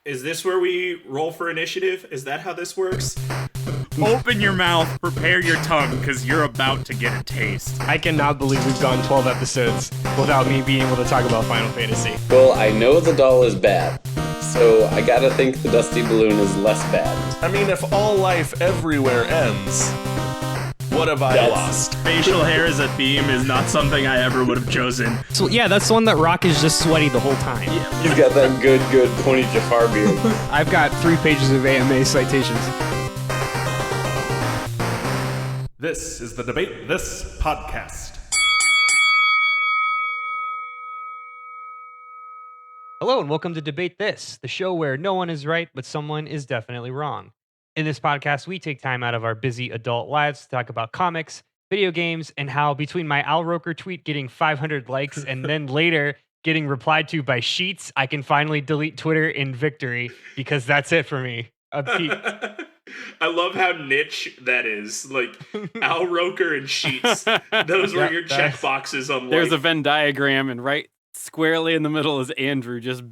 Is this where we roll for initiative? Is that how this works? Open your mouth, prepare your tongue, because you're about to get a taste. I cannot believe we've gone 12 episodes without me being able to talk about Final Fantasy. Well, I know the doll is bad, so I gotta think the Dusty Balloon is less bad. I mean, if all life everywhere ends, what have I lost? Facial hair as a theme is not something I ever would have chosen. So yeah, that's the one that Rock is just sweaty the whole time. He's got that good pointy Jafar beard. I've got 3 pages of AMA citations. This is the Debate This podcast. Hello and welcome to Debate This, the show where no one is right, but someone is definitely wrong. In this podcast, we take time out of our busy adult lives to talk about comics, video games, and how between my Al Roker tweet getting 500 likes and then later getting replied to by Sheets, I can finally delete Twitter in victory because that's it for me. I love how niche that is. Like, Al Roker and Sheets. Those were your check boxes on life. There's a Venn diagram, and right squarely in the middle is Andrew, just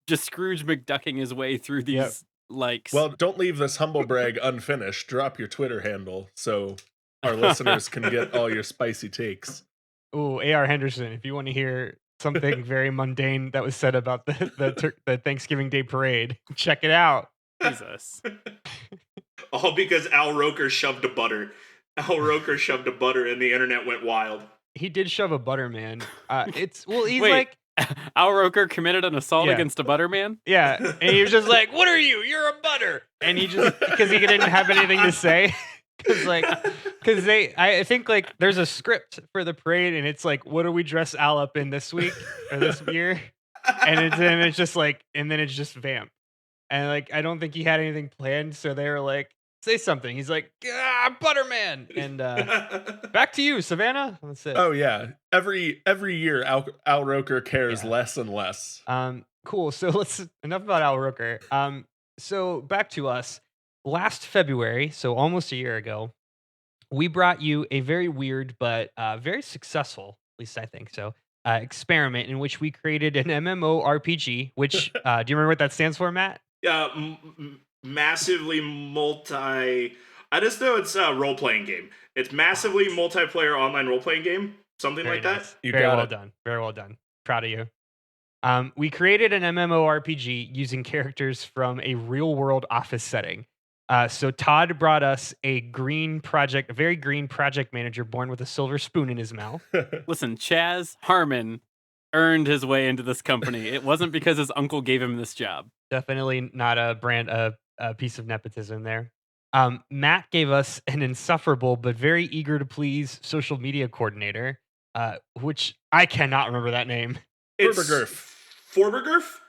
Scrooge McDucking his way through these likes. Well, don't leave this humble brag unfinished. Drop your Twitter handle so our listeners can get all your spicy takes. Ooh, A.R. Henderson, if you want to hear something very mundane that was said about the Thanksgiving Day parade, check it out. Jesus. All because Al Roker shoved a butter. Al Roker shoved a butter and the internet went wild. He did shove a butterman. He's Wait, like... Al Roker committed an assault against a butterman? Yeah, and he was just like, "What are you? You're a butter." And he just, because he didn't have anything to say. I think like there's a script for the parade and it's like, what do we dress Al up in this week or this year? And it's just like, and then it's just vamp. And like, I don't think he had anything planned. So they were like, say something. He's like, Butterman. And back to you, Savannah. That's it. Oh yeah. Every year Al Roker cares less and less. Cool. So enough about Al Roker. So back to us. Last February, so almost a year ago, we brought you a very weird but very successful, at least I think so, experiment in which we created an MMORPG, which, do you remember what that stands for, Matt? Yeah, massively I just know it's a role-playing game. It's massively multiplayer online role-playing game. Something Very like nice. that. Very well done. Very well done. Proud of you. We created an MMORPG using characters from a real-world office setting. So Todd brought us a very green project manager born with a silver spoon in his mouth. Listen, Chaz Harmon earned his way into this company. It wasn't because his uncle gave him this job. Definitely not a piece of nepotism there. Matt gave us an insufferable but very eager to please social media coordinator, which I cannot remember that name. It's Forborgürf. Forborgürf.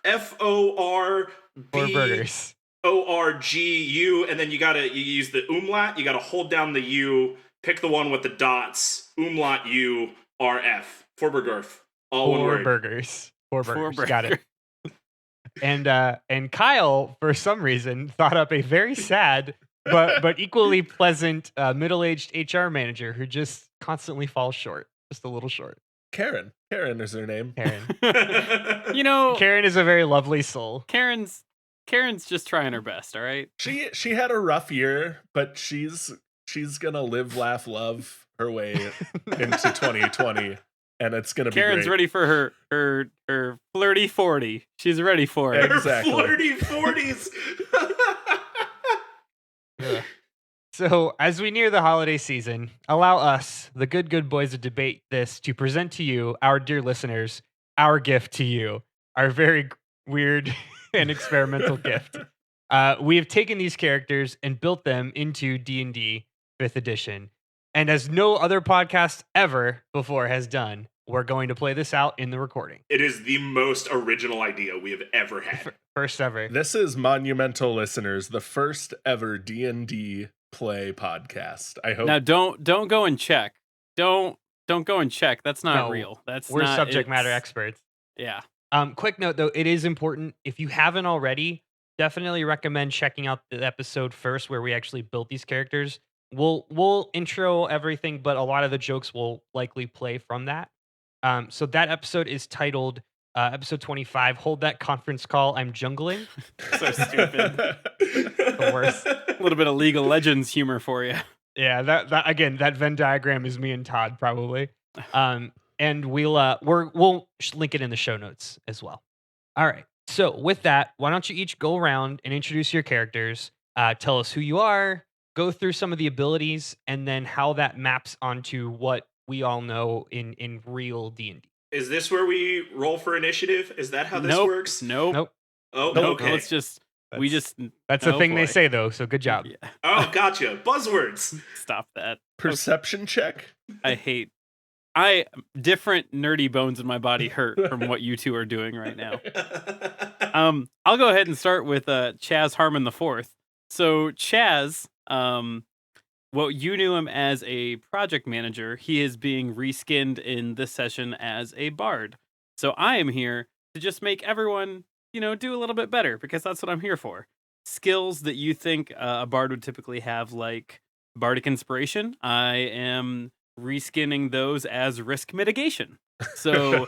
Forborgürf. Forborgu, and then you use the umlaut. You gotta hold down the U, pick the one with the dots. Umlaut U RF. Forborgürf. All one word. Forborgürf. Got it. And Kyle, for some reason, thought up a very sad but equally pleasant middle-aged HR manager who just constantly falls short, just a little short. Karen is her name. Karen. You know, Karen is a very lovely soul. Karen's just trying her best, all right? She had a rough year, but she's gonna live, laugh, love her way into 2020, and it's gonna be Karen's great. ready for her flirty 40. She's ready for it. Exactly. Her flirty 40s. Yeah. So, as we near the holiday season, allow us, the good boys of Debate This, to present to you, our dear listeners, our gift to you, our very weird and experimental gift. We have taken these characters and built them into D&D 5th edition. And as no other podcast ever before has done, we're going to play this out in the recording. It is the most original idea we have ever had. First ever. This is monumental, listeners. The first ever D&D play podcast. I hope. Now don't go and check. Don't go and check. That's not real. We're subject matter experts. Yeah. Quick note though, it is important. If you haven't already, definitely recommend checking out the episode first where we actually built these characters. We'll intro everything, but a lot of the jokes will likely play from that. So that episode is titled episode 25. Hold that conference call. I'm jungling. So stupid. The worst. A little bit of League of Legends humor for you. Yeah, that again, that Venn diagram is me and Todd probably. And we'll link it in the show notes as well. All right. So with that, why don't you each go around and introduce your characters, tell us who you are, go through some of the abilities, and then how that maps onto what we all know in real D&D. Is this where we roll for initiative? Is that how this works? Nope. Oh, Nope. okay. Let's just That's oh, the thing they boy. say though, so good job. Yeah, Oh, gotcha. Buzzwords. stop that. Perception check. Different nerdy bones in my body hurt from what you two are doing right now. I'll go ahead and start with Chaz Harmon IV. So Chaz, well, you knew him as a project manager. He is being reskinned in this session as a bard. So I am here to just make everyone, do a little bit better, because that's what I'm here for. Skills that you think a bard would typically have, like bardic inspiration, I am reskinning those as risk mitigation. So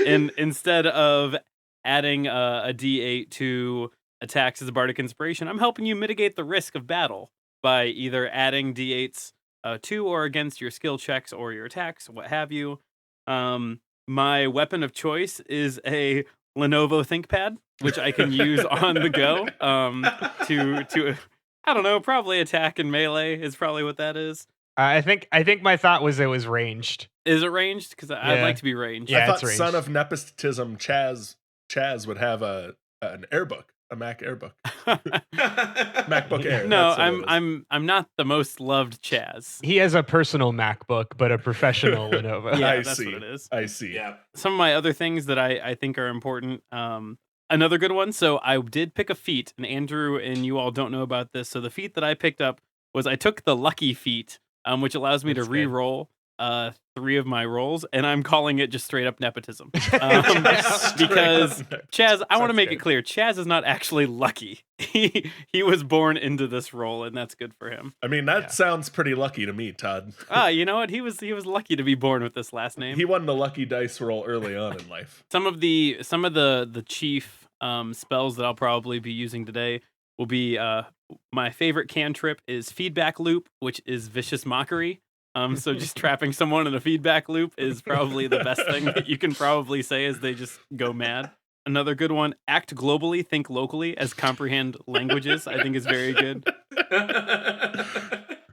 instead of adding a D8 to attacks as a bardic inspiration, I'm helping you mitigate the risk of battle by either adding D8s to or against your skill checks or your attacks, what have you. My weapon of choice is a Lenovo ThinkPad, which I can use on the go to I don't know, probably attack and melee is probably what that is. I think my thought was it was ranged. Is it ranged? Because I'd Yeah. like to be ranged. Yeah, I it's thought ranged. son of nepotism Chaz would have an airbook, a Mac airbook, MacBook Air. No, that's what it is. I'm not the most loved Chaz. He has a personal MacBook, but a professional Lenovo. Yeah, I that's see. what it is. I see. Yeah. Some of my other things that I think are important. Another good one. So I did pick a feat, and Andrew and you all don't know about this. So the feat that I picked up was I took the lucky feat, which allows me That's to good. re-roll 3 of my rolls, and I'm calling it just straight up nepotism. Because Chaz, I want to Sounds make good. it clear, Chaz is not actually lucky. He was born into this role, and that's good for him. I mean, that sounds pretty lucky to me, Todd. You know what? He was lucky to be born with this last name. He won the lucky dice roll early on in life. Some of the chief spells that I'll probably be using today will be my favorite cantrip is feedback loop, which is vicious mockery. So just trapping someone in a feedback loop is probably the best thing that you can probably say as they just go mad. Another good one, act globally, think locally, as comprehend languages, I think is very good.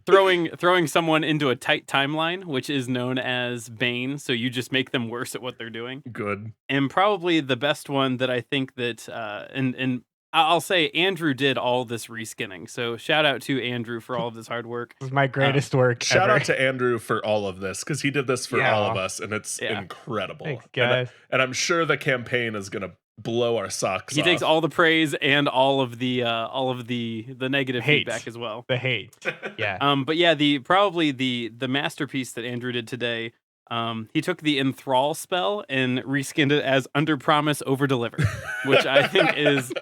Throwing someone into a tight timeline, which is known as Bane, so you just make them worse at what they're doing. Good. And probably the best one that I think that, and I'll say Andrew did all this reskinning. So shout out to Andrew for all of this hard work. This is my greatest work Shout ever. out to Andrew for all of this, because he did this for Yeah. all of us, and it's Yeah. incredible. Thanks, And- guys. And I'm sure the campaign is gonna blow our socks He off. takes all the praise and all of the negative Hate. feedback as well. The hate. Yeah. But yeah, the masterpiece that Andrew did today. He took the enthrall spell and reskinned it as under promise over deliver, which I think is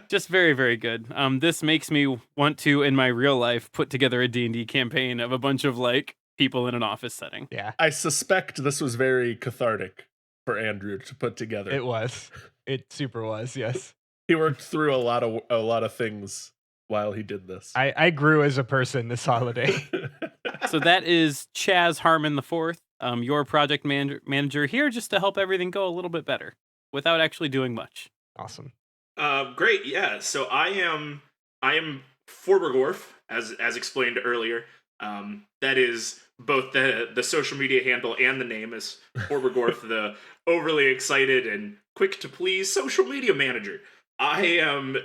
just very, very good. This makes me want to, in my real life, put together a D&D campaign of a bunch of like people in an office setting. Yeah. I suspect this was very cathartic for Andrew to put together. It was. It super was. Yes. He worked through a lot of things while he did this. I grew as a person this holiday. So that is Chaz Harmon IV, your project manager here just to help everything go a little bit better without actually doing much. Awesome. Great, yeah. So I am Forborgürf, as explained earlier. That is both the social media handle and the name is Forborgürf, the overly excited and quick to please social media manager. I am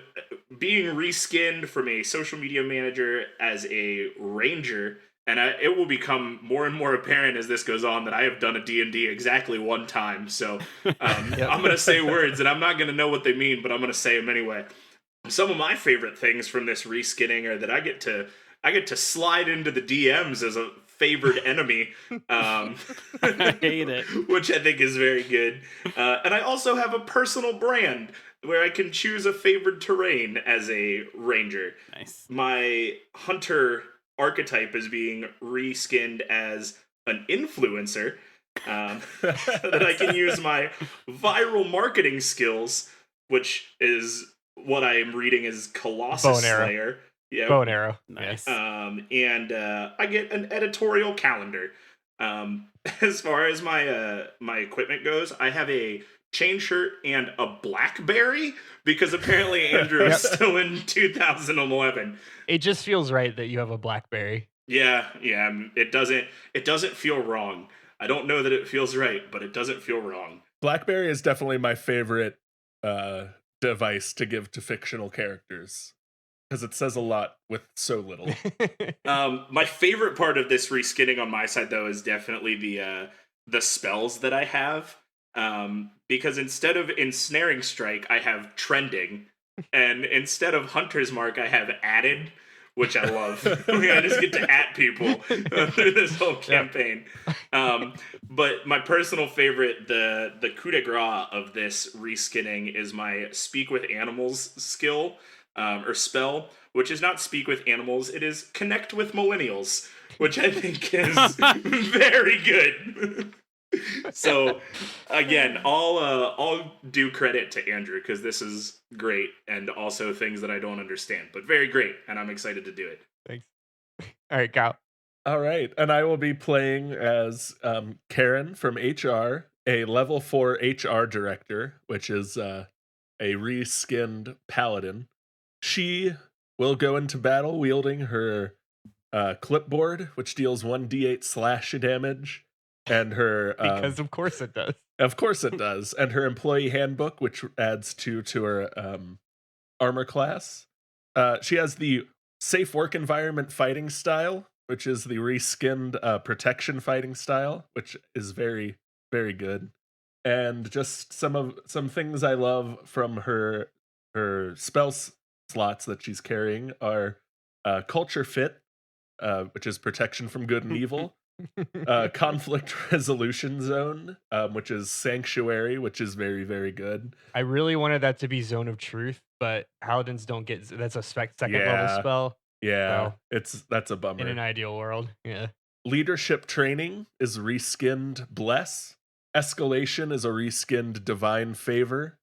being reskinned from a social media manager as a ranger, and it will become more and more apparent as this goes on that I have done a D&D exactly one time. So I'm going to say words, and I'm not going to know what they mean, but I'm going to say them anyway. Some of my favorite things from this reskinning are that I get to slide into the DMs as a favored enemy, I hate it. which I think is very good. And I also have a personal brand where I can choose a favored terrain as a ranger. Nice. My hunter archetype is being reskinned as an influencer, so that I can use my viral marketing skills, which is what I am reading as Colossus Bow and arrow. Slayer. Yeah. Bow and arrow. Nice. And I get an editorial calendar. As far as my my equipment goes, I have a chain shirt and a BlackBerry because apparently Andrew is still in 2011. It just feels right that you have a BlackBerry. Yeah. It doesn't feel wrong. I don't know that it feels right, but it doesn't feel wrong. BlackBerry is definitely my favorite device to give to fictional characters because it says a lot with so little. My favorite part of this reskinning on my side, though, is definitely the spells that I have. Because instead of Ensnaring Strike, I have Trending, and instead of Hunter's Mark, I have Added, which I love. I just get to at people through this whole campaign. But my personal favorite, the coup de grace of this reskinning, is my Speak with Animals skill, or spell, which is not Speak with Animals, it is Connect with Millennials, which I think is very good. So again, I'll do credit to Andrew because this is great, and also things that I don't understand, but very great, and I'm excited to do it. Thanks. All right, Kyle. All right, and I will be playing as Karen from HR, a level 4 HR director, which is a reskinned paladin. She will go into battle wielding her clipboard, which deals 1d8 slash damage, and her Because of course it does. of course it does, and her employee handbook, which adds 2 to her armor class. She has the safe work environment fighting style, which is the reskinned protection fighting style, which is very, very good. And just some things I love from her spell slots that she's carrying are culture fit, which is protection from good and evil. Conflict resolution zone, which is sanctuary, which is very, very good. I really wanted that to be Zone of Truth, but paladins don't get that's a second level spell. Yeah, Well, that's a bummer. In an ideal world, yeah. Leadership training is reskinned bless. Escalation is a reskinned divine favor,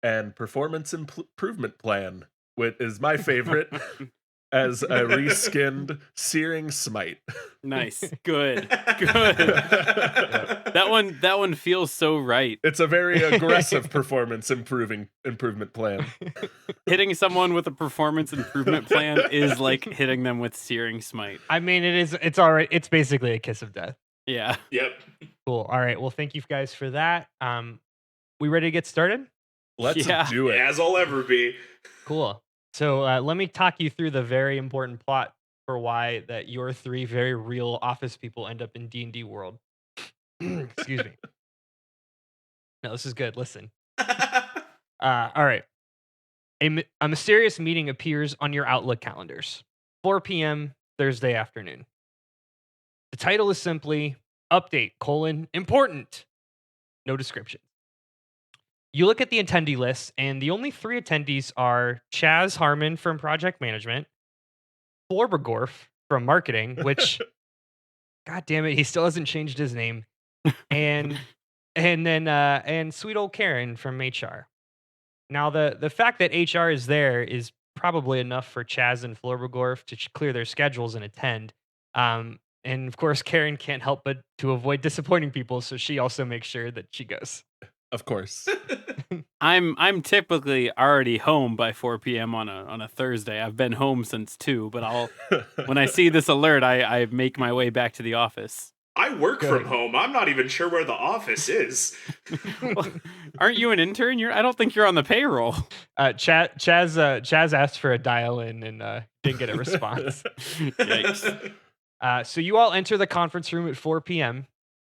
and performance improvement plan, which is my favorite, as a reskinned searing smite. Nice. Good. That one feels so right. It's a very aggressive performance improvement plan. Hitting someone with a performance improvement plan is like hitting them with searing smite. I mean, it's all right. It's basically a kiss of death. Yeah. Yep. Cool. All right. Well, thank you guys for that. We ready to get started? Let's Yeah. do it. As I'll ever be. Cool. So let me talk you through the very important plot for why that your 3 very real office people end up in D&D world. Excuse me. No, this is good. Listen. All right. A mysterious meeting appears on your Outlook calendars. 4 p.m. Thursday afternoon. The title is simply Update: Important. No description. You look at the attendee list, and the only 3 attendees are Chaz Harmon from Project Management, Forborgürf from Marketing, which, God damn it, he still hasn't changed his name, and sweet old Karen from HR. Now, the fact that HR is there is probably enough for Chaz and Forborgürf to clear their schedules and attend. And of course, Karen can't help but to avoid disappointing people, so she also makes sure that she goes. Of course. I'm typically already home by 4 p.m. on a Thursday. I've been home since 2, but when I see this alert, I make my way back to the office. I work from home. I'm not even sure where the office is. Well, aren't you an intern? I don't think you're on the payroll. Chaz asked for a dial-in and didn't get a response. Yikes. So you all enter the conference room at 4 p.m.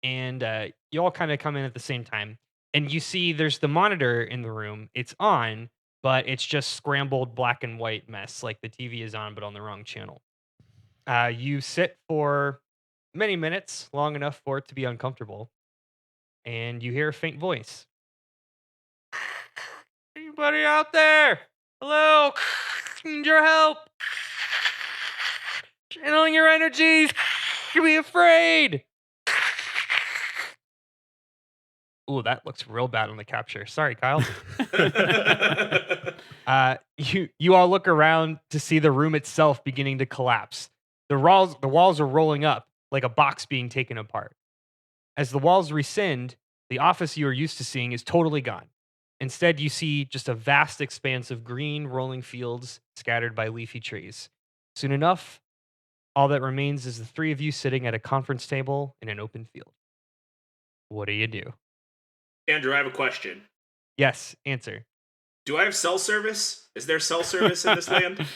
and you all kind of come in at the same time. And you see there's the monitor in the room. It's on, but it's just scrambled black and white mess. Like the TV is on, but on the wrong channel. You sit for many minutes, long enough for it to be uncomfortable. And you hear a faint voice. Anybody out there? Hello? Need your help? Channeling your energies. Be afraid. Ooh, that looks real bad on the capture. Sorry, Kyle. You all look around to see the room itself beginning to collapse. The walls are rolling up like a box being taken apart. As the walls rescind, the office you are used to seeing is totally gone. Instead, you see just a vast expanse of green rolling fields scattered by leafy trees. Soon enough, all that remains is the three of you sitting at a conference table in an open field. What do you do? Andrew, I have a question. Yes, answer. Do I have cell service? Is there cell service in this land?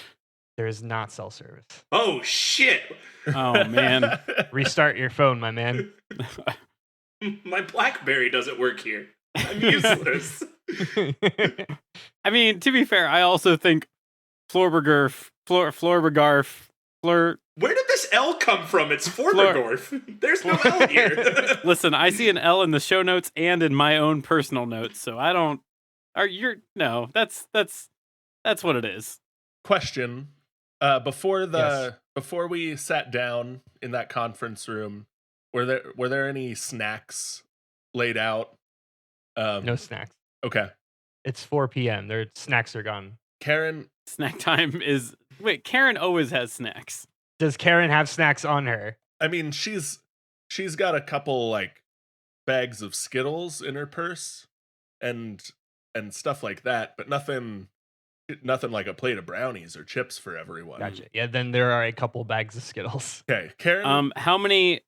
There is not cell service. Oh, shit. Oh, man. Restart your phone, my man. My BlackBerry doesn't work here. I'm useless. I mean, to be fair, I also think Forborgürf. Where did this L come from? It's Forborgürf. There's no L here. Listen, I see an L in the show notes and in my own personal notes, so I don't. That's what it is. Question: before we sat down in that conference room, were there any snacks laid out? No snacks. Okay. It's 4 p.m. Their snacks are gone. Karen. Snack time is. Wait, Karen always has snacks. Does Karen have snacks on her? I mean, she's got a couple like bags of Skittles in her purse and stuff like that, but nothing like a plate of brownies or chips for everyone. Gotcha. Yeah, then there are a couple bags of Skittles. Okay, Karen. How many?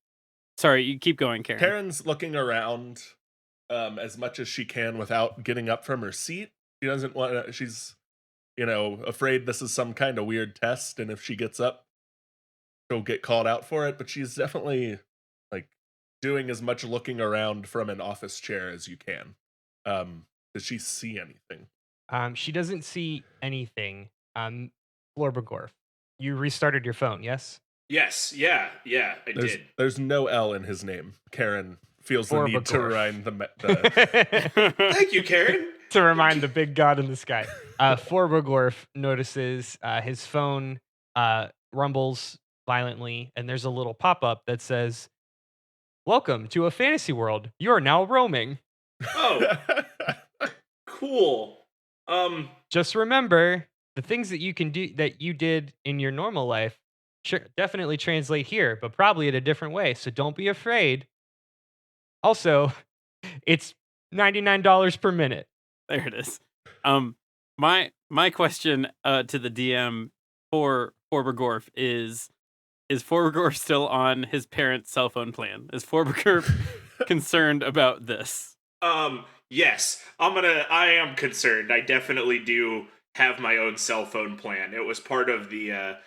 Sorry, you keep going, Karen. Karen's looking around as much as she can without getting up from her seat. She doesn't want to. She's afraid this is some kind of weird test, and if she gets up, she'll get called out for it. But she's definitely like doing as much looking around from an office chair as you can. Does she see anything? She doesn't see anything. Forborgürf, you restarted your phone, yes? Yes, yeah, I did. There's no L in his name. Karen feels the need to remind the Thank you, Karen. To remind the big god in the sky. Forborgürf notices his phone rumbles violently, and there's a little pop-up that says, "Welcome to a fantasy world. You are now roaming." Oh, cool. Just remember, the things that you can do that you did in your normal life definitely translate here, but probably in a different way. So don't be afraid. Also, it's $99 per minute. There it is. My question to the DM for Forborgürf is Forborgürf still on his parents' cell phone plan? Is Forborgürf concerned about this? Yes. I am concerned. I definitely do have my own cell phone plan. It was part of the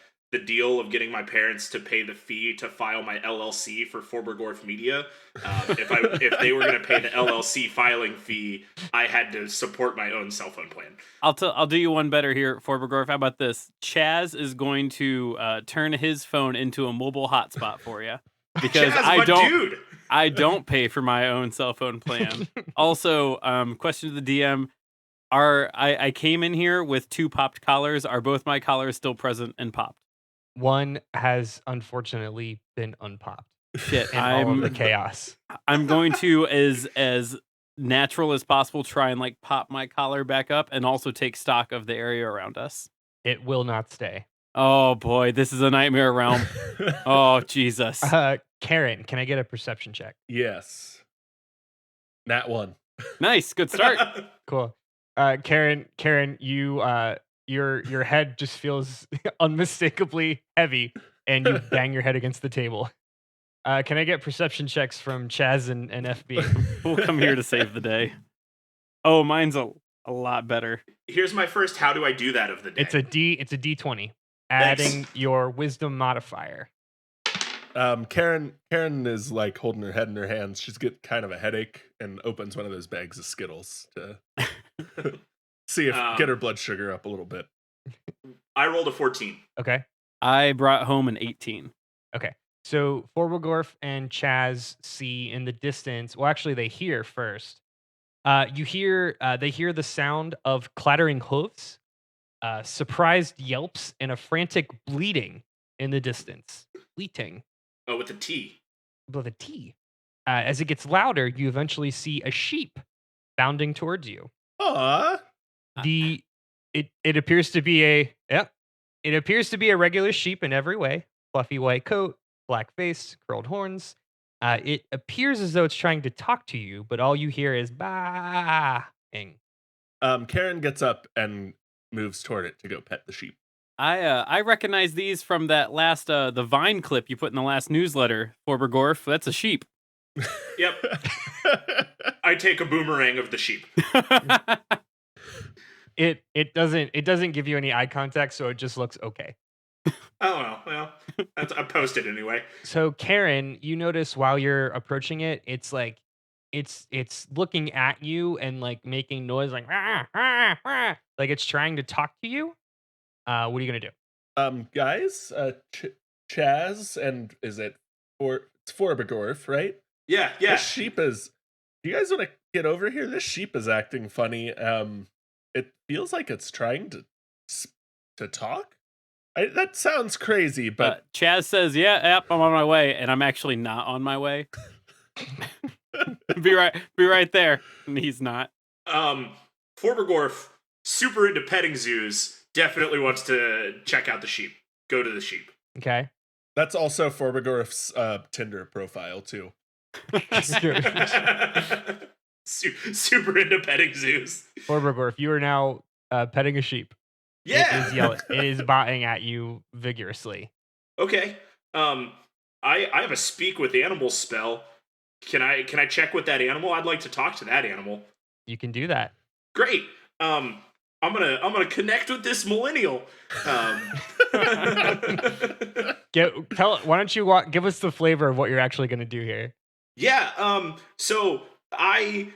deal of getting my parents to pay the fee to file my LLC for Forborgürf Media. If they were going to pay the LLC filing fee, I had to support my own cell phone plan. I'll do you one better here, Forborgürf. How about this? Chaz is going to turn his phone into a mobile hotspot for you because Chaz, I don't pay for my own cell phone plan. Also, question to the DM: I came in here with 2 popped collars. Are both my collars still present and popped? One has unfortunately been unpopped. Shit, all of the chaos. I'm going to, as natural as possible, try and like pop my collar back up and also take stock of the area around us. It will not stay. Oh boy, this is a nightmare realm. Oh Jesus. Karen, can I get a perception check? Yes. Nat 1. Nice, good start. Cool. Karen, you your head just feels unmistakably heavy, and you bang your head against the table. Can I get perception checks from Chaz and FB? We'll come here to save the day. Oh, mine's a lot better. Here's my first how do I do that of the day. It's a D20. Adding your wisdom modifier. Karen is like holding her head in her hands. She's got kind of a headache and opens one of those bags of Skittles to see if get her blood sugar up a little bit. I rolled a 14. Okay. I brought home an 18. Okay. So Forborgürf and Chaz see in the distance. Well, actually, they hear first. They hear the sound of clattering hooves, surprised yelps, and a frantic bleating in the distance. Bleating. Oh, with a T. With a T. As it gets louder, you eventually see a sheep bounding towards you. Aw. It appears to be it appears to be a regular sheep in every way. Fluffy white coat, black face, curled horns. It appears as though it's trying to talk to you, but all you hear is baaing. Karen gets up and moves toward it to go pet the sheep. I recognize these from that last the Vine clip you put in the last newsletter, Forborgürf. That's a sheep. Yep. I take a boomerang of the sheep. It doesn't give you any eye contact, so it just looks okay. Oh well, I posted anyway. So Karen, you notice while you're approaching it, it's like it's looking at you and like making noise like "Rah, rah, rah," like it's trying to talk to you. What are you gonna do? Guys, Chaz, and is it it's Forborgürf, right? Yeah. This sheep is. Do you guys want to get over here? This sheep is acting funny. It feels like it's trying to talk. That sounds crazy, but Chaz says, "Yep, I'm on my way," and I'm actually not on my way. be right there. And he's not. Forborgürf, super into petting zoos, definitely wants to check out the sheep. Go to the sheep. Okay. that's also Forborgürf's Tinder profile too. Super into petting zoos. Forborgürf, you are now petting a sheep. Yeah. It is yelling. It is botting at you vigorously. Okay. I have a speak with animals spell. Can I check with that animal? I'd like to talk to that animal. You can do that. Great. I'm gonna connect with this millennial. Why don't you give us the flavor of what you're actually going to do here? Yeah. So I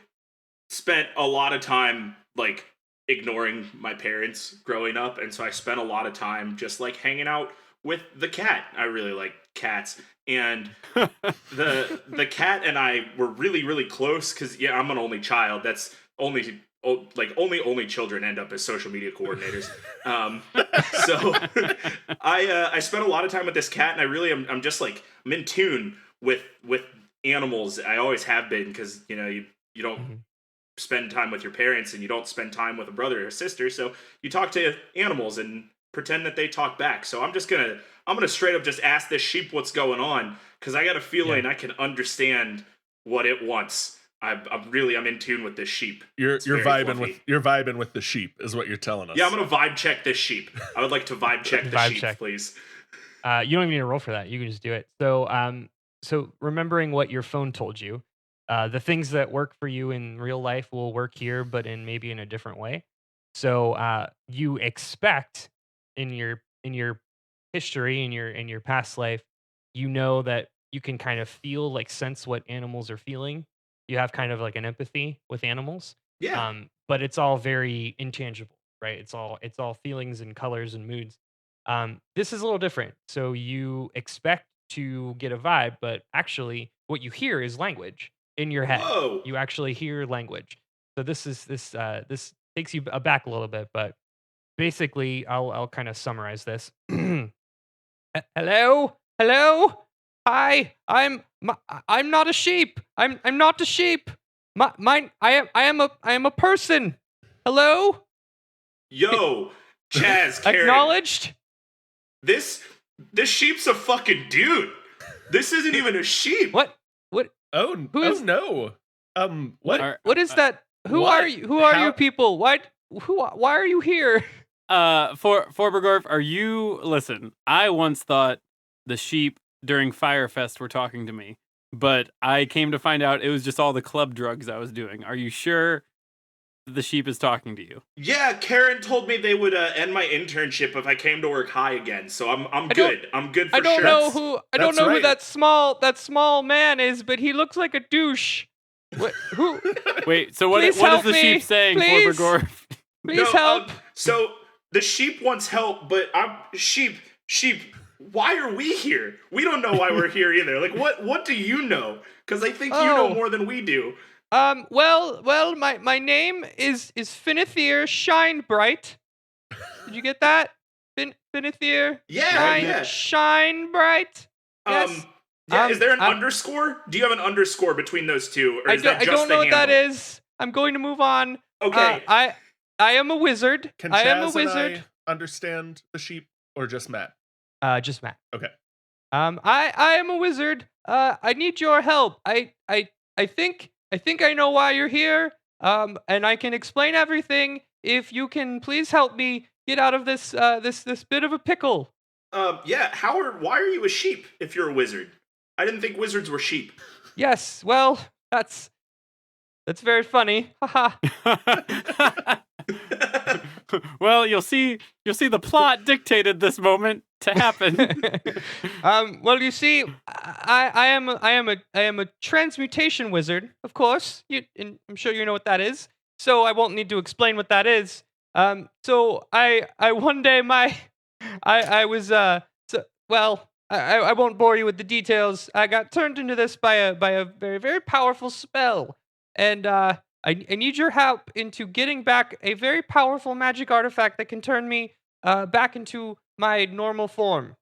spent a lot of time like ignoring my parents growing up, and so I spent a lot of time just like hanging out with the cat. I really like cats, and the cat and I were really close because I'm an only child. That's only children end up as social media coordinators. So I spent a lot of time with this cat, and I really I'm just like I'm in tune with animals. I always have been, because you don't spend time with your parents and you don't spend time with a brother or a sister, so you talk to animals and pretend that they talk back. So I'm gonna straight up just ask this sheep what's going on, because I got a feeling I can understand what it wants. I'm in tune with this sheep. You're vibing with the sheep is what you're telling us. Yeah, I'm gonna vibe check this sheep. I would like to vibe check the sheep, please. You don't even need to roll for that. You can just do it. So remembering what your phone told you, the things that work for you in real life will work here, but maybe in a different way. So you expect in your history, in your past life, that you can kind of feel, like, sense what animals are feeling. You have kind of like an empathy with animals. Yeah. But it's all very intangible, right? It's all feelings and colors and moods. This is a little different. So you expect to get a vibe, but actually what you hear is language in your head. Whoa. You actually hear language. So this takes you aback a little bit, but basically I'll kind of summarize this. Hello? Hi, I'm not a sheep. I'm not a sheep. I am a person. Hello? Yo, Chaz, Karen. Acknowledged? This sheep's a fucking dude. This isn't even a sheep. What? Oh no. What is that? Who What? are you? Who are you people? Why are you here? Forborgürf, listen, I once thought the sheep during Firefest were talking to me, but I came to find out it was just all the club drugs I was doing. Are you sure the sheep is talking to you? Yeah, Karen told me they would end my internship if I came to work high again. So I'm good. I'm good for sure. I don't know who right. that small man is, but he looks like a douche. Who? Wait, so what is help the me, sheep saying, please. Forborgürf? Please help. So the sheep wants help, but sheep. Why are we here? We don't know why we're here either. Like, what do you know? Because I think you know more than we do. Well, my name is Finithir Shinebright. Did you get that? Finithir? Yeah. Shinebright. Yes. Yeah, is there an I'm- underscore? Do you have an underscore between those two, or I is that don't, I just don't the know what that handle? is. I'm going to move on. Okay. I am a wizard. Can I am a Chaz wizard. and I understand the sheep, or just Matt? Just Matt. Okay. I am a wizard. I need your help. I think I know why you're here. And I can explain everything if you can please help me get out of this this bit of a pickle. Yeah, Howard, why are you a sheep if you're a wizard? I didn't think wizards were sheep. Yes. Well, that's very funny. Haha. Well, you'll see the plot dictated this moment to happen. Well, you see, I am a transmutation wizard, of course. And I'm sure you know what that is. So I won't need to explain what that is. So I one day I was I won't bore you with the details. I got turned into this by a very very powerful spell, and I need your help into getting back a very powerful magic artifact that can turn me back into my normal form.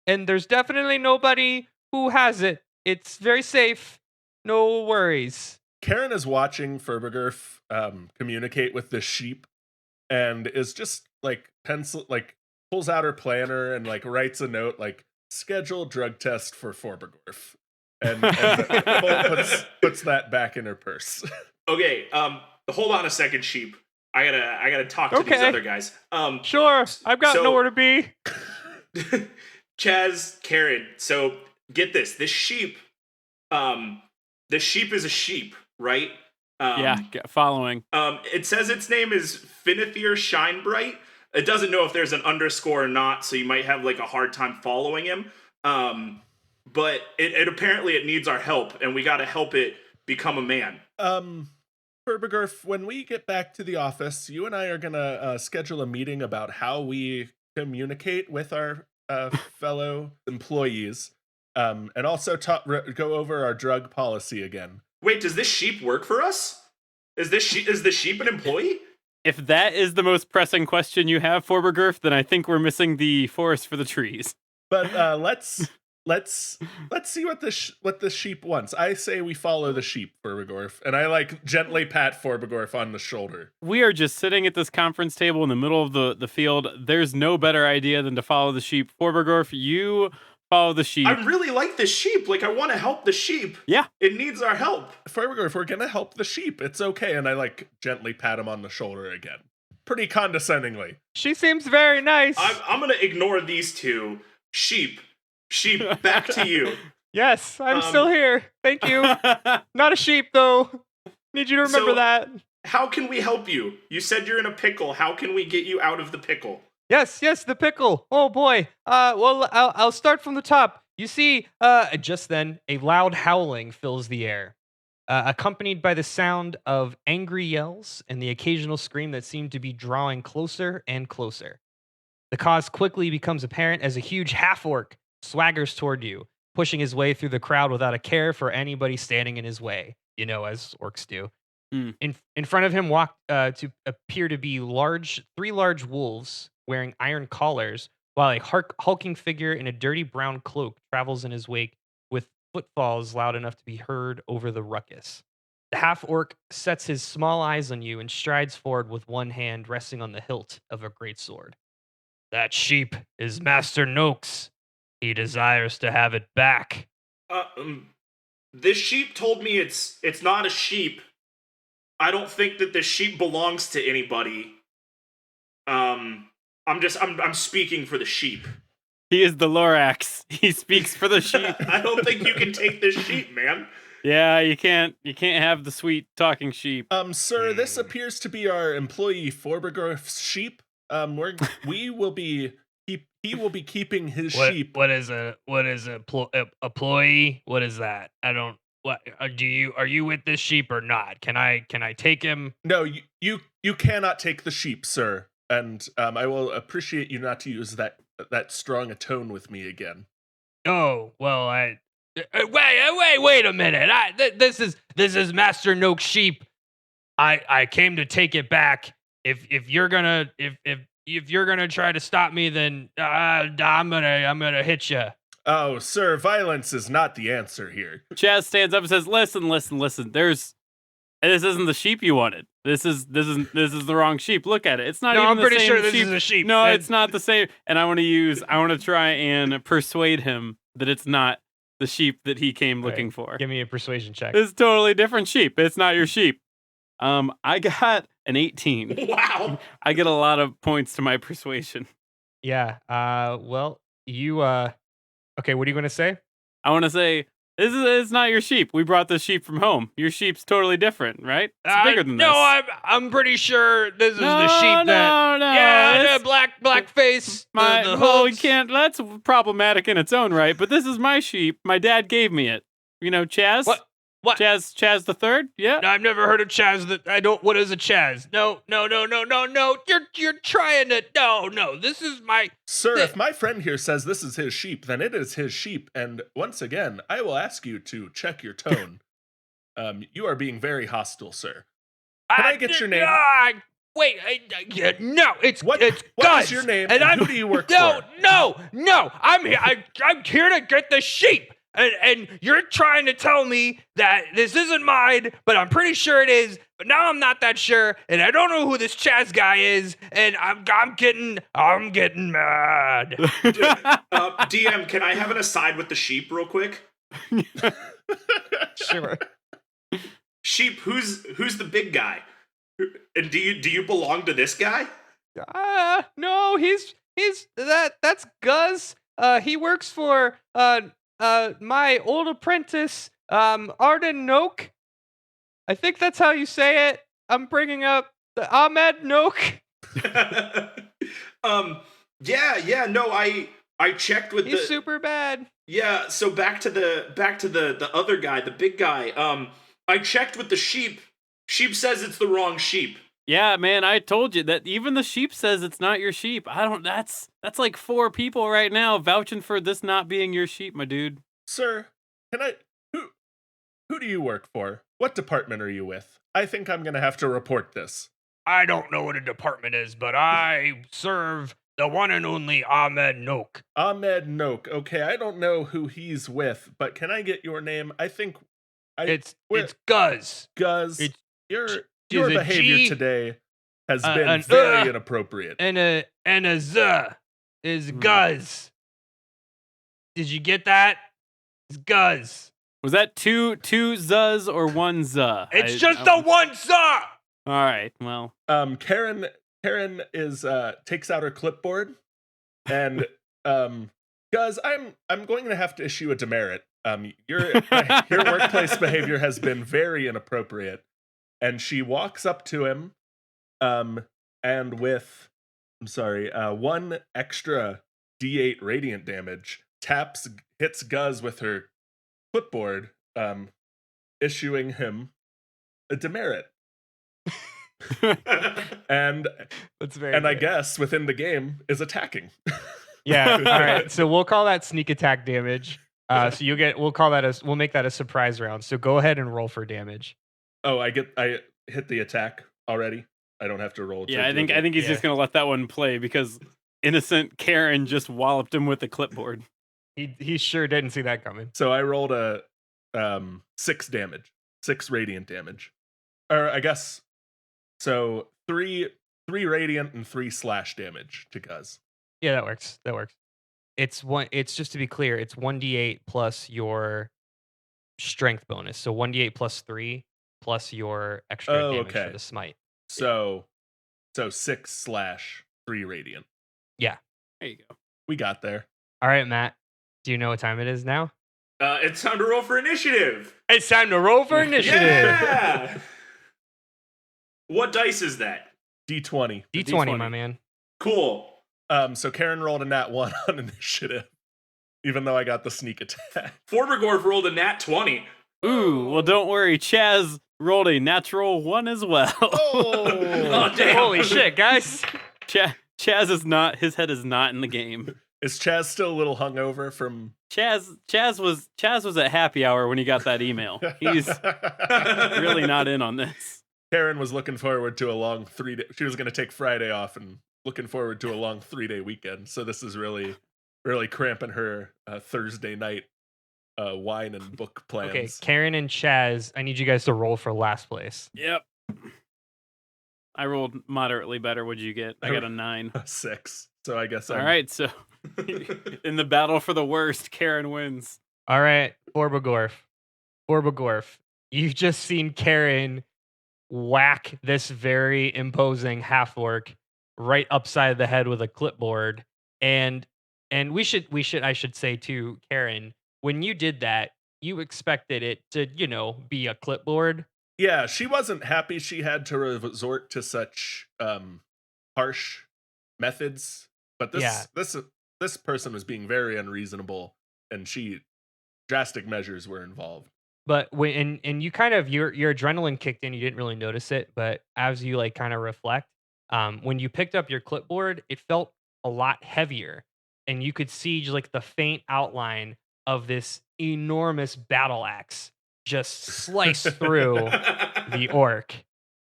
And there's definitely nobody who has it. It's very safe. No worries. Karen is watching Forborgürf communicate with the sheep, and is just like pulls out her planner and like writes a note like schedule drug test for Forborgürf, and puts that back in her purse. Okay, hold on a second, sheep. I gotta talk to these Okay. other guys. Sure, I've got So- nowhere to be. Chaz, Karen, so get this. This sheep is a sheep, right? Following. It says its name is Finithir Shinebright. It doesn't know if there's an underscore or not, so you might have like a hard time following him. But it apparently it needs our help, and we gotta help it become a man. Forborgürf, when we get back to the office, you and I are gonna schedule a meeting about how we communicate with our fellow employees, and also go over our drug policy again. Wait, does this sheep work for us? Is the sheep an employee? If that is the most pressing question you have, Forborgürf, then I think we're missing the forest for the trees. But let's see what the sheep wants. I say we follow the sheep, Forborgürf, and I like gently pat Forborgürf on the shoulder. We are just sitting at this conference table in the middle of the field. There's no better idea than to follow the sheep. Forborgürf, you follow the sheep. I really like this sheep. Like, I want to help the sheep. Yeah. It needs our help. Forborgürf, we're gonna help the sheep. It's okay. And I like gently pat him on the shoulder again, pretty condescendingly. She seems very nice. I'm gonna ignore these two. Sheep, back to you. Yes, I'm still here. Thank you. Not a sheep, though. Need you to remember So- that. How can we help you? You said you're in a pickle. How can we get you out of the pickle? Yes, the pickle. Oh boy. Well, I'll start from the top. You see, just then, a loud howling fills the air, accompanied by the sound of angry yells and the occasional scream that seem to be drawing closer and closer. The cause quickly becomes apparent as a huge half-orc swaggers toward you, pushing his way through the crowd without a care for anybody standing in his way, as orcs do. In front of him walk to appear to be three large wolves wearing iron collars, while a hulking figure in a dirty brown cloak travels in his wake with footfalls loud enough to be heard over the ruckus. The half-orc sets his small eyes on you and strides forward with one hand resting on the hilt of a greatsword. That sheep is Master Noak's. He desires to have it back. This sheep told me it's not a sheep. I don't think that this sheep belongs to anybody. I'm speaking for the sheep. He is the Lorax. He speaks for the sheep. I don't think you can take this sheep, man. Yeah, you can't have the sweet talking sheep. Sir, this appears to be our employee Forborgürf's sheep. He will be keeping his sheep. What is a employee? What is that? I don't. What are you with this sheep or not? Can I take him? No, you cannot take the sheep, sir. And I will appreciate you not to use that strong a tone with me again. Oh well, wait a minute. This is Master Noak's sheep. I came to take it back. If you're gonna try to stop me, then I'm gonna hit you. Oh, sir, violence is not the answer here. Chaz stands up and says, "Listen. This isn't the sheep you wanted. This is the wrong sheep. Look at it. It's not No, even I'm the pretty same sure this sheep. is a sheep. No, it's not the same." And I want to try and persuade him that it's not the sheep that he came looking for. Give me a persuasion check. It's totally different sheep. It's not your sheep. I got an 18. Wow. I get a lot of points to my persuasion. Yeah. Well, you. Okay. What are you gonna say? I want to say, it's not your sheep. We brought this sheep from home. Your sheep's totally different, right? It's bigger than this. No, I'm pretty sure this is the sheep No. Yeah, it's- the black face. The well, we hooves. can't. That's problematic in its own right. But this is my sheep. My dad gave me it. You know, Chaz. What? Chaz the third? Yeah. No, I've never heard of Chaz. I don't. What is a Chaz? No. You're trying to. No. This is my. Sir, if my friend here says this is his sheep, then it is his sheep. And once again, I will ask you to check your tone. You are being very hostile, sir. Can I get your name? Wait. No. It's What It's what Gus. is your name? And And who do you work No. for? I'm here. I'm here to get the sheep. And you're trying to tell me that this isn't mine, but I'm pretty sure it is. But now I'm not that sure, and I don't know who this Chaz guy is, and I'm getting mad. DM, can I have an aside with the sheep real quick? Sure. Sheep, who's the big guy? And do you belong to this guy? No, he's that's Guz. He works for my old apprentice, Arden Noak. I think that's how you say it. I'm bringing up the Ahmed Noak. Yeah, no, I checked with He's super bad. Yeah, so back to the other guy, the big guy. I checked with the sheep. Sheep says it's the wrong sheep. Yeah, man, I told you that even the sheep says it's not your sheep. That's like 4 people right now vouching for this not being your sheep, my dude. Sir, who do you work for? What department are you with? I think I'm gonna have to report this. I don't know what a department is, but I serve the one and only Ahmed Noak. Ahmed Noak. Okay, I don't know who he's with, but can I get your name? I think It's Guz. Guz. It's Your a behavior G, today has been an very inappropriate. And a Z is Guz. Did you get that? It's Guz. Was that two zuz or one zuh? It's just the one Z. All right, well. Karen is takes out her clipboard and Guz, I'm going to have to issue a demerit. Your workplace behavior has been very inappropriate. And she walks up to him, and with, 1 extra D8 radiant damage, hits Guz with her clipboard, issuing him a demerit. and That's very. and I guess within the game is attacking. Yeah. All right. So we'll call that sneak attack damage. So we'll make that a surprise round. So go ahead and roll for damage. Oh, I hit the attack already. I don't have to roll. Yeah, I think he's just gonna let that one play because innocent Karen just walloped him with the clipboard. He sure didn't see that coming. So I rolled a 6 damage, 6 radiant damage, or I guess so 3 radiant and 3 slash damage to Guz. Yeah, that works. It's just to be clear, it's 1d8 plus your strength bonus. So 1d8 plus 3 plus your extra damage for the smite. So 6 slash 3 radiant. Yeah. There you go. We got there. All right, Matt. Do you know what time it is now? It's time to roll for initiative. It's time to roll for initiative. Yeah. What dice is that? D20. D20, my man. Cool. So Karen rolled a nat 1 on initiative, even though I got the sneak attack. Forborgürf rolled a nat 20. Ooh, well, don't worry. Chaz rolled a natural 1 as well. Oh, damn. Holy shit, guys. Chaz is not. His head is not in the game. Is Chaz still a little hungover from? Chaz was at happy hour when he got that email. He's really not in on this. Karen was looking forward to a long 3 day. She was going to take Friday off and looking forward to a long 3-day weekend. So this is really really cramping her Thursday night wine and book plans. Okay, Karen and Chaz, I need you guys to roll for last place. Yep. I rolled moderately better. What'd you get? I got a 9. 6. So I guess All right, so in the battle for the worst, Karen wins. All right, Forborgürf, you've just seen Karen whack this very imposing half-orc right upside the head with a clipboard, and I should say too, Karen, when you did that, you expected it to, be a clipboard. Yeah, she wasn't happy she had to resort to such harsh methods, but this person was being very unreasonable, and drastic measures were involved. But when and you kind of your adrenaline kicked in, you didn't really notice it, but as you like kind of reflect, when you picked up your clipboard, it felt a lot heavier, and you could see just like the faint outline of this enormous battle axe just slice through the orc.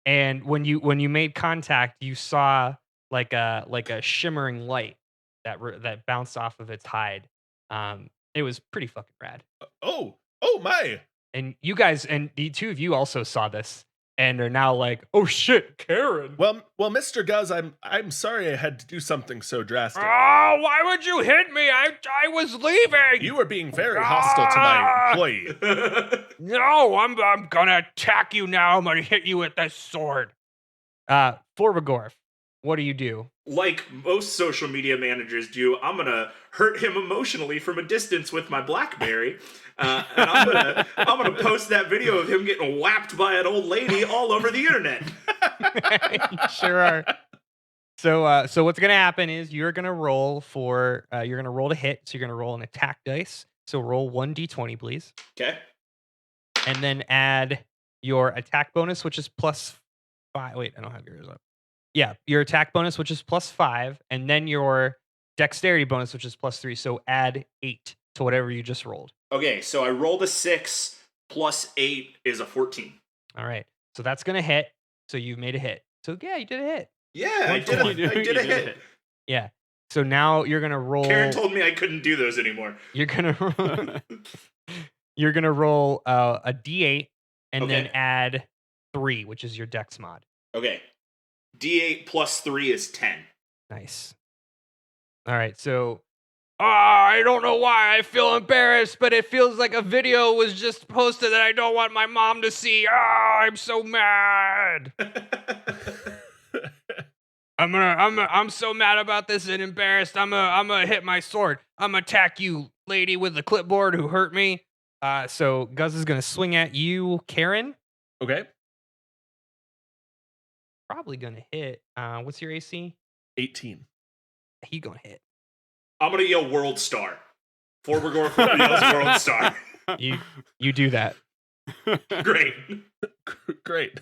And when you made contact, you saw like a shimmering light that bounced off of its hide. It was pretty fucking rad. Oh my! And you guys and the two of you also saw this and are now like, oh shit, Karen. Well, Mr. Guz, I'm sorry I had to do something so drastic. Oh, why would you hit me? I was leaving. You were being very hostile to my employee. No, I'm gonna attack you now. I'm gonna hit you with this sword. Forborgürf, what do you do? Like most social media managers do, I'm gonna hurt him emotionally from a distance with my BlackBerry, and I'm gonna post that video of him getting whapped by an old lady all over the internet. You sure are. So what's gonna happen is you're gonna roll to hit. So you're gonna roll an attack dice. So roll 1d20, please, Okay. and then add your attack bonus, which is +5. Wait, I don't have yours up. Yeah, your attack bonus, which is +5, and then your dexterity bonus, which is +3. So add 8 to whatever you just rolled. Okay, so I rolled a 6 plus 8 is a 14. All right, so that's gonna hit. So you've made a hit. So yeah, you did a hit. Yeah, I did a hit. Yeah. So now you're gonna roll. Karen told me I couldn't do those anymore. You're gonna roll a d8 and then Okay. add 3, which is your dex mod. Okay. D8 plus 3 is 10. Nice. All right, so I don't know why I feel embarrassed, but it feels like a video was just posted that I don't want my mom to see. I'm so mad. I'm so mad about this and embarrassed. I'm gonna hit my sword. I'm gonna attack you, lady with the clipboard who hurt me. So Guz is gonna swing at you, Karen. Okay. Probably gonna hit. What's your AC? 18. He gonna hit. I'm gonna yell World Star. Forborgürf yells World Star. You do that. Great. Great.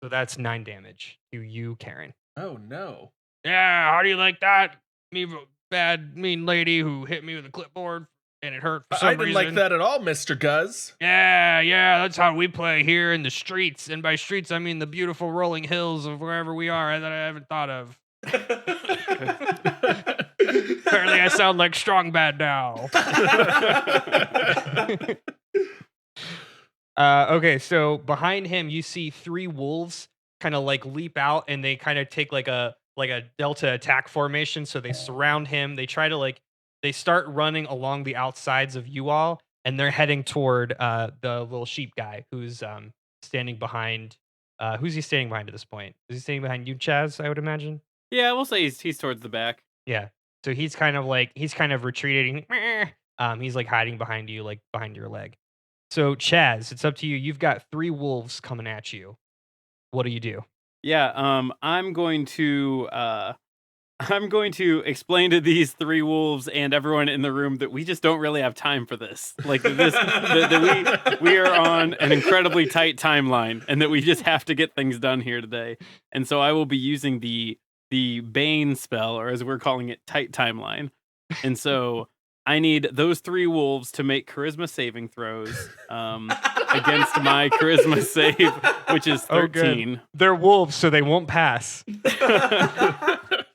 So that's 9 damage to you, Karen. Oh no. Yeah, how do you like that? Me, bad, mean lady who hit me with a clipboard and it hurt for some I didn't reason. like that at all, Mr. Guz. Yeah, that's how we play here in the streets. And by streets, I mean the beautiful rolling hills of wherever we are that I haven't thought of. Apparently, I sound like Strong Bad now. Okay, so behind him, you see 3 wolves kind of like leap out, and they kind of take like a delta attack formation. So they surround him. They try to they start running along the outsides of you all, and they're heading toward the little sheep guy who's standing behind. Who's he standing behind at this point? Is he standing behind you, Chaz? I would imagine. Yeah, we'll say he's towards the back. Yeah. So he's kind of retreating. He's like hiding behind you, like behind your leg. So Chaz, it's up to you. You've got 3 wolves coming at you. What do you do? Yeah, I'm going to explain to these 3 wolves and everyone in the room that we just don't really have time for this. Like that we are on an incredibly tight timeline, and that we just have to get things done here today. And so I will be using the Bane spell, or as we're calling it, tight timeline. And so I need those 3 wolves to make charisma saving throws against my charisma save, which is 13. They're wolves, so they won't pass.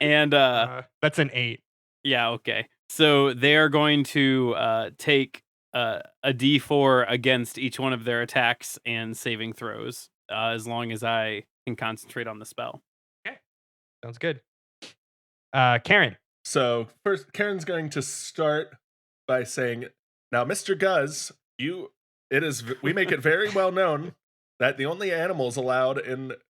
And That's an 8. Yeah, okay. So they are going to take a D4 against each one of their attacks and saving throws, as long as I can concentrate on the spell. Sounds good. Karen. So first, Karen's going to start by saying, "Now, Mr. Guz, we make it very well known that the only animals allowed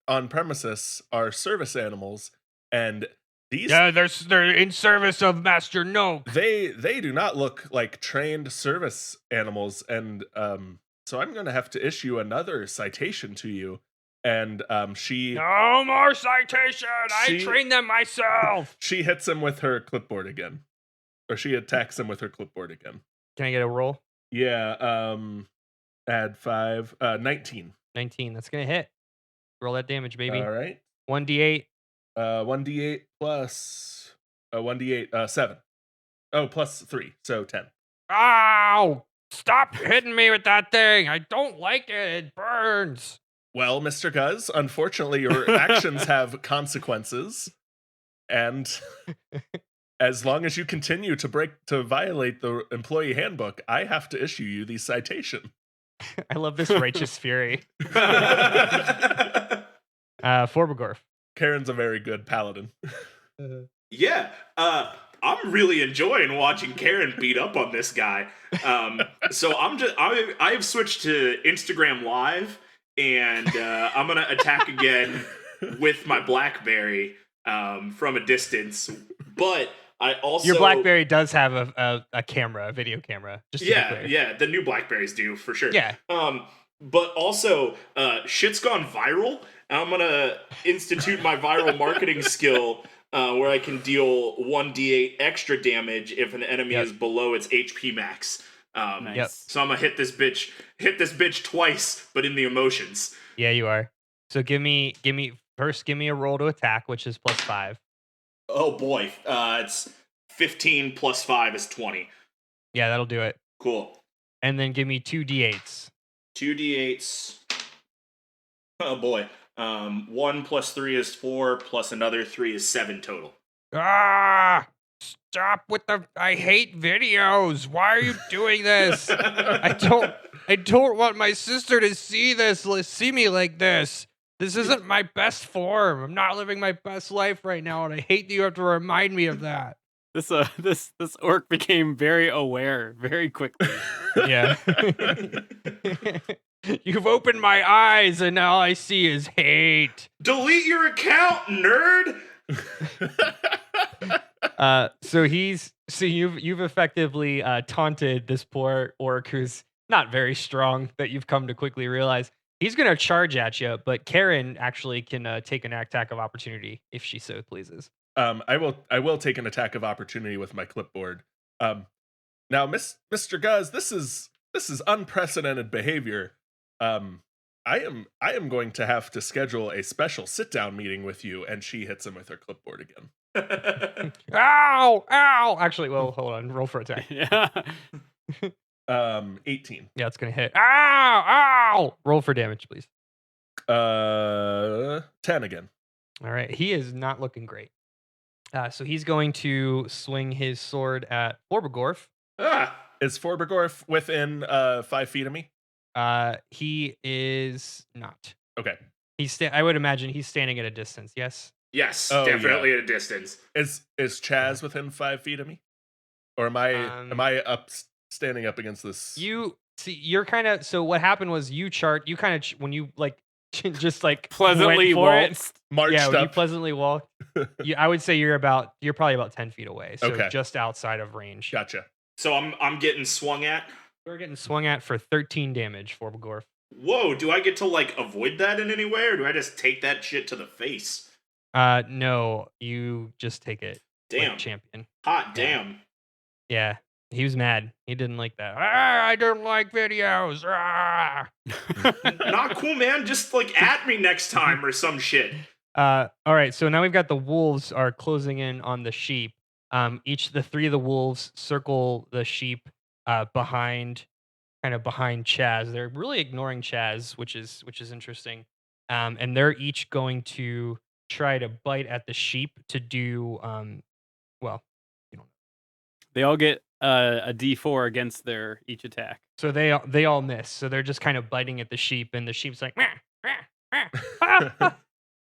on premises are service animals, and these they're in service of Master No. they do not look like trained service animals, and so I'm going to have to issue another citation to you." And she No more citation. I trained them myself. she hits him with her clipboard again, or she attacks him with her clipboard again. Can I get a roll? Yeah. Add 5. 19. 19. That's gonna hit. Roll that damage, baby. All right. 1d8. 1d8 plus 1d8 7. Oh, plus 3, so 10. Ow! Stop hitting me with that thing. I don't like it. It burns. Well, Mr. Guz, unfortunately, your actions have consequences, and as long as you continue to violate the employee handbook, I have to issue you the citation. I love this righteous fury. Forborgürf. Karen's a very good paladin. Yeah, I'm really enjoying watching Karen beat up on this guy. So I've switched to Instagram Live, and I'm gonna attack again with my BlackBerry from a distance. But I also Your BlackBerry does have a camera, a video camera. Just to be clear. yeah, the new BlackBerries do for sure. Yeah. But also, shit's gone viral. And I'm gonna institute my viral marketing skill, where I can deal 1d8 extra damage if an enemy is below its HP max. Nice. So I'm gonna hit this bitch twice, but in the emotions. Yeah, you are. So give me a roll to attack, which is +5. Oh boy, it's 15 plus 5 is 20. Yeah, that'll do it. Cool. And then give me 2d8s. 2d8s. Oh boy. 1 plus 3 is 4, plus another 3 is 7 total. Ah! Stop with I hate videos. Why are you doing this? I don't want my sister to see me like this. This isn't my best form. I'm not living my best life right now, and I hate that you have to remind me of that. This orc became very aware very quickly. Yeah. You've opened my eyes, and all I see is hate. Delete your account, nerd! So you've effectively taunted this poor orc who's not very strong, that you've come to quickly realize. He's gonna charge at you, but Karen actually can take an attack of opportunity if she so pleases. I will take an attack of opportunity with my clipboard. Now, Mr. Guz, this is unprecedented behavior. I am going to have to schedule a special sit-down meeting with you, and she hits him with her clipboard again. Ow! Ow! Actually, well, hold on. Roll for attack. Yeah. 18. Yeah, it's gonna hit. Ow! Ow! Roll for damage, please. 10 again. All right. He is not looking great. So he's going to swing his sword at Forborgürf. Is Forborgürf within 5 feet of me? He is not. Okay. I would imagine he's standing at a distance. Yes. Yes, Oh, definitely at a distance. Is Chaz within 5 feet of me? Or am I standing up against this? You're kind of. So what happened was you kind of when you just Pleasantly went for waltzed. Marched when up. you pleasantly walked. I would say you're probably about 10 feet away. So Okay. just outside of range. Gotcha. So I'm getting swung at. You're getting swung at for 13 damage, Forborgürf. Whoa, do I get to avoid that in any way, or do I just take that shit to the face? No, you just take it. Damn. Like champion. Hot damn. Yeah, he was mad. He didn't like that. I don't like videos. Not cool, man. Just at me next time or some shit. All right, so now we've got the wolves are closing in on the sheep. The 3 of the wolves circle the sheep behind Chaz. They're really ignoring Chaz, which is interesting. And they're each going to try to bite at the sheep to do well, you don't know. They all get a D4 against their each attack. So they all miss. So they're just kind of biting at the sheep, and the sheep's like, "Meh, meh, meh. Ah, ah,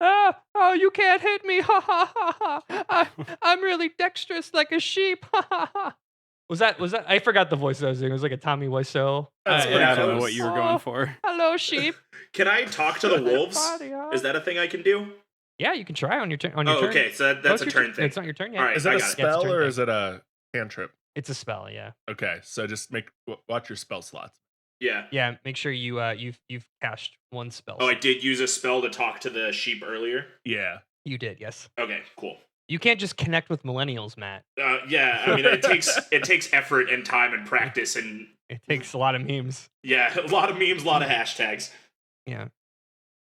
ah, oh, you can't hit me! Ha ha ha ha! I'm really dexterous like a sheep! Ha ha ha!" Was that? I forgot the voice I was doing. It was like a Tommy Wiseau. That's pretty I don't know close. what you were going for. Hello, sheep. Can I talk to the wolves? Party, huh? Is that a thing I can do? Yeah, you can try on your turn. Oh, okay. So that's a your turn thing. It's not your turn yet. All right. Is it I a got it. Yeah, it's a spell turn or thing. is it a cantrip? It's a spell. Yeah. Okay, so just watch your spell slots. Yeah. Yeah. Make sure you've cast one spell. Oh, I did use a spell to talk to the sheep earlier. Yeah. You did. Yes. Okay. Cool. You can't just connect with millennials, Matt. Yeah. I mean, it takes effort and time and practice, and It takes a lot of memes. yeah, a lot of memes, a lot of hashtags. Yeah.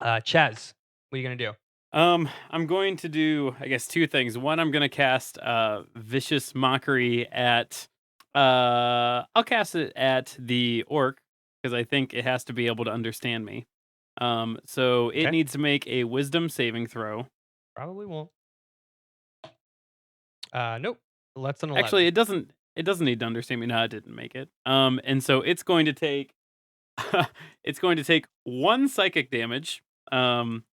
Chaz, what are you gonna do? I'm going to do, I guess, two things. One, I'm going to cast Vicious Mockery at, I'll cast it at the orc, because I think it has to be able to understand me. So it Okay. needs to make a Wisdom saving throw. Probably won't. Nope. That's an 11. Actually, it doesn't need to understand me. No, it didn't make it. And so it's going to take, it's going to take 1 psychic damage,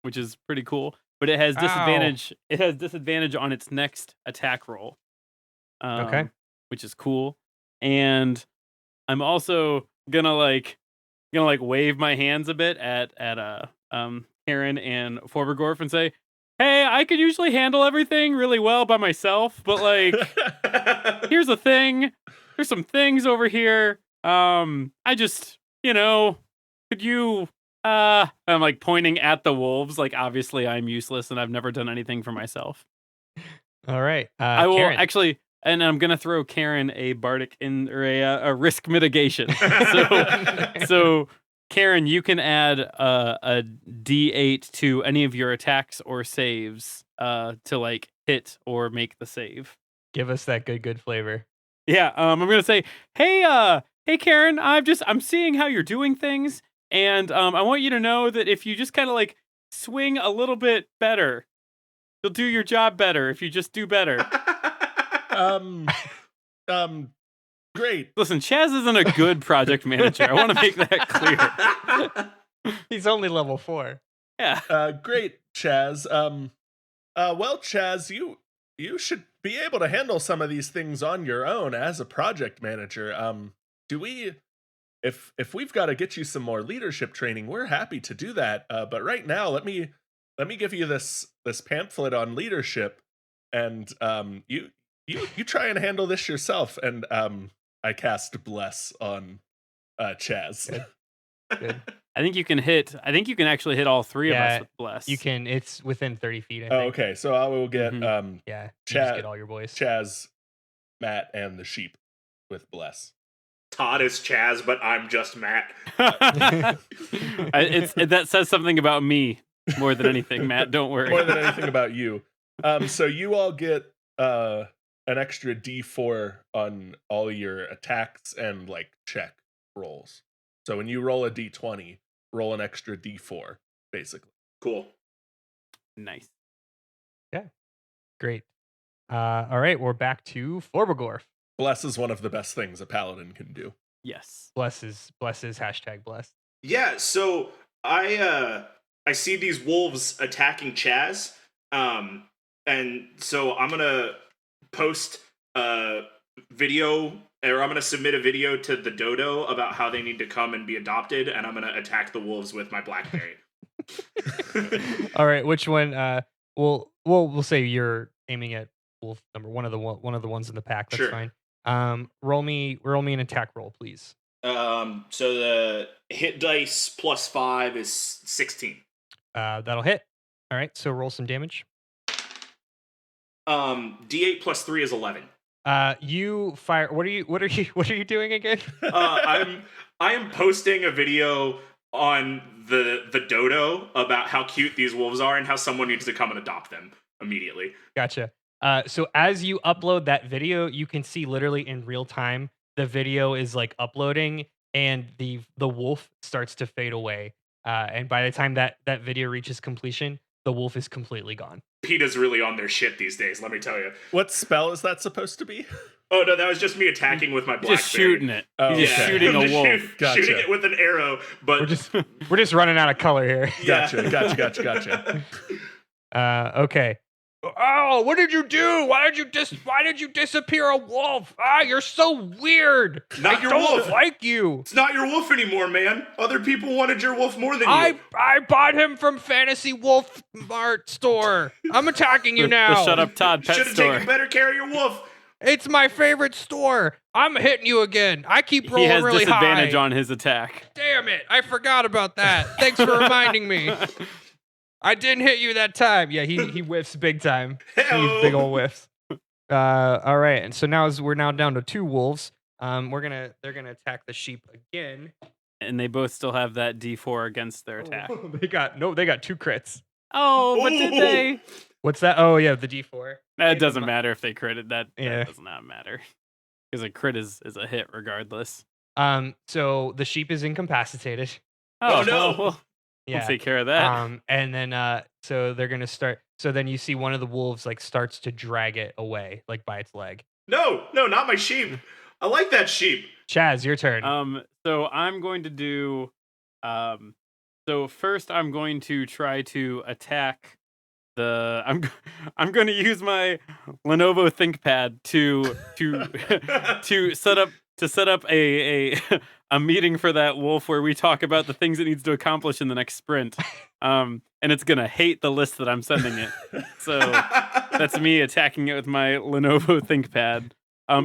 which is pretty cool. But it has disadvantage. It has disadvantage on its next attack roll. Okay. Which is cool. And I'm also gonna wave my hands a bit at Karen and Forborgürf and say, "Hey, I could usually handle everything really well by myself, but like, here's the thing. There's some things over here. I just, could you?" I'm like pointing at the wolves. Like, obviously, I'm useless and I've never done anything for myself. All right. I will Karen. actually, and I'm gonna throw Karen a bardic or a risk mitigation. So Karen, you can add a D8 to any of your attacks or saves to like hit or make the save. Give us that good flavor. Yeah. I'm gonna say, hey Karen, I'm seeing how you're doing things. And I want you to know that if you just kind of like swing a little bit better, you'll do your job better if you just do better. Great. Listen, Chaz isn't a good project manager. I want to make that clear. He's only level 4. Yeah. Great, Chaz. Well, Chaz, you should be able to handle some of these things on your own as a project manager. If we've got to get you some more leadership training, we're happy to do that. But right now, let me give you this pamphlet on leadership, and you try and handle this yourself. And I cast Bless on Chaz. Good. I think you can actually hit all 3 of Yeah, us with Bless. You can. It's within 30 feet. I Oh, think. okay. So I will get Yeah. You just Chaz, get all your boys. Chaz, Matt, and the sheep with Bless. Todd is Chaz, but I'm just Matt. That says something about me more than anything, Matt. Don't worry. More than anything about you. So you all get an extra D4 on all your attacks and like check rolls. So when you roll a D20, roll an extra D4, basically. Cool. Nice. Great. All right. We're back to Forborgürf. Bless is one of the best things a paladin can do. Yes. Bless is #bless. Yeah, so I see these wolves attacking Chaz, and so I'm gonna post a video, or I'm gonna submit a video to the dodo about how they need to come and be adopted, and I'm gonna attack the wolves with my blackberry. All right. Which one? We'll say you're aiming at wolf number one of the ones in the pack. That's Sure. fine. Roll me an attack roll, please. So the hit dice plus 5 is 16. That'll hit. All right. So roll some damage. D8 plus 3 is 11. You fire. What are you doing again? I am posting a video on the dodo about how cute these wolves are and how someone needs to come and adopt them immediately. Gotcha. So as you upload that video, you can see literally in real time the video is like uploading, and the wolf starts to fade away. And by the time that video reaches completion, the wolf is completely gone. PETA's really on their shit these days, let me tell you. What spell is that supposed to be? Oh no, that was just me attacking with my blackberry. Just shooting it. Oh, He's just okay. shooting a I'm just wolf. Gotcha. Shooting it with an arrow, but We're just running out of color here. Yeah. Gotcha. Okay. Oh, what did you do? Why did you disappear a wolf? Ah, you're so weird. Not I your don't wolf. like you. It's not your wolf anymore, man. Other people wanted your wolf more than you. I bought him from Fantasy Wolf Mart store. I'm attacking you now. The Shut Up Todd pet Should have store. taken better care of your wolf. It's my favorite store. I'm hitting you again. I keep He rolling has really disadvantage high. on his attack. Damn it. I forgot about that. Thanks for reminding me. I didn't hit you that time. Yeah, he whiffs big time. He's big old whiffs. All right, and so we're now down to 2 wolves. They're gonna attack the sheep again. And they both still have that D4 against their attack. They got 2 crits. Oh, but did they? What's that? Oh yeah, the D4. It doesn't matter if they critted. That Yeah. does not matter. Because a crit is a hit regardless. So the sheep is incapacitated. Oh, no. We'll Yeah. take care of that. And then so they're gonna start. So then you see one of the wolves like starts to drag it away, like by its leg. No, not my sheep. I like that sheep. Chaz, your turn. So I'm going to do. So first I'm going to try to attack the. I'm going to use my Lenovo ThinkPad to set up a a meeting for that wolf where we talk about the things it needs to accomplish in the next sprint. And it's gonna hate the list that I'm sending it. So that's me attacking it with my Lenovo ThinkPad.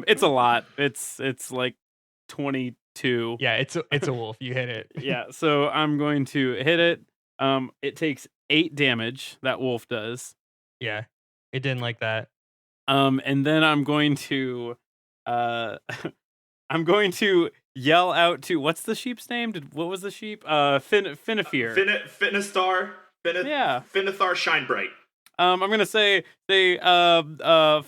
It's a lot. It's like 22. Yeah, it's a wolf. You hit it. Yeah, so I'm going to hit it. It takes 8 damage, that wolf does. Yeah, it didn't like that. And then I'm going to yell out to, what's the sheep's name? What was the sheep? Finifear. Finistar. Yeah. Finithar Shinebright. I'm gonna say Thinapair.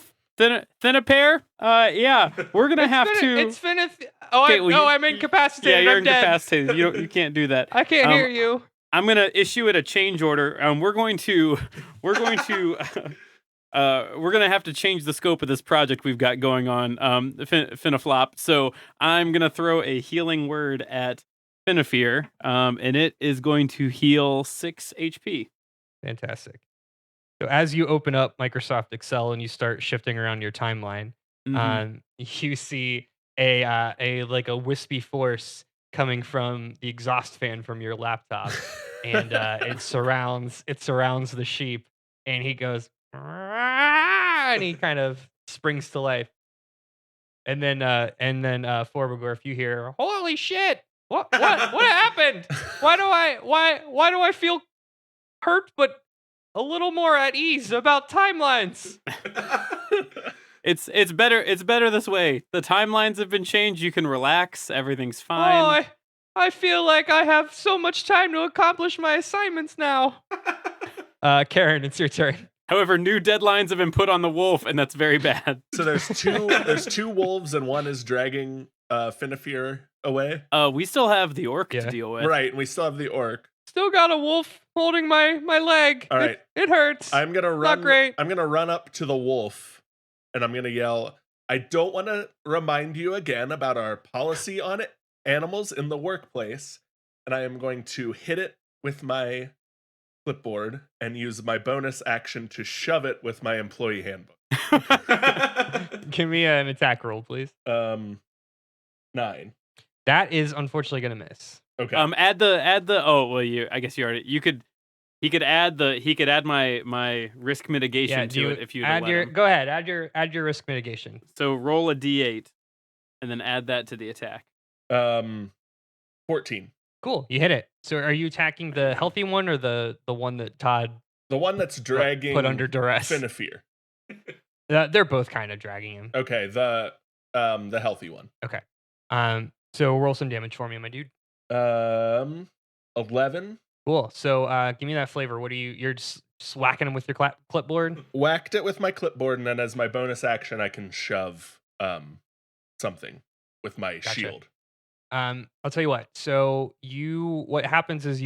Yeah, we're gonna have to. It's Finith. Oh, Okay, well, I'm incapacitated. Yeah, you're I'm dead. incapacitated. You can't do that. I can't hear you. I'm gonna issue it a change order. We're going to have to change the scope of this project we've got going on. Finaflop. So I'm gonna throw a healing word at Finifear, and it is going to heal 6 HP. Fantastic. So as you open up Microsoft Excel and you start shifting around your timeline, you see a wispy force coming from the exhaust fan from your laptop, and it surrounds the sheep, and he goes, and he kind of springs to life, and then Forborgürf, you hear, "Holy shit! What happened? Why do I feel hurt but a little more at ease about timelines?" It's better this way. The timelines have been changed. You can relax. Everything's fine. Oh, I feel like I have so much time to accomplish my assignments now. Karen, it's your turn. However, new deadlines have been put on the wolf, and that's very bad. So there's two wolves and one is dragging Finifear away. We still have the orc to Yeah. deal with. Right, and we still have the orc. Still got a wolf holding my leg. All right. It hurts. I'm gonna run. Not great. I'm gonna run up to the wolf, and I'm gonna yell, "I don't want to remind you again about our policy on animals in the workplace," and I am going to hit it with my clipboard and use my bonus action to shove it with my employee handbook. Give me an attack roll, please. 9. That is unfortunately gonna miss. Okay. Add the. Oh well, I guess you already. He could add my risk mitigation to it if you add your. Go ahead. Add your risk mitigation. So roll a d8, and then add that to the attack. 14. Cool. You hit it. So are you attacking the healthy one or the one that Todd The one that's dragging put under duress? Finifear. They're both kind of dragging him. Okay, the healthy one. Okay. So roll some damage for me, my dude. 11. Cool. So give me that flavor. What do you're just whacking him with your clipboard? Whacked it with my clipboard, and then as my bonus action, I can shove something with my Gotcha. shield. I'll tell you what. So what happens is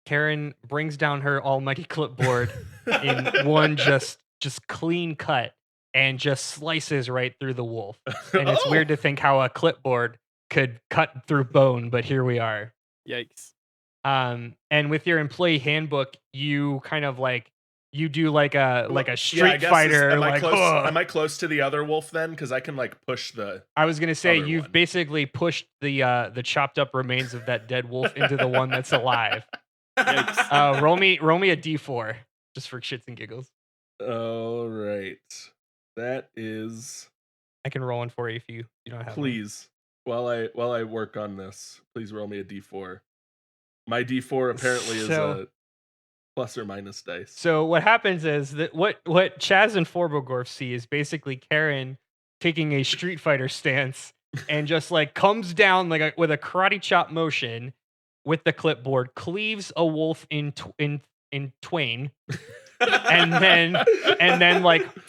Karen brings down her almighty clipboard in one just clean cut, and just slices right through the wolf. And it's weird to think how a clipboard could cut through bone, but here we are. Yikes. And with your employee handbook, you kind of like you do like a I Street guess Fighter. am like, I close to the other wolf then? Because I can like push the. I was gonna say other you've one. basically pushed the chopped up remains of that dead wolf into the one that's alive. Roll me a d4 just for shits and giggles. All right, that is. I can roll one for you if you don't have. Please, while I work on this, please roll me a d4. My d4 apparently is a plus or minus dice. So what happens is that what Chaz and Forborgürf see is basically Karen taking a Street Fighter stance and just like comes down like with a karate chop motion with the clipboard, cleaves a wolf in twain, and then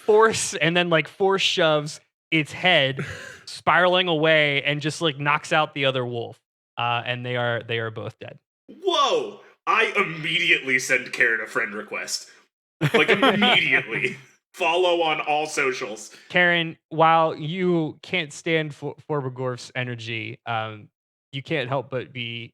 force shoves its head spiraling away and just like knocks out the other wolf. And they are both dead. Whoa! I immediately send Karen a friend request. Like, immediately. Follow on all socials. Karen, while you can't stand Forborgürf's energy, you can't help but be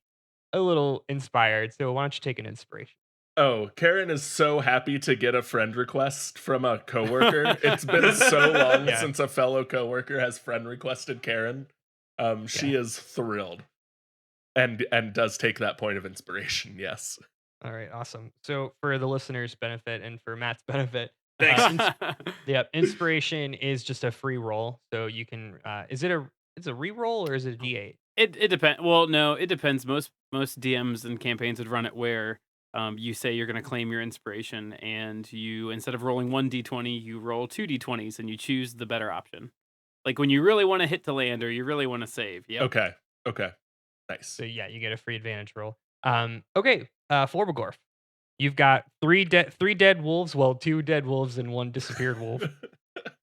a little inspired. So why don't you take an inspiration? Oh, Karen is so happy to get a friend request from a coworker. It's been so long since a fellow coworker has friend requested Karen. She is thrilled. And does take that point of inspiration, yes. All right, awesome. So for the listeners' benefit and for Matt's benefit, Thanks. inspiration is just a free roll. So you can it's a re-roll or is it a D8? It depends. Well, no, it depends. Most DMs and campaigns would run it where you say you're going to claim your inspiration, and you, instead of rolling 1d20, you roll 2d20s, and you choose the better option. Like when you really want to hit to land or you really want to save. Yeah. Okay. Nice. So yeah, you get a free advantage roll. Okay, Forborgürf, you've got three dead wolves. Well, 2 dead wolves and 1 disappeared wolf,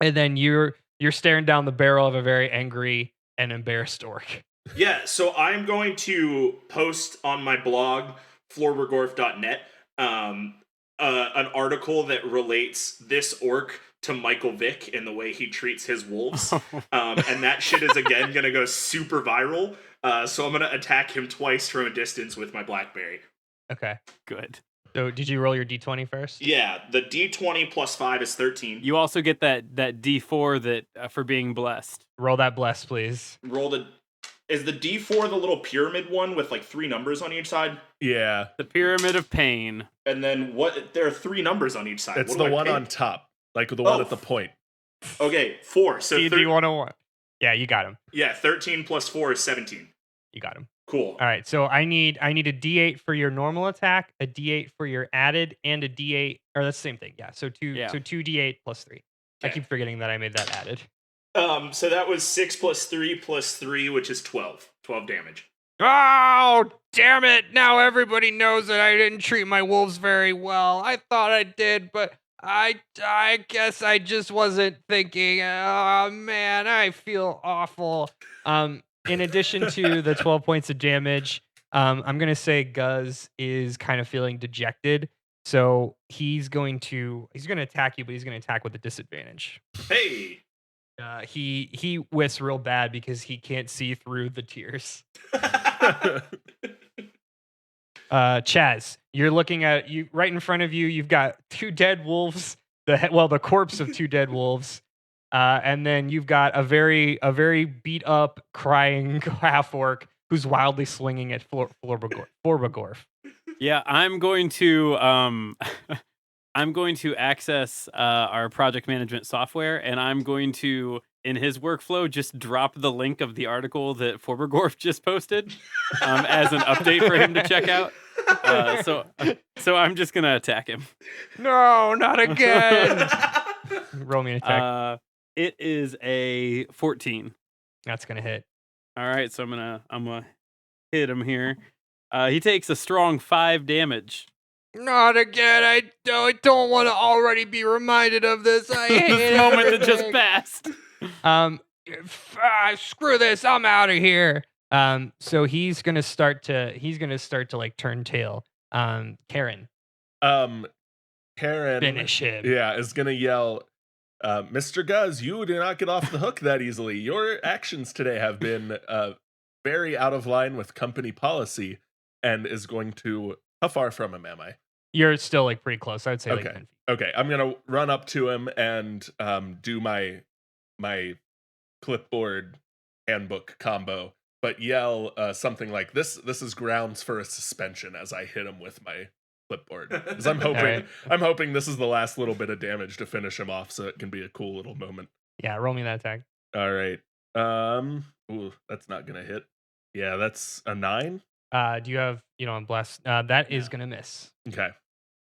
and then you're staring down the barrel of a very angry and embarrassed orc. Yeah, so I'm going to post on my blog, forborgürf.net, an article that relates this orc to Michael Vick and the way he treats his wolves. And that shit is, again, going to go super viral. So I'm going to attack him twice from a distance with my Blackberry. Okay, Good. so did you roll your d20 first? Yeah, the D20 plus 5 is 13. You also get that D4 that for being blessed. Roll that bless, please. Is the D4 the little pyramid one with like 3 numbers on each side? Yeah. The Pyramid of Pain. And then there are 3 numbers on each side. It's What the do I one pick? on top. Like the one at the point. Okay, 4. So D 101. Yeah, you got him. yeah, 13 plus 4 is 17. You got him. Cool. All right, so I need a D8 for your normal attack, a D8 for your added, and a D8, or that's the same thing. Yeah, so 2 D8 plus 3. I Okay. keep forgetting that I made that added. So that was 6 plus 3, which is 12. 12 damage. Oh, damn it. Now everybody knows that I didn't treat my wolves very well. I thought I did, but I guess I just wasn't thinking. Oh, man, I feel awful. In addition to the 12 points of damage, I'm going to say Guz is kind of feeling dejected. So he's going to attack you, but he's going to attack with a disadvantage. Hey! He whiffs real bad because he can't see through the tears. Chaz, you're looking at you right in front of you. You've got 2 dead wolves. The corpse of 2 dead wolves, and then you've got a very beat up, crying half orc who's wildly swinging at Forborgürf. Yeah, I'm going to access our project management software, and I'm going to, in his workflow, just drop the link of the article that Forborgürf just posted as an update for him to check out. So I'm just gonna attack him. No, not again. Roll me an attack. It is a 14. That's gonna hit. All right, so I'm gonna hit him here. He takes a strong 5 damage. Not again. I don't want to already be reminded of this. I hate This moment that just passed. Screw this. I'm out of here. So he's gonna start to like turn tail. Karen. Karen Finish him. Yeah, is gonna yell, Mr. Guz, you do not get off the hook that easily. Your actions today have been very out of line with company policy, and is going to. How far from him am I? You're still like pretty close. I'd say like Okay. 10 feet. Okay, I'm gonna run up to him and do my clipboard handbook combo, but yell something like this. This is grounds for a suspension as I hit him with my clipboard. Because I'm hoping Alright. I'm hoping this is the last little bit of damage to finish him off, so it can be a cool little moment. Yeah, roll me that attack. All right. Ooh, that's not gonna hit. Yeah, that's a 9. Do you have, on bless? That is Yeah. gonna miss. Okay.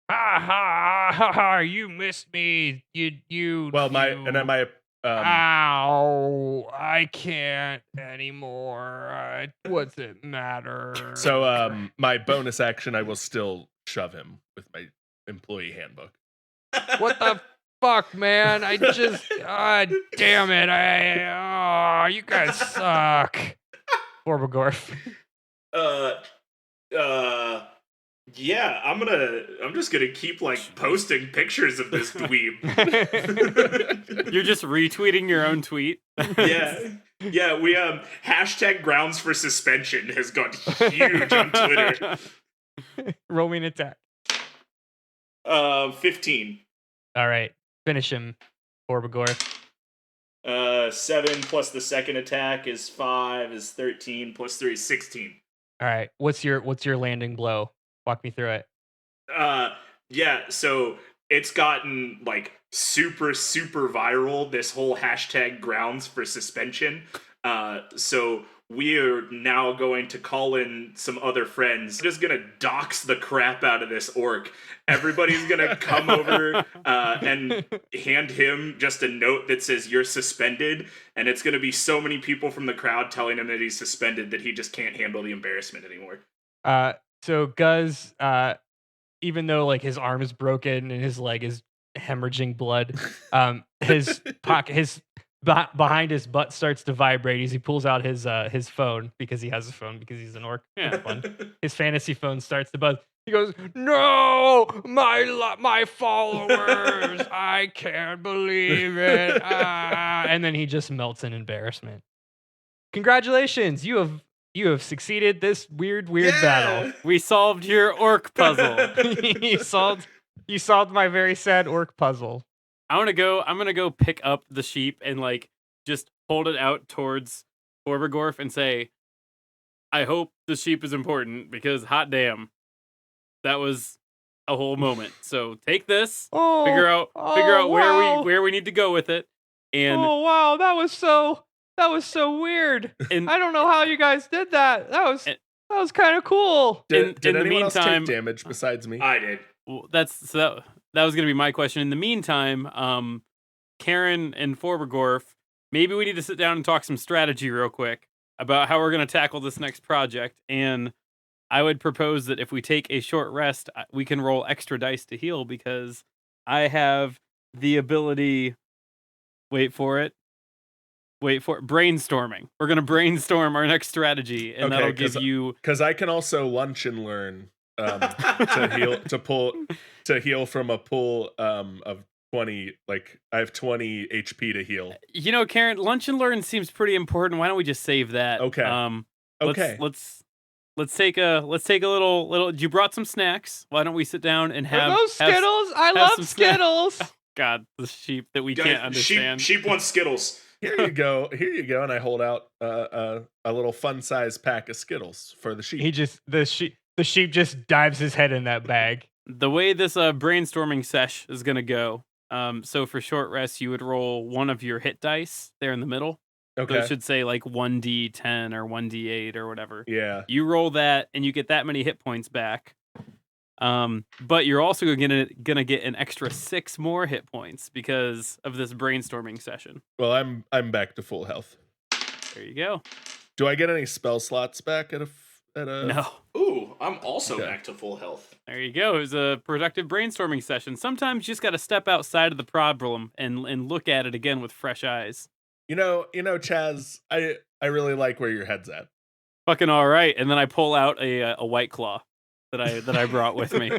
Ha ha ha ha! You missed me. You. Well, my Ow! I can't anymore. What's it matter? so my bonus action, I will still shove him with my employee handbook. What the fuck, man? I just. God damn it! You guys suck. Forborgürf. Yeah, I'm just gonna keep like posting pictures of this dweeb. You're just retweeting your own tweet. Yeah, we hashtag grounds for suspension has gone huge on Twitter. Roll me an attack. 15. All right, finish him, Forborgürf. 7 plus the second attack is 5 is 13 plus 3 is 16. All right, what's your landing blow? Walk me through it. Yeah, so it's gotten like super viral, this whole hashtag grounds for suspension. So we are now going to call in some other friends. We're just gonna dox the crap out of this orc. Everybody's gonna come over and hand him just a note that says you're suspended, and it's gonna be so many people from the crowd telling him that he's suspended that he just can't handle the embarrassment anymore. So Guz, even though like his arm is broken and his leg is hemorrhaging blood, his behind his butt starts to vibrate as he pulls out his phone, because he has a phone because he's an orc. Yeah. Fun. His fantasy phone starts to buzz. He goes, "No, my followers! I can't believe it!" And then he just melts in embarrassment. Congratulations, you have succeeded this weird battle. We solved your orc puzzle. you solved my very sad orc puzzle. I'm gonna go pick up the sheep and like just hold it out towards Forborgürf and say, I hope the sheep is important, because hot damn, that was a whole moment. So take this, figure out wow. where we need to go with it. And oh wow, that was so weird. And I don't know how you guys did that. That was kind of cool. Did in the anyone else meantime- take damage besides me? I did. well, that was gonna be my question. In the meantime, Karen and Forborgürf, maybe we need to sit down and talk some strategy real quick about how we're gonna tackle this next project. And I would propose that if we take a short rest, we can roll extra dice to heal, because I have the ability. Wait for it. Brainstorming. We're gonna brainstorm our next strategy, and that'll give you. Because I can also lunch and learn to heal from a pool of 20. Like I have 20 HP to heal. Karen, lunch and learn seems pretty important. Why don't we just save that? Okay. Okay. Let's take a little. You brought some snacks. Why don't we sit down and have those Skittles? I love some snacks. Skittles. God, the sheep that we can't understand. Sheep wants Skittles. Here you go, and I hold out a little fun-sized pack of Skittles for the sheep. The sheep just dives his head in that bag. The way this brainstorming sesh is gonna go. So for short rest, you would roll one of your hit dice there in the middle. Okay. So it should say like 1d10 or 1d8 or whatever. Yeah. You roll that, and you get that many hit points back. But you're also gonna get an extra 6 more hit points because of this brainstorming session. Well, I'm back to full health. There you go. Do I get any spell slots back at a? No. Ooh, I'm also Okay. back to full health. There you go. It was a productive brainstorming session. Sometimes you just got to step outside of the problem and look at it again with fresh eyes. Chaz, I really like where your head's at. Fucking all right. And then I pull out a White Claw. that I brought with me.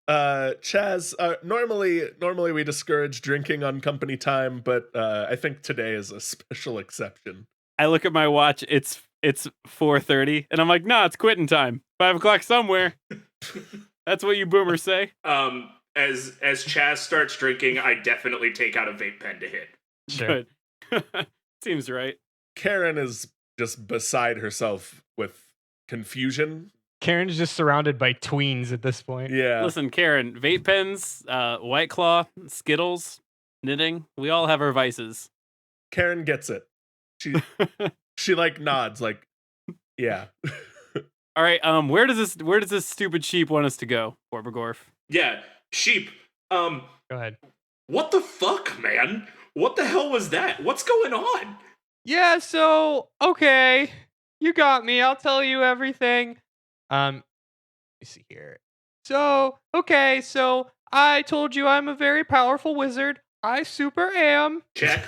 Chaz, normally we discourage drinking on company time, but I think today is a special exception. I look at my watch. It's 4:30, and I'm like, nah, it's quitting time. 5 o'clock somewhere. That's what you boomers say. As Chaz starts drinking, I definitely take out a vape pen to hit. Sure. Good. Seems right. Karen is just beside herself with confusion. Karen's just surrounded by tweens at this point. Yeah. Listen, Karen, vape pens, White Claw, Skittles, knitting. We all have our vices. Karen gets it. She like nods, like, yeah. All right. Where does this stupid sheep want us to go, Forborgürf? Yeah, sheep. Go ahead. What the fuck, man? What the hell was that? What's going on? Yeah, so okay. You got me. I'll tell you everything. Let me see here. So I told you I'm a very powerful wizard. I super am. Check.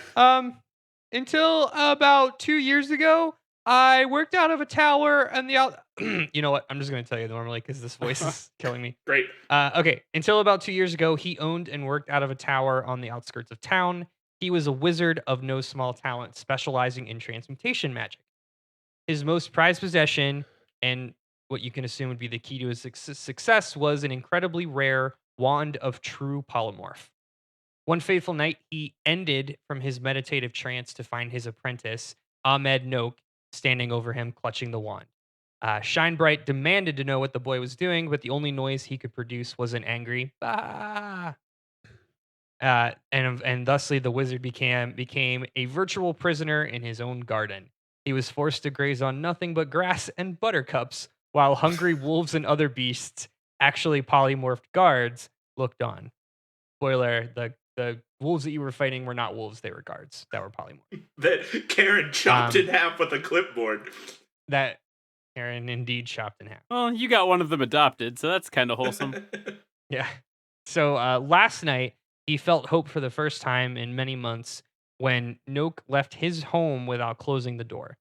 Until about 2 years ago, I worked out of a tower and you know what? I'm just going to tell you normally because this voice is killing me. Great. Okay. Until about 2 years ago, he owned and worked out of a tower on the outskirts of town. He was a wizard of no small talent, specializing in transmutation magic. His most prized possession, and what you can assume would be the key to his success, was an incredibly rare wand of true polymorph. One fateful night, he ended from his meditative trance to find his apprentice, Ahmed Noak, standing over him, clutching the wand. Shinebright demanded to know what the boy was doing, but the only noise he could produce was an angry "bah." And thusly, the wizard became a virtual prisoner in his own garden. He was forced to graze on nothing but grass and buttercups, while hungry wolves and other beasts, actually polymorphed guards, looked on. Spoiler: the wolves that you were fighting were not wolves; they were guards that were polymorphed. That Karen chopped in half with a clipboard. That Karen indeed chopped in half. Well, you got one of them adopted, so that's kind of wholesome. Yeah. So last night, he felt hope for the first time in many months when Noak left his home without closing the door.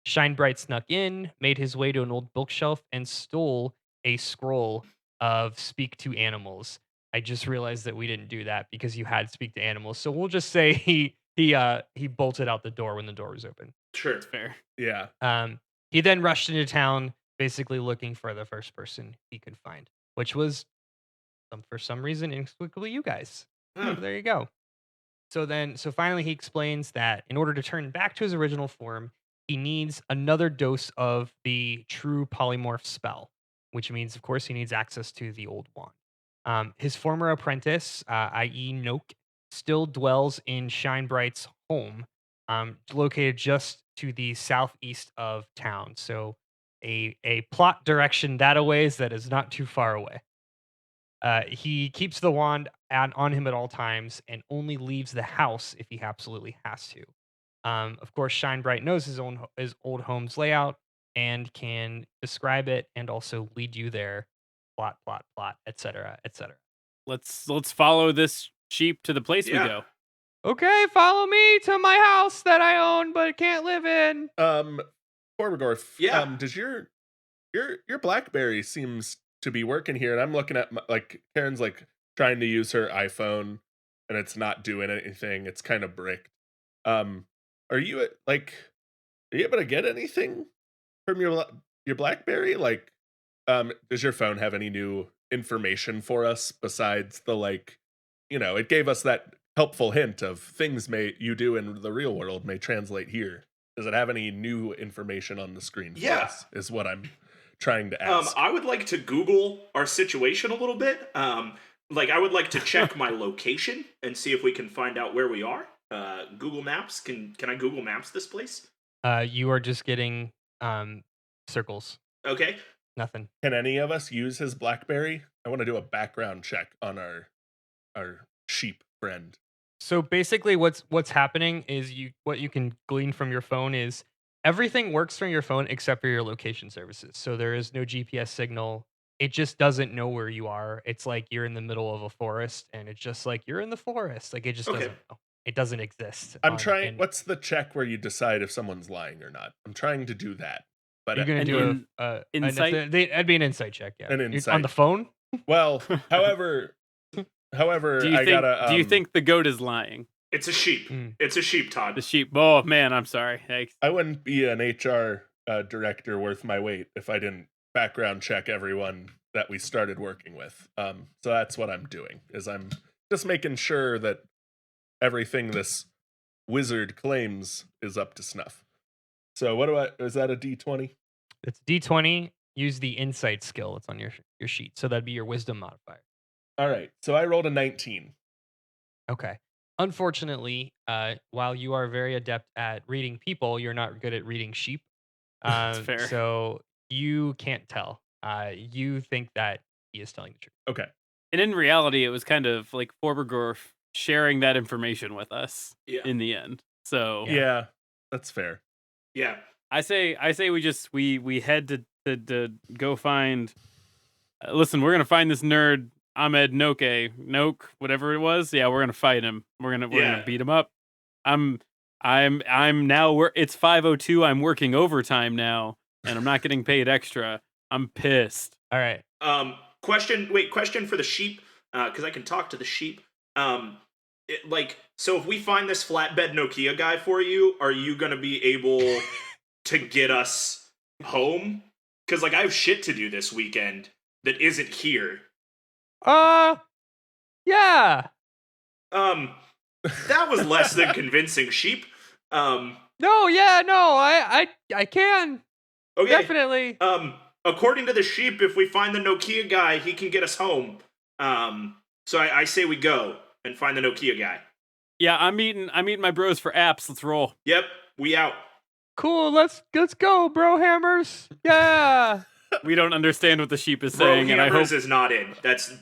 Shinebright snuck in, made his way to an old bookshelf, and stole a scroll of Speak to Animals. I just realized that we didn't do that because you had Speak to Animals. So we'll just say he bolted out the door when the door was open. Sure. Fair. Yeah. He then rushed into town, basically looking for the first person he could find, which was for some reason inexplicably you guys. So there you go. So finally he explains that in order to turn back to his original form, he needs another dose of the true polymorph spell, which means, of course, he needs access to the old wand. His former apprentice, i.e. Noak, still dwells in Shinebright's home, located just to the southeast of town. So a plot direction that a ways that is not too far away. He keeps the wand on him at all times and only leaves the house if he absolutely has to. Of course, Shinebright knows his old home's layout and can describe it and also lead you there. Plot, etc., etc. Let's follow this sheep to the place we go. Okay, follow me to my house that I own but can't live in. Forborgürf, Yeah. Does your BlackBerry seems to be working here, and I'm looking at Karen's like trying to use her iPhone, and it's not doing anything. It's kind of bricked. Are you able to get anything from your BlackBerry? Does your phone have any new information for us besides the it gave us that helpful hint of things you do in the real world may translate here. Does it have any new information on the screen for us? Is what I'm trying to ask. I would like to Google our situation a little bit. I would like to check my location and see if we can find out where we are. Google Maps. Can I Google Maps this place? You are just getting circles. Okay. Nothing. Can any of us use his BlackBerry? I want to do a background check on our sheep friend. So basically what's happening is what you can glean from your phone is everything works from your phone except for your location services. So there is no GPS signal. It just doesn't know where you are. It's like you're in the middle of a forest and it's just like you're in the forest. Like it just doesn't know. It doesn't exist. I'm trying. What's the check where you decide if someone's lying or not? I'm trying to do that, but You're gonna And do a insight? that'd be an insight check. Yeah, An You're- on insight. the phone. well, however, do I you think? gotta. Do you think the goat is lying? It's a sheep. Mm. It's a sheep, Todd. The sheep. Oh man, I'm sorry. Hey, I wouldn't be an HR director worth my weight if I didn't background check everyone that we started working with. So that's what I'm doing. Is I'm just making sure that everything this wizard claims is up to snuff. So what do I? Is that a D20? It's D20. Use the insight skill. It's on your sheet. So that'd be your wisdom modifier. All right. So I rolled a 19. Okay. Unfortunately, while you are very adept at reading people, you're not good at reading sheep. That's fair. So you can't tell. You think that he is telling the truth. Okay. and in reality, it was kind of like Forborgürf sharing that information with us Yeah. in the end. So Yeah, that's fair. Yeah. I say we head to go find. Listen, we're gonna find this nerd Ahmed Noke, whatever it was. Yeah, we're gonna fight him. We're gonna beat him up. I'm now. It's 5:02. I'm working overtime now, and I'm not getting paid extra. I'm pissed. All right. Question for the sheep, because I can talk to the sheep. So if we find this flatbed Nokia guy for you, are you gonna be able to get us home? Because I have shit to do this weekend that isn't here. Yeah. That was less than convincing, sheep. No, yeah, no, I can. Okay. Definitely. According to the sheep, if we find the Nokia guy, he can get us home. So I say we go and find the Nokia guy. Yeah, I'm meeting my bros for apps. Let's roll. Yep, we out. Cool, let's go, bro hammers. Yeah. We don't understand what the sheep is Bro, saying, and I hope Hammers is not in.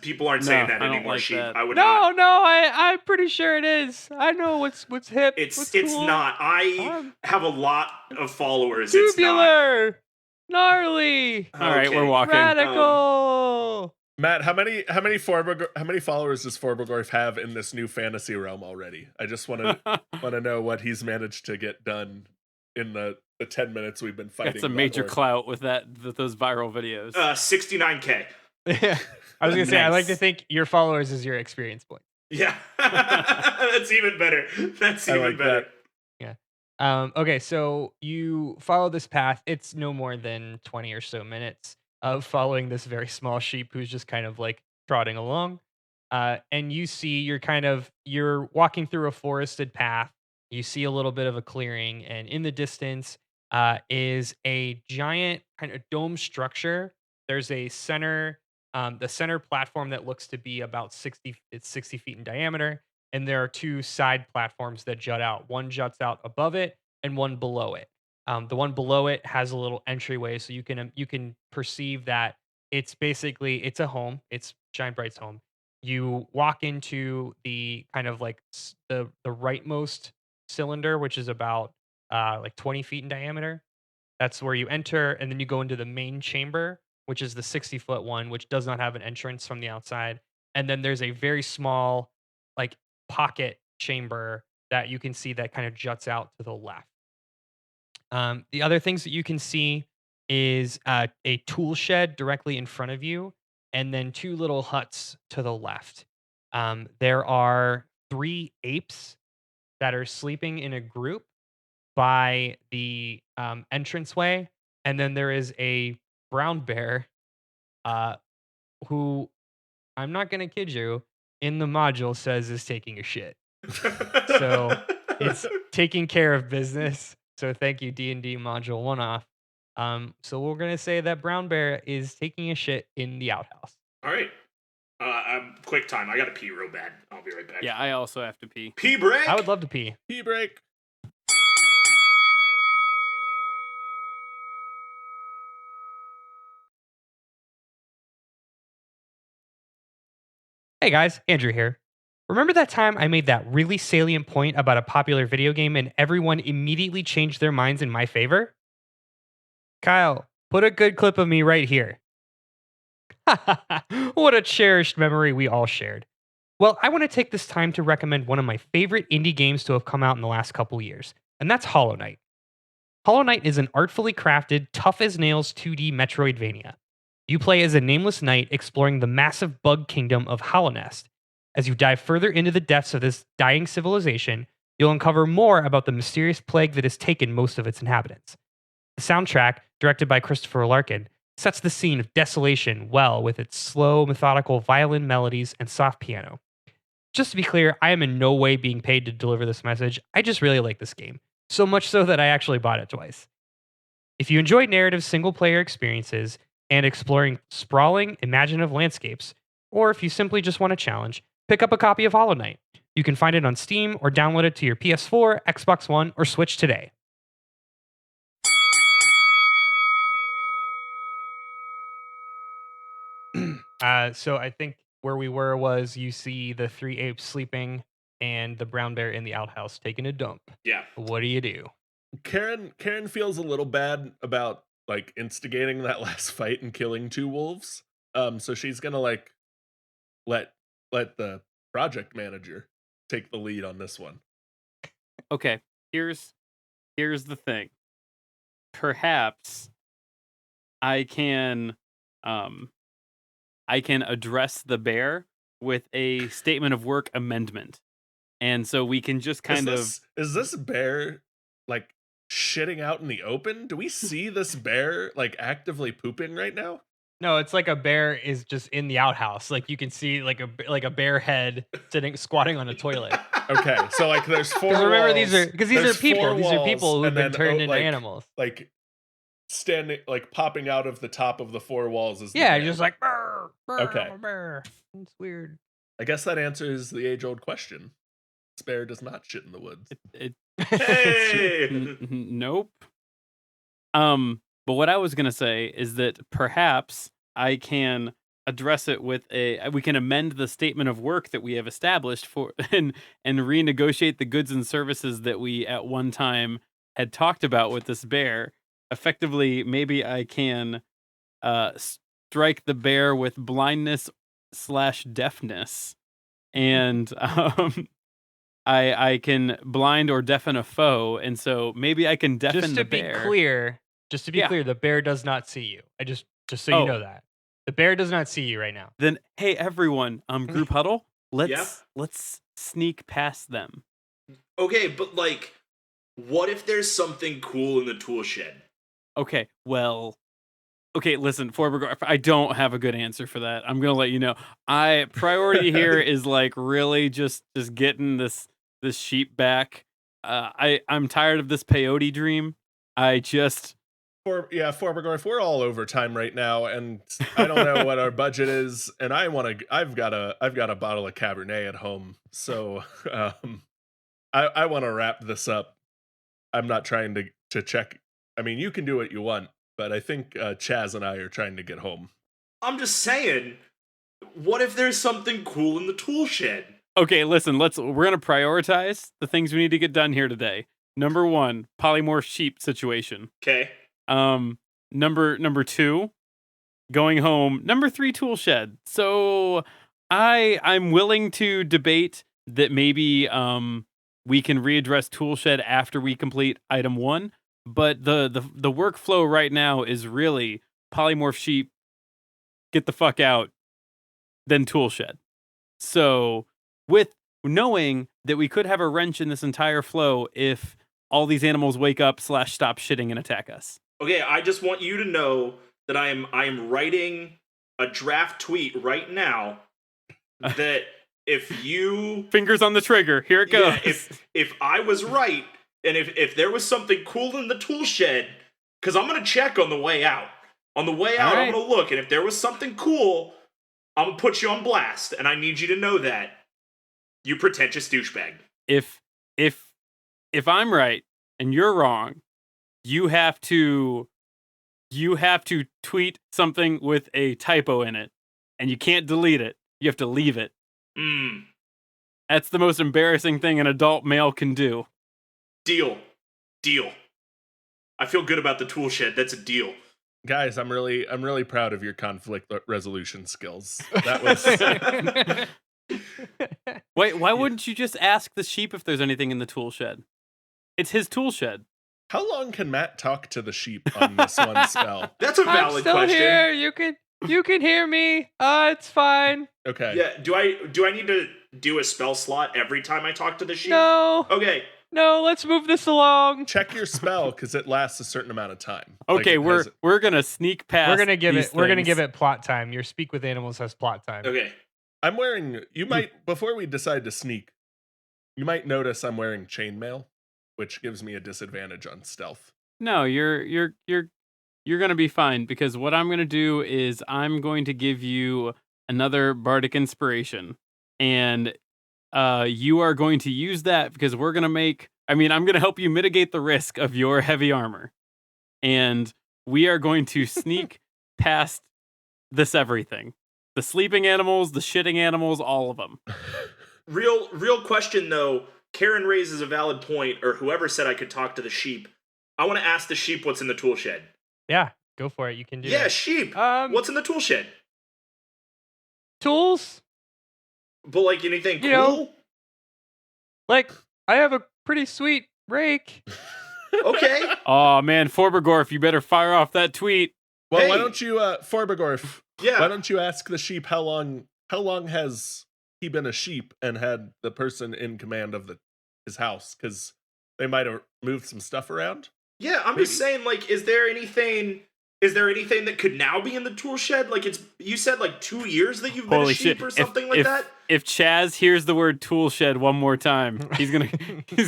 People aren't saying that I don't anymore, like sheep. that. I would not. No, I'm pretty sure it is. I know what's hip. It's what's it's cool. not. I I'm have a lot of followers. It's not. tubular, gnarly, all right, Okay. we're walking. radical. Matt, how many followers does Forborgürf have in this new fantasy realm already? I just want to know what he's managed to get done in the 10 minutes we've been fighting. Got some that major orc. clout with those viral videos. 69K. Yeah. I was gonna say I like to Nice. think your followers is your experience point. Yeah, that's even better. That's I even like better. that. Okay, so you follow this path. It's no more than 20 or so minutes of following this very small sheep who's just kind of like trotting along. And you see you're walking through a forested path. You see a little bit of a clearing, and in the distance is a giant kind of dome structure. There's a center, the center platform that looks to be about 60 feet in diameter. And there are two side platforms that jut out. One juts out above it and one below it. The one below it has a little entryway, so you can perceive that it's a home. It's Shine Bright's home. You walk into the kind of like the rightmost cylinder, which is about like 20 feet in diameter. That's where you enter, and then you go into the main chamber, which is the 60-foot one, which does not have an entrance from the outside. And then there's a very small like pocket chamber that you can see that kind of juts out to the left. The other things that you can see is a tool shed directly in front of you, and then two little huts to the left. There are 3 apes that are sleeping in a group by the entranceway, and then there is a brown bear who, I'm not going to kid you, in the module says is taking a shit. So it's taking care of business. So thank you, D&D module 1-off. So we're going to say that brown bear is taking a shit in the outhouse. All right. Quick time. I gotta pee real bad. I'll be right back. Yeah, I also have to pee. Pee break. I would love to pee. Pee break. Hey guys, Andrew here. Remember that time I made that really salient point about a popular video game and everyone immediately changed their minds in my favor? Kyle, put a good clip of me right here. What a cherished memory we all shared. Well, I want to take this time to recommend one of my favorite indie games to have come out in the last couple years, and that's Hollow Knight. Hollow Knight is an artfully crafted, tough-as-nails 2D Metroidvania. You play as a nameless knight exploring the massive bug kingdom of Hallownest. As you dive further into the depths of this dying civilization, you'll uncover more about the mysterious plague that has taken most of its inhabitants. The soundtrack, directed by Christopher Larkin, sets the scene of desolation well with its slow, methodical violin melodies and soft piano. Just to be clear, I am in no way being paid to deliver this message. I just really like this game, so much so that I actually bought it twice. If you enjoy narrative single-player experiences and exploring sprawling, imaginative landscapes, or if you simply just want a challenge, pick up a copy of Hollow Knight. You can find it on Steam or download it to your PS4, Xbox One, or Switch today. So I think where we were was you see the 3 apes sleeping and the brown bear in the outhouse taking a dump. Yeah. What do you do? Karen feels a little bad about like instigating that last fight and killing 2 wolves. So she's gonna like let the project manager take the lead on this one. Okay, here's the thing. Perhaps I can address the bear with a statement of work amendment. And so we can just Is this bear like shitting out in the open? Do we see this bear like actively pooping right now? No, it's like a bear is just in the outhouse. Like you can see like a bear head squatting on a toilet. Okay, so like there's 4 Because remember, walls. these are people. Four These are walls, people who've and been then, turned into like, animals. Like standing, like popping out of the top of the 4 walls is the Yeah, bear. just like burr, burr, Okay. I'm a bear. It's weird. I guess that answers the age-old question. This bear does not shit in the woods. Hey! Nope. But what I was gonna say is that perhaps I can address it with we can amend the statement of work that we have established for and renegotiate the goods and services that we at one time had talked about with this bear. Effectively, maybe I can strike the bear with blindness / deafness, and I can blind or deafen a foe, and so maybe I can deafen the bear. Just to be clear, the bear does not see you. Just so you know that. The bear does not see you right now. Then hey everyone, group huddle. Yeah. Let's sneak past them. Okay, but like, what if there's something cool in the tool shed? Okay, listen, Forborgürf, I don't have a good answer for that. I'm gonna let you know. Priority here is like really just getting this sheep back. I'm tired of this peyote dream. Forborgürf, we're all over time right now, and I don't know what our budget is, and I've got a bottle of Cabernet at home, so I want to wrap this up. I'm not trying to check. I mean, you can do what you want, but I think Chaz and I are trying to get home. I'm just saying, what if there's something cool in the tool shed? Okay, listen, we're gonna prioritize the things we need to get done here today. Number 1, polymorph sheep situation. Okay. Number 2, going home. Number 3, tool shed. So I'm willing to debate that maybe we can readdress tool shed after we complete item 1, but the workflow right now is really polymorph sheep, get the fuck out, then tool shed. So with knowing that we could have a wrench in this entire flow if all these animals wake up / stop shitting and attack us. Okay, I just want you to know that I am writing a draft tweet right now that if you fingers on the trigger, here it goes. Yeah, if I was right, and if there was something cool in the tool shed, because I'm gonna check on the way out. On the way out, I'm gonna look, and if there was something cool, I'm gonna put you on blast, and I need you to know that. You pretentious douchebag. If I'm right and you're wrong, you have to tweet something with a typo in it, and you can't delete it. You have to leave it. That's the most embarrassing thing an adult male can do. Deal. I feel good about the tool shed. That's a deal. Guys, I'm really proud of your conflict resolution skills. That was Wait, why wouldn't you just ask the sheep if there's anything in the tool shed? It's his tool shed. How long can Matt talk to the sheep on this one spell? That's a I'm valid still question. here. You can hear me. It's fine. Okay. Yeah. Do I need to do a spell slot every time I talk to the sheep? No. Okay. No, let's move this along. Check your spell because it lasts a certain amount of time. Okay, Like, it has- we're gonna sneak past. We're gonna give these it plot time. Your speak with animals has plot time. Okay. I'm wearing. You might before we decide to sneak. You might notice I'm wearing chainmail, which gives me a disadvantage on stealth. No, you're gonna be fine because what I'm gonna do is I'm going to give you another bardic inspiration, and you are going to use that because we're gonna I'm gonna help you mitigate the risk of your heavy armor, and we are going to sneak past this everything, the sleeping animals, the shitting animals, all of them. Real question though. Karen raises a valid point, or whoever said I could talk to the sheep. I want to ask the sheep what's in the tool shed. Yeah, go for it. You can do Yeah, that. sheep. Um, What's in the tool shed? Tools? But like anything You know- cool? Like, I have a pretty sweet rake. Okay. Oh man, Forborgürf, you better fire off that tweet. Well, why Hey! don't you, Forborgürf? Yeah. Why don't you ask the sheep how long has he been a sheep and had the person in command of his house? Because they might have moved some stuff around. Yeah, I'm just saying, like, is there anything that could now be in the tool shed? Like, you said like 2 years that you've been Holy a sheep shit. or something like that? If Chaz hears the word tool shed one more time, he's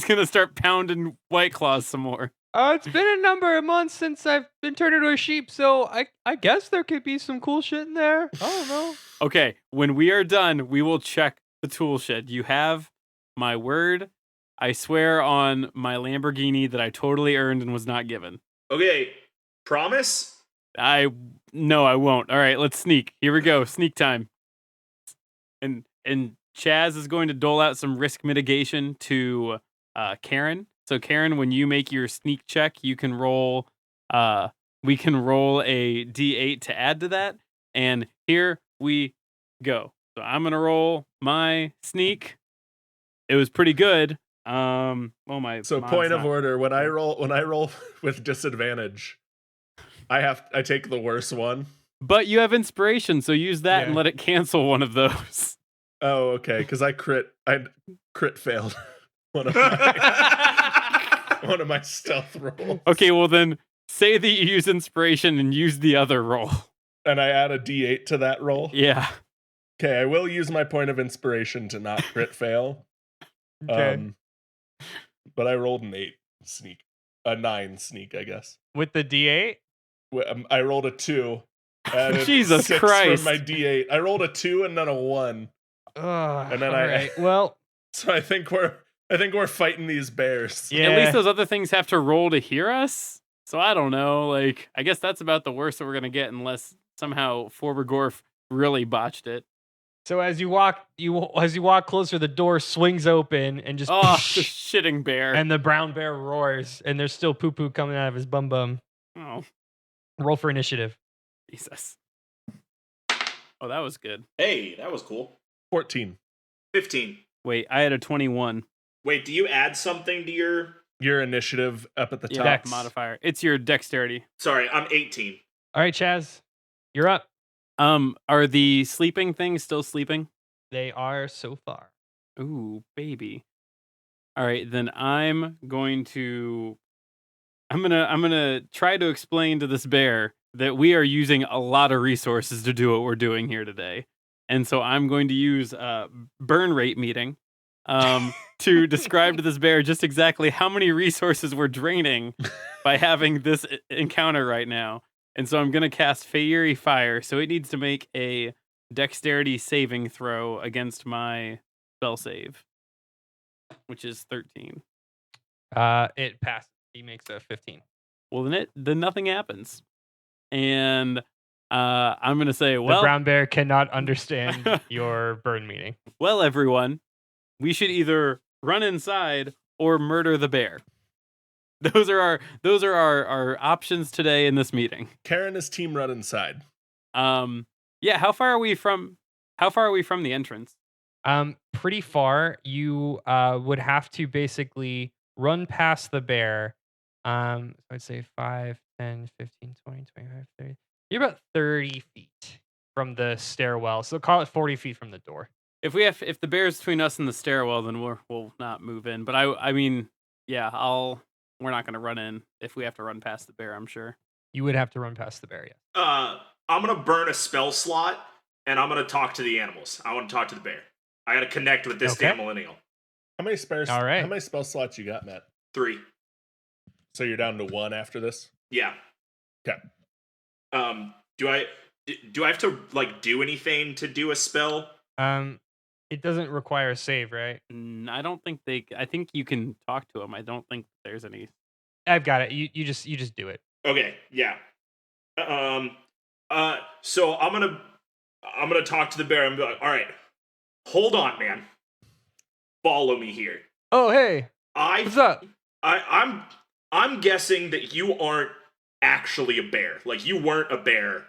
gonna start pounding White Claws some more. It's been a number of months since I've been turned into a sheep, so I guess there could be some cool shit in there. I don't know. Okay, when we are done, we will check the tool shed. You have my word. I swear on my Lamborghini that I totally earned and was not given. Okay, promise? No, I won't. All right, let's sneak. Here we go. Sneak time. And Chaz is going to dole out some risk mitigation to Karen. So Karen, when you make your sneak check, you can roll. We can roll a D8 to add to that. And here we go. So I'm gonna roll my sneak. It was pretty good. Well, my So mod's point of not- order: when I roll with disadvantage, I take the worst one. But you have inspiration, so use that and Yeah. let it cancel one of those. Oh, okay. Because I crit failed one of my stealth rolls. Okay, well then say that you use inspiration and use the other roll. And I add a D8 to that roll. Yeah. Okay, I will use my point of inspiration to not crit fail. Okay. But I rolled an 8 sneak, a 9 sneak, I guess. With the D8? I rolled a 2. Added Jesus 6 Christ. from my D8. I rolled a 2 and then a 1. Ugh, And then all right. Well, So I think we're fighting these bears. yeah. At least those other things have to roll to hear us. So I don't know. Like, I guess that's about the worst that we're gonna get unless somehow Forborgürf really botched it. So as you walk closer, the door swings open and just Oh, the shitting bear. and the brown bear roars, and there's still poo poo coming out of his bum bum. Oh, Roll for initiative. Jesus. Oh, that was good. Hey, that was cool. 14. 15. Wait, I had a 21. Wait, do you add something to your... Your initiative up at the Yeah, top. Dex. modifier. It's your dexterity. Sorry, I'm 18. All right, Chaz, you're up. Are the sleeping things still sleeping? They are so far. Ooh, baby. All right, then I'm gonna try to explain to this bear that we are using a lot of resources to do what we're doing here today. And so I'm going to use burn rate meeting to describe to this bear just exactly how many resources we're draining by having this encounter right now. And so I'm going to cast Fiery Fire. So it needs to make a dexterity saving throw against my spell save, which is 13. It passes. He makes a 15. Well, then nothing happens. And I'm going to say, The well, brown bear cannot understand your burn meeting. well, everyone, we should either run inside or murder the bear. Those are our options today in this meeting. Karen is team run inside. Yeah, how far are we from the entrance? Pretty far. You would have to basically run past the bear So I'd say 5, 10, 15, 20, 25, 30. You're about 30 feet from the stairwell. So call it 40 feet from the door. If the bear's between us and the stairwell, then we'll not move in. But I mean, yeah, we're not gonna run in if we have to run past the bear, I'm sure. You would have to run past the bear, yeah. I'm gonna burn a spell slot, and I'm gonna talk to the animals. I want to talk to the bear. I gotta connect with this damn millennial. How many spares? All right. How many spell slots you got, Matt? 3. So you're down to 1 after this. Yeah. Okay. Do I have to like do anything to do a spell? It doesn't require a save, right? I don't think I think you can talk to him. I don't think there's any. I've got it. You just do it. Okay, yeah. So I'm gonna talk to the bear. I'm like, all right, hold on, man. Follow me here. Oh, hey. What's up? I'm guessing that you aren't actually a bear. Like you weren't a bear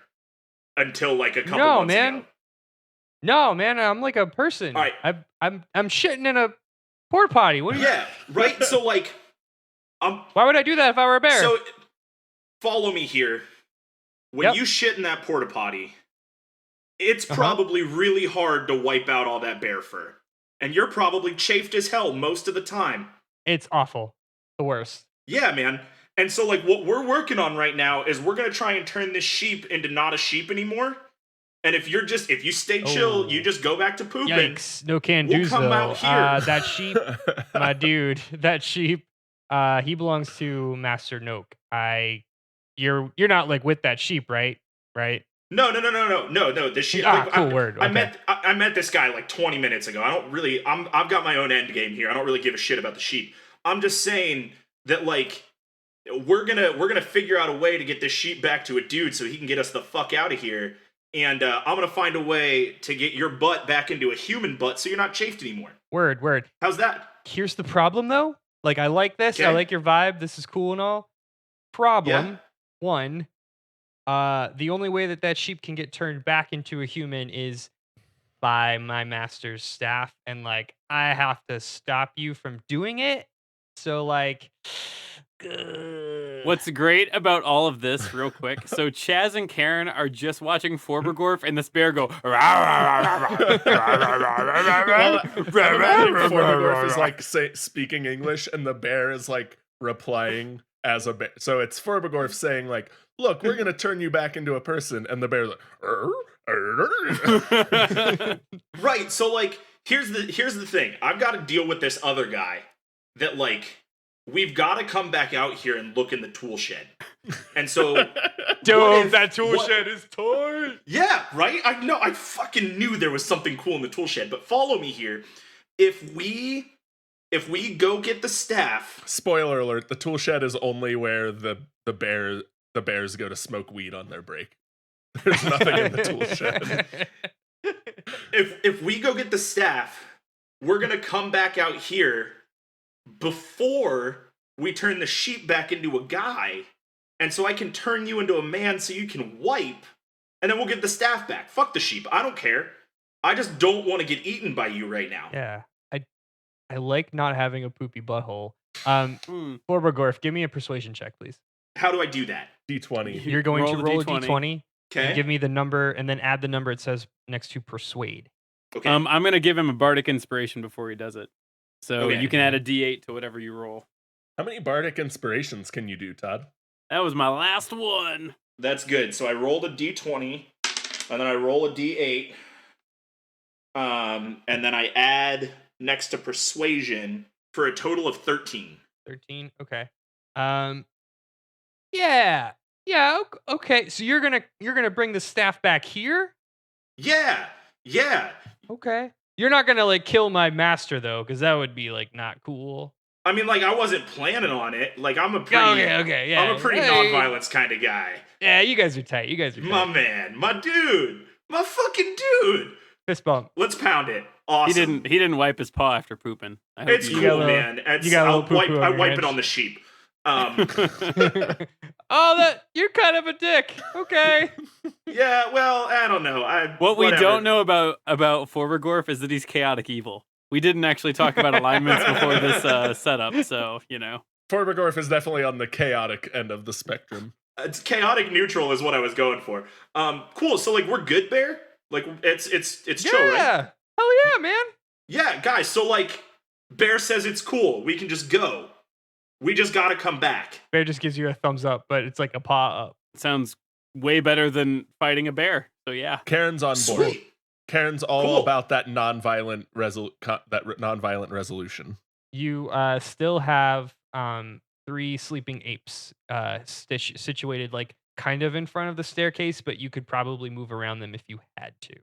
until like a couple months ago. No, man, I'm like a person. All right. I'm shitting in a porta potty. What are you? Yeah, right. So like, why would I do that if I were a bear? So follow me here. When Yep. you shit in that porta potty, it's probably really hard to wipe out all that bear fur, and you're probably chafed as hell most of the time. It's awful. The worst. Yeah, man. And so like, what we're working on right now is we're gonna try and turn this sheep into not a sheep anymore. And if you stay chill, you just go back to pooping. Yikes! No can do's We'll come though. out here. That sheep, my dude. That sheep. He belongs to Master Noak. You're not like with that sheep, right? Right? No. This sheep. Cool word. Okay. I met this guy like 20 minutes ago. I've got my own end game here. I don't really give a shit about the sheep. I'm just saying that like we're gonna figure out a way to get this sheep back to a dude so he can get us the fuck out of here. And I'm gonna find a way to get your butt back into a human butt so you're not chafed anymore. Word. How's that? Here's the problem though. Like I like this. Okay. I like your vibe. This is cool and all. Problem. One. The only way that sheep can get turned back into a human is by my master's staff, and like I have to stop you from doing it. So like, What's great about all of this, real quick? So Chaz and Karen are just watching Forborgürf, and this bear go. Forborgürf is like speaking English, and the bear is like replying as a bear. So it's Forborgürf saying like, "Look, we're gonna turn you back into a person," and the bear's like, Right. So like, here's the thing. I've got to deal with this other guy that like. We've got to come back out here and look in the tool shed. And so... that tool shed is tight! Yeah, right? I fucking knew there was something cool in the tool shed, but follow me here. If we go get the staff... Spoiler alert, the tool shed is only where the bears go to smoke weed on their break. There's nothing in the tool shed. If we go get the staff, we're going to come back out here... before we turn the sheep back into a guy, and so I can turn you into a man so you can wipe, and then we'll get the staff back. Fuck the sheep. I don't care. I just don't want to get eaten by you right now. Yeah. I like not having a poopy butthole. Forborgürf, give me a persuasion check, please. How do I do that? D20. You're going to roll a D20. Okay. And give me the number, and then add the number it says next to persuade. Okay. I'm gonna give him a bardic inspiration before he does it. So Okay. you can add a D8 to whatever you roll. How many bardic inspirations can you do, Todd? That was my last one. That's good. So I rolled a D20, and then I roll a D8, and then I add next to persuasion for a total of 13. 13. Okay. Yeah. Okay. So you're gonna bring the staff back here? Yeah. Okay. You're not gonna like kill my master though, because that would be like not cool. I mean, like I wasn't planning on it. Like I'm a pretty, Okay. Yeah. I'm a pretty non-violence kind of guy. Yeah. You guys are tight. My man, my dude, my fucking dude. Fist bump. Let's pound it. Awesome. He didn't wipe his paw after pooping. I hope It's you- cool, man. I wipe it on the sheep. You're kind of a dick. Okay. Yeah, well, I don't know. What we whatever. don't know about Forborgürf is that he's chaotic evil. We didn't actually talk about alignments before this setup, so you know. Forborgürf is definitely on the chaotic end of the spectrum. It's chaotic neutral is what I was going for. Cool. So like we're good, Bear. Like it's chill, right? Yeah. Hell yeah, man. Yeah, guys. So like Bear says it's cool. We can just go. We just gotta come back. Bear just gives you a thumbs up, but it's like a paw up. Sounds way better than fighting a bear. So yeah. Karen's on board. Sweet. Karen's all Cool. about that nonviolent resolution. You still have 3 sleeping apes situated like kind of in front of the staircase, but you could probably move around them if you had to.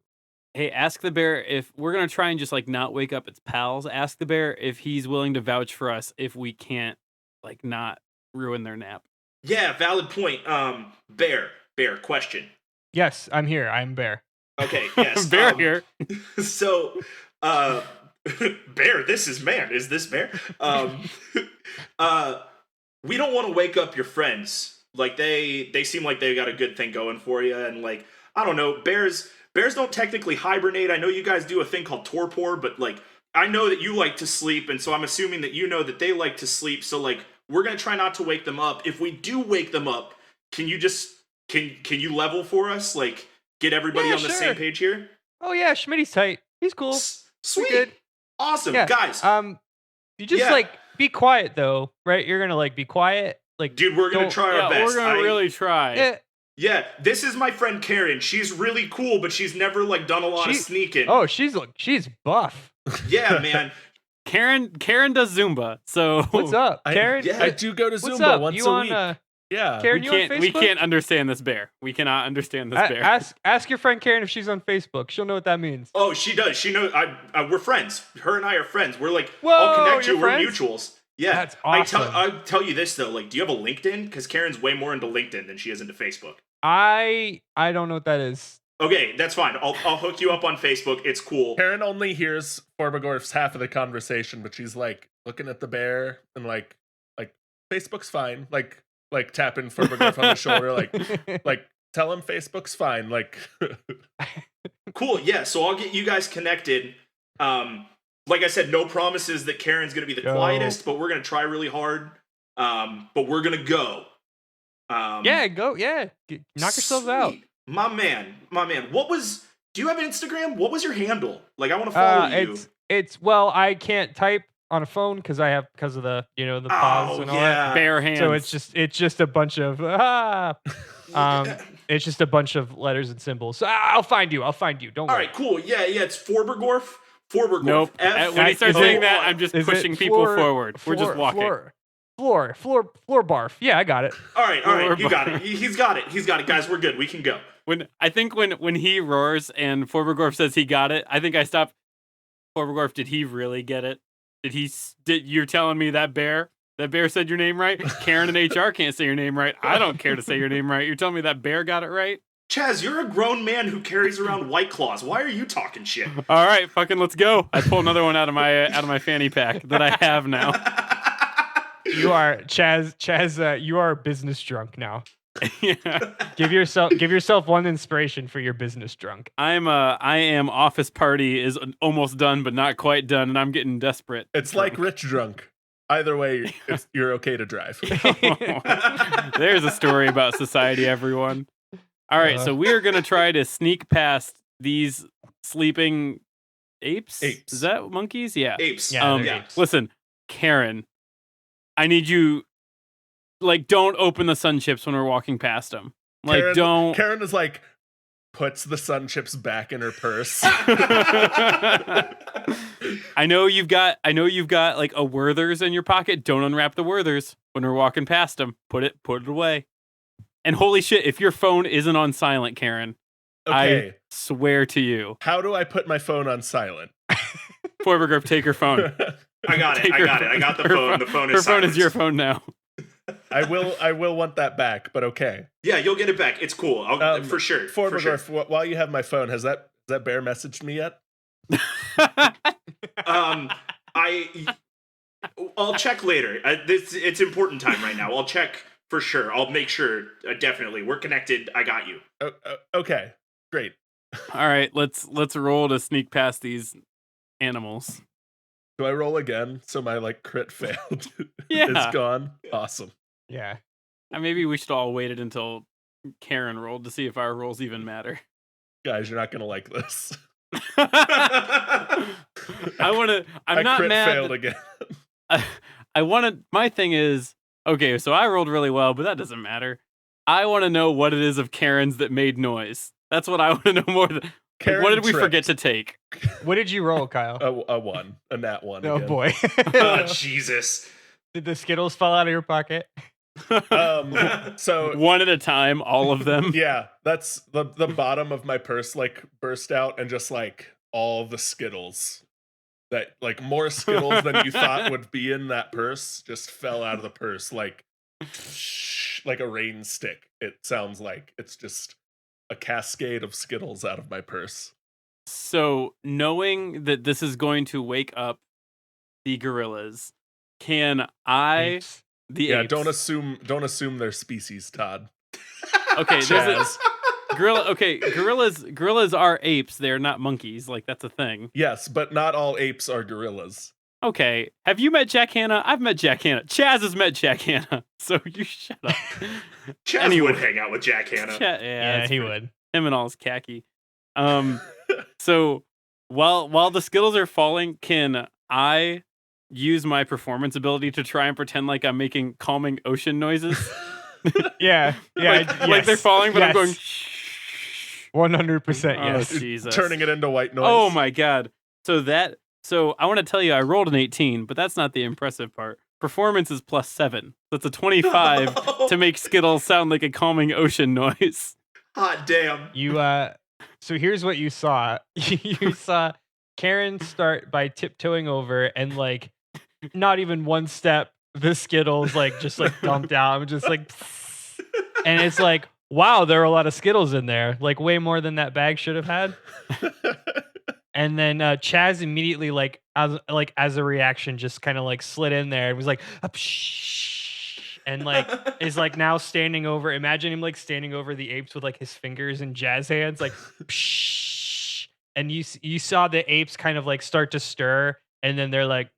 Hey, ask the bear if we're gonna try and just like not wake up its pals. Ask the bear if he's willing to vouch for us if we can't like not ruin their nap. Yeah, valid point. Bear, question. Yes, I'm here. I'm Bear. Okay, yes. Bear here. So, Bear, this is man. Is this Bear? We don't want to wake up your friends. Like they seem like they got a good thing going for you, and like I don't know, bears don't technically hibernate. I know you guys do a thing called torpor, but like I know that you like to sleep, and so I'm assuming that you know that they like to sleep. So like we're gonna try not to wake them up. If we do wake them up, can you just can you level for us? Like get everybody Yeah, on the sure. same page here. Oh yeah, Schmitty's tight. He's cool. Sweet, good. awesome, Yeah. guys. You just Yeah. like be quiet though, right? You're gonna like be quiet. Like Dude, we're gonna don't- try our Yeah, best. we're gonna really try. Yeah. This is my friend Karen. She's really cool, but she's never like done a lot of She- sneaking. Oh, she's buff. Yeah, man. Karen does Zumba. So What's up, Karen? yeah. I do go to What's Zumba up? once You a on week. Yeah. Karen? we You on can't Facebook? understand this bear. We cannot understand this bear. Ask your friend Karen if she's on Facebook. She'll know what that means. Oh, she does. She knows. We're friends. Her and I are friends. We're like, Whoa, I'll connect you. you're We're friends? mutuals. Yeah, That's awesome. I tell you this though. Like, do you have a LinkedIn? Because Karen's way more into LinkedIn than she is into Facebook. I don't know what that is. Okay, that's fine. I'll hook you up on Facebook. It's cool. Karen only hears Forborgürf's half of the conversation, but she's like looking at the bear and like Facebook's fine. Like tapping Forborgürf on the shoulder, like tell him Facebook's fine. Like Cool. Yeah. So I'll get you guys connected. Like I said, no promises that Karen's gonna be the Go. quietest, but we're gonna try really hard. But we're gonna go. Yeah, go. Yeah, knock yourselves out. Sweet. My man. Do you have an Instagram? What was your handle? Like, I want to follow you. It's well, I can't type on a phone because of the the pause and all that. Bear hands. So it's just a bunch of it's just a bunch of letters and symbols. So I'll find you. Don't All worry. right, cool. Yeah, it's Forborgürf. Nope. When he starts Is saying it- that, I'm just Is it pushing people forward. We're just walking. Floor barf. Yeah, I got it. All right. You got it. He's got it. Guys, we're good. We can go. When he roars and Forborgürf says he got it, I think I stopped. Forborgürf, did he really get it? Did you're telling me that bear said your name right? Karen and HR can't say your name right. I don't care to say your name right. You're telling me that bear got it right? Chaz, you're a grown man who carries around White Claws. Why are you talking shit? All right, fucking let's go. I pull another one out of my fanny pack that I have now. You are Chaz. You are business drunk now. Yeah. Give yourself one inspiration for your business drunk. I am office party is almost done but not quite done, and I'm getting desperate. it's like rich drunk. Either way, you're okay to drive. There's a story about society, everyone. All right, so we are gonna try to sneak past these sleeping apes. Apes. Is that monkeys? Yeah. Apes. Yeah, they're yeah. apes. Listen, Karen, I need you. Like, don't open the sun chips when we're walking past them. Like, Karen, don't. Karen is like puts the sun chips back in her purse. I know you've got like a Werther's in your pocket. Don't unwrap the Werther's when we're walking past them. Put it away. And holy shit, if your phone isn't on silent, Karen, Okay. I swear to you, How do I put my phone on silent? Forborgürf, take her phone. I got it. I got the phone. The phone is her phone is silenced. your phone now. I will want that back, but okay. Yeah, you'll get it back. It's cool. For sure. For sure. Forborgürf, while you have my phone, has that bear messaged me yet? I'll check later. It's important time right now. I'll check for sure. I'll make sure. Definitely, we're connected. I got you. Okay, great. All right, let's roll to sneak past these animals. Do I roll again? So my like crit failed Yeah. is gone. Awesome. Yeah. Maybe we should all waited until Karen rolled to see if our rolls even matter. Guys, you're not gonna like this. I want to. I'm I not crit mad. failed again. I want to. My thing is okay. So I rolled really well, but that doesn't matter. I want to know what it is of Karen's that made noise. That's what I want to know more than. Like, what did we forget to take? What did you roll, Kyle? A 1, a nat 1. Oh again. boy. Oh, Jesus. Did the Skittles fall out of your pocket? So One at a time, all of them. yeah, that's the bottom of my purse like burst out and just like all the Skittles that like more Skittles than you thought would be in that purse just fell out of the purse like a rain stick. It sounds like it's just a cascade of Skittles out of my purse. So, knowing that this is going to wake up the gorillas, can I Apes. the Yeah, apes, don't assume their species, Todd. okay, there's Chaz. a gorillas are apes, they're not monkeys, like that's a thing. Yes, but not all apes are gorillas. Okay, have you met Jack Hanna? I've met Jack Hanna. Chaz has met Jack Hanna, so you shut up. Chaz Anyway. would hang out with Jack Hanna. Yeah, that's he fair. would. Him and all his khaki. So while the Skittles are falling, can I use my performance ability to try and pretend like I'm making calming ocean noises? Yeah. Yeah. Like they're falling, but I'm going. 100%. Oh, Yes. Jesus. Turning it into white noise. Oh my God. So I want to tell you, I rolled an 18, but that's not the impressive part. Performance is +7. That's a 25 to make Skittles sound like a calming ocean noise. Hot damn. You so here's what you saw. You saw Karen start by tiptoeing over and like not even one step the Skittles like just like dumped out. I'm just like and it's like, wow, there are a lot of Skittles in there. Like way more than that bag should have had. And then Chaz immediately like as a reaction just kind of like slid in there and was like and like is like now standing over. Imagine him like standing over the apes with like his fingers and jazz hands, like, and you saw the apes kind of like start to stir, and then they're like,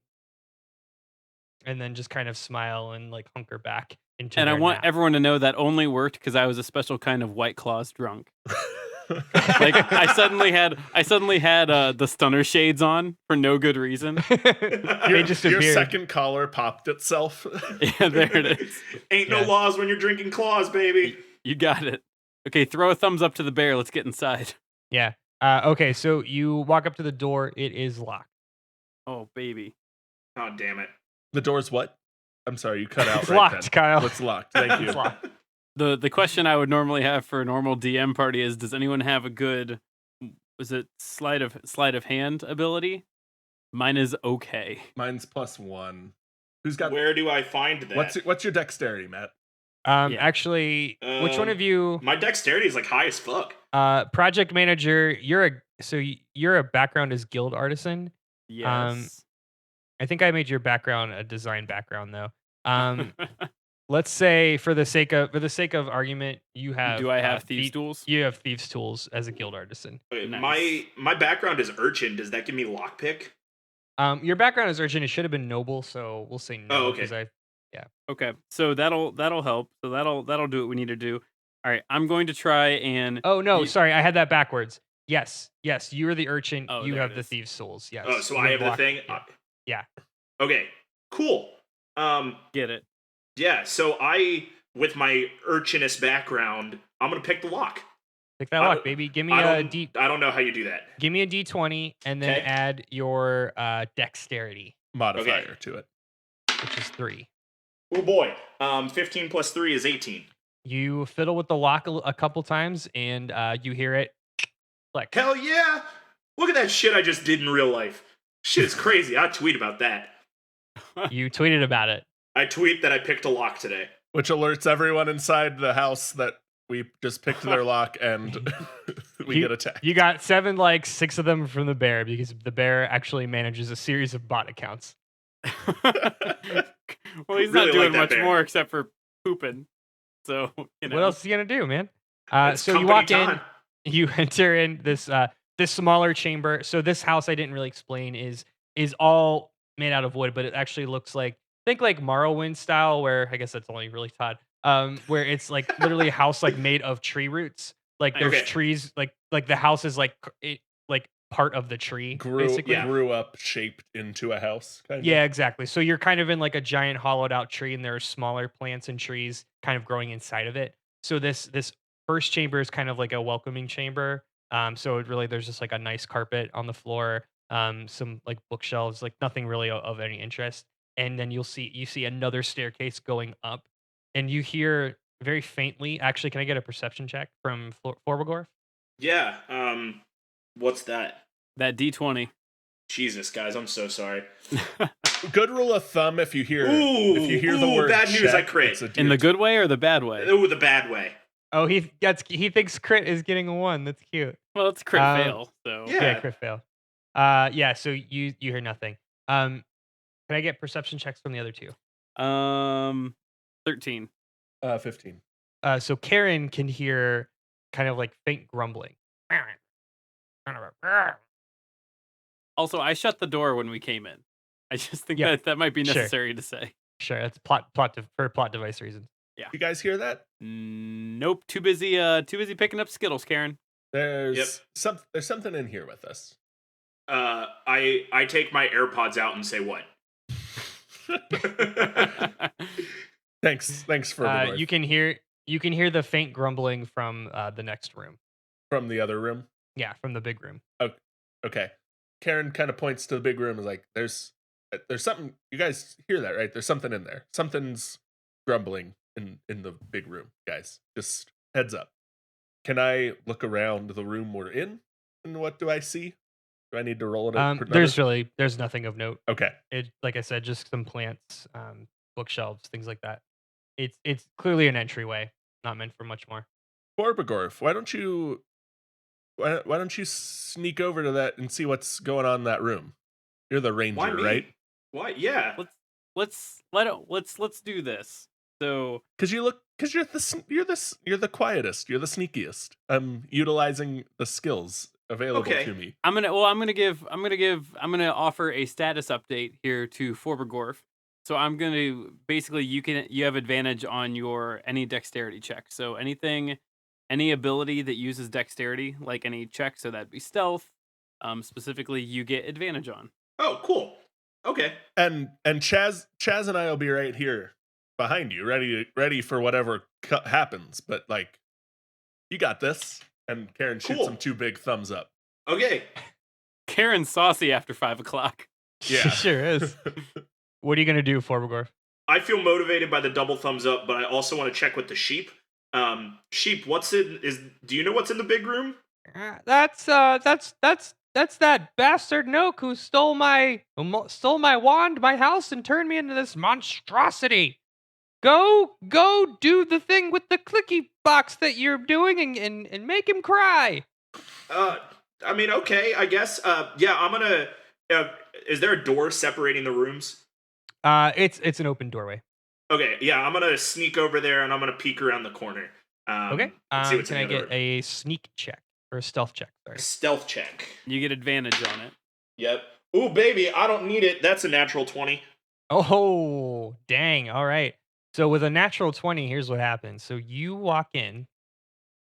and then just kind of smile and like hunker back into. And I their want nap. everyone to know that only worked because I was a special kind of White Claws drunk. Like I suddenly had the stunner shades on for no good reason. They just Your appeared. second collar popped itself. Yeah, there it is. Ain't no Yeah. laws when you're drinking claws, baby. You got it. Okay, throw a thumbs up to the bear. Let's get inside. Yeah. Okay. So you walk up to the door. It is locked. Oh baby. Oh, damn it. The door's what? I'm sorry, you cut out It's right locked, then. Kyle. It's locked. Thank you. It's locked. The question I would normally have for a normal DM party is, does anyone have a good, was it sleight of hand ability? Mine is okay. Mine's +1. Who's got Where do I find that? what's your dexterity, Matt? Yeah. Actually, which one of you? My dexterity is like high as fuck. Project manager. Your background is guild artisan. Yes. I think I made your background a design background though. Let's say for the sake of argument, you have. Do I have thieves' tools? You have thieves' tools as a guild artisan. Wait, Nice. my background is urchin. Does that give me lockpick? Your background is urchin. It should have been noble, so we'll say no. Oh, okay. 'cause Okay, so that'll help. So that'll do what we need to do. All right, I'm going to try and. Oh no, You- sorry, I had that backwards. Yes, you are the urchin. Oh, You there have it the is. thieves' souls. Yes. Oh, so You I have the lock- thing. Yeah. Okay. Cool. Get it. Yeah. So with my urchinous background, I'm gonna pick the lock. Pick that I lock, don't- baby. Give me I a don't, D. I don't know how you do that. Give me a D20, and then Okay. add your dexterity, Modifier to it. which is 3. Oh boy. 15 plus 3 is 18. You fiddle with the lock a couple times, and you hear it click. Hell yeah! Look at that shit I just did in real life. Shit is crazy. I tweet about that. You tweeted about it. I tweet that I picked a lock today. Which alerts everyone inside the house that we just picked their lock and we You- get attacked. You got 7 likes, 6 of them from the bear because the bear actually manages a series of bot accounts. Well, he's Really not like doing that much bear. more except for pooping. So you know. What else is he gonna do, man? It's So you company walk time. in, you enter in this smaller chamber. So this house I didn't really explain is all made out of wood, but it actually looks like think like Morrowind style, where I guess that's only really Todd. Where it's like literally a house like made of tree roots. Like there's Okay. trees, like the house is like like part of the tree, basically. Yeah. Grew up, shaped into a house. Kind Yeah, of. exactly. So you're kind of in like a giant hollowed out tree, and there are smaller plants and trees kind of growing inside of it. So this first chamber is kind of like a welcoming chamber. So it really there's just like a nice carpet on the floor, some like bookshelves, like nothing really of any interest. And then you see another staircase going up, and you hear very faintly. Actually, can I get a perception check from Forborgürf? Yeah. What's that? That D20. Jesus, guys, I'm so sorry. Good rule of thumb: if you hear the word bad news, check, I crit. it's a In the D20. good way or the bad way? Ooh, the bad way. Oh, he thinks crit is getting a 1. That's cute. Well, it's a crit Um, fail. So Yeah. Yeah, crit fail. Yeah, so you hear nothing. Can I get perception checks from the other two? 13. 15. So Karen can hear kind of like faint grumbling. Also, I shut the door when we came in. I just think Yeah, that might be sure. necessary to say. Sure, that's for plot device reasons. You guys hear that? Nope. Too busy picking up Skittles, Karen. There's something in here with us. I take my AirPods out and say what? Thanks for You can hear the faint grumbling from the next room. from the other room. Yeah, from the big room. Okay. Karen kind of points to the big room and is like, there's something. You guys hear that, right? There's something in there. Something's grumbling in the big room, guys. Just heads up. Can I look around the room we're in? And what do I see? Do I need to roll it? There's nothing of note. Okay. It, like I said, just some plants, bookshelves, things like that. It's clearly an entryway, not meant for much more. Forborgürf, why don't you sneak over to that and see what's going on in that room? You're the ranger, Why me? right? Why? Yeah. Let's do this. So Because you're the quietest. You're the sneakiest. I'm utilizing the skills available Okay. to me. I'm gonna offer a status update here to Forborgürf. So I'm gonna basically you have advantage on your any dexterity check. So any ability that uses dexterity, like any check, so that'd be stealth, specifically you get advantage on. Oh, cool. Okay. And Chaz and I will be right here behind you, ready for whatever happens. But like, you got this. And Karen shoots Cool. him 2 big thumbs up. Okay. Karen's saucy after 5 o'clock. Yeah. She sure is. What are you gonna do, Forborgürf? I feel motivated by the double thumbs up, but I also want to check with the sheep. Sheep, do you know what's in the big room? That's that bastard Nook who stole my wand, my house, and turned me into this monstrosity. Go do the thing with the clicky box that you're doing and make him cry. I mean, okay, I guess. Yeah, I'm gonna. Is there a door separating the rooms? It's an open doorway. Okay, yeah, I'm gonna sneak over there and I'm gonna peek around the corner. Okay. and see what's Can in I the other get room. a sneak check or a stealth check? Sorry. Stealth check? You get advantage on it. Yep. Ooh, baby, I don't need it. That's a natural 20. Oh, dang. All right. So with a natural 20, here's what happens. So you walk in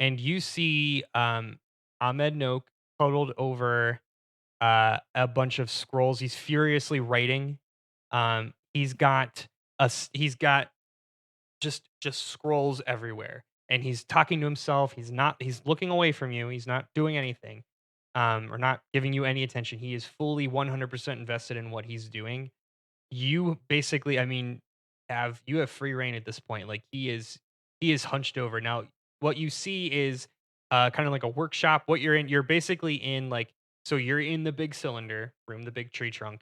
and you see Ahmed Noak huddled over a bunch of scrolls. He's furiously writing. He's got just scrolls everywhere. And he's talking to himself. He's looking away from you. He's not doing anything. Or not giving you any attention. He is fully 100% invested in what he's doing. You basically, I mean, have free reign at this point. Like he is hunched over. Now, what you see is kind of like a workshop. What you're basically in like, so you're in the big cylinder room, the big tree trunk.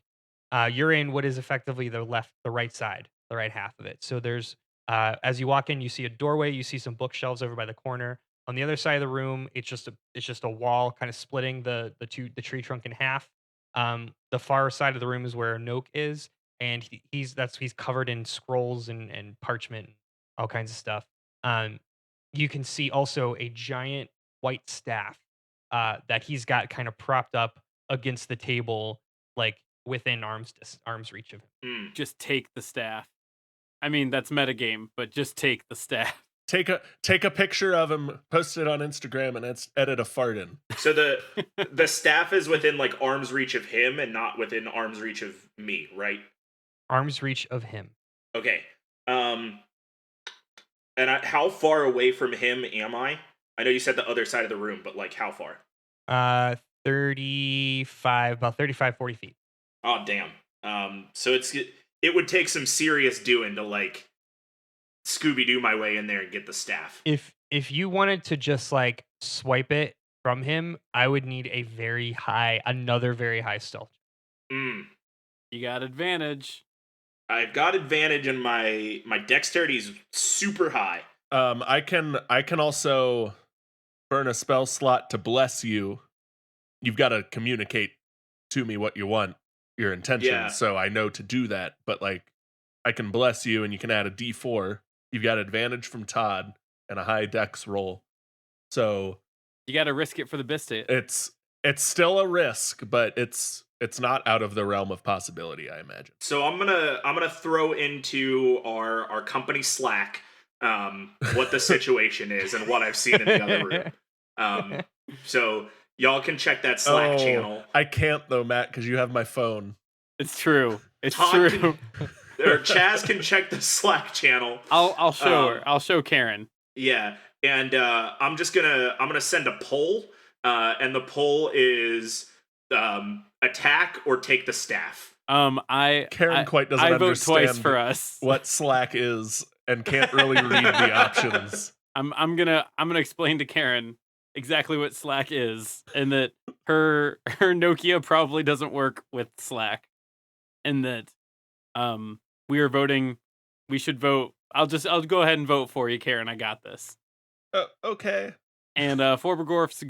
You're in what is effectively the right side, the right half of it. So there's as you walk in, you see a doorway, you see some bookshelves over by the corner. On the other side of the room, it's just a wall kind of splitting the tree trunk in half. The far side of the room is where Noak is, and he's covered in scrolls and parchment, all kinds of stuff. You can see also a giant white staff that he's got kind of propped up against the table, like within arm's reach of him. Mm. Just take the staff. I mean, that's metagame, but just take the staff. Take a picture of him, post it on Instagram, and edit a fart in. So the staff is within like arm's reach of him and not within arm's reach of me, right? Arm's reach of him. Okay. And how far away from him am I? I know you said the other side of the room, but like how far? 35, about 35, 40 feet. Oh damn. So it would take some serious doing to like Scooby-Doo my way in there and get the staff. If you wanted to just like swipe it from him, I would need another very high stealth. Mm. You got advantage. I've got advantage and my dexterity is super high. I can also burn a spell slot to bless you. You've got to communicate to me what you want, your intentions, Yeah. so I know to do that. But like, I can bless you, and you can add a D4. You've got advantage from Todd and a high dex roll, so You got to risk it for the biscuit. it's still a risk, but it's not out of the realm of possibility, I imagine. So I'm gonna throw into our company Slack what the situation is and what I've seen in the other room. So y'all can check that Slack channel. I can't though, Matt, because you have my phone. It's true. It's Todd true. Or Chaz can check the Slack channel. I'll show her. I'll show Karen. Yeah, and I'm gonna send a poll, and the poll is attack or take the staff. Karen quite doesn't I vote understand twice for us. what Slack is and can't really read the options. I'm gonna explain to Karen exactly what Slack is, and that her Nokia probably doesn't work with Slack, and that we are voting. We should vote. I'll go ahead and vote for you, Karen. I got this. Okay. And Forborgürf's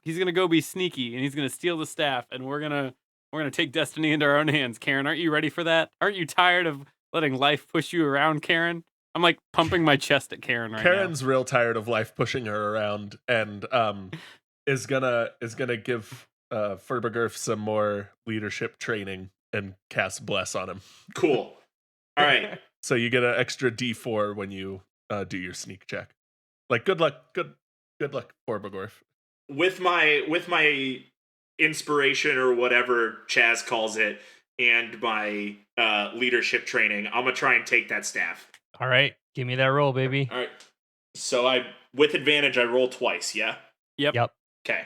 he's gonna go be sneaky, and he's gonna steal the staff, and we're gonna take destiny into our own hands. Karen, aren't you ready for that? Aren't you tired of letting life push you around, Karen? I'm like pumping my chest at Karen right now. Karen's real tired of life pushing her around, and is gonna give Forborgürf some more leadership training and cast bless on him. Cool. All right. So you get an extra D4 when you do your sneak check. Like good luck, good luck, Forborgürf. With my inspiration or whatever Chaz calls it, and my leadership training, I'm gonna try and take that staff. All right, give me that roll, baby. All right. So with advantage, I roll twice. Yeah. Yep. Okay.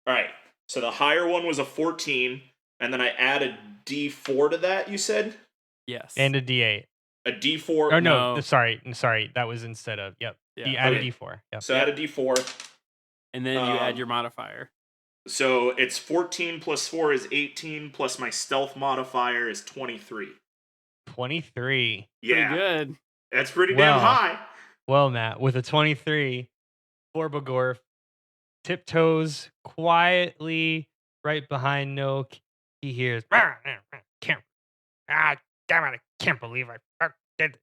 All right. So the higher one was a 14, and then I added D4 to that. You said Yes. And a D8. a D4. Oh no, No. sorry, that was instead of. Yep. Yeah. You add Okay. a D4. Yep. So add a D4. And then you add your modifier. So it's 14 plus 4 is 18, plus my stealth modifier is 23. 23. Yeah, Pretty good. that's pretty Well. damn high. Well, Matt, with a 23, Forborgürf tiptoes quietly right behind Noak. He hears, damn it, I can't believe I did.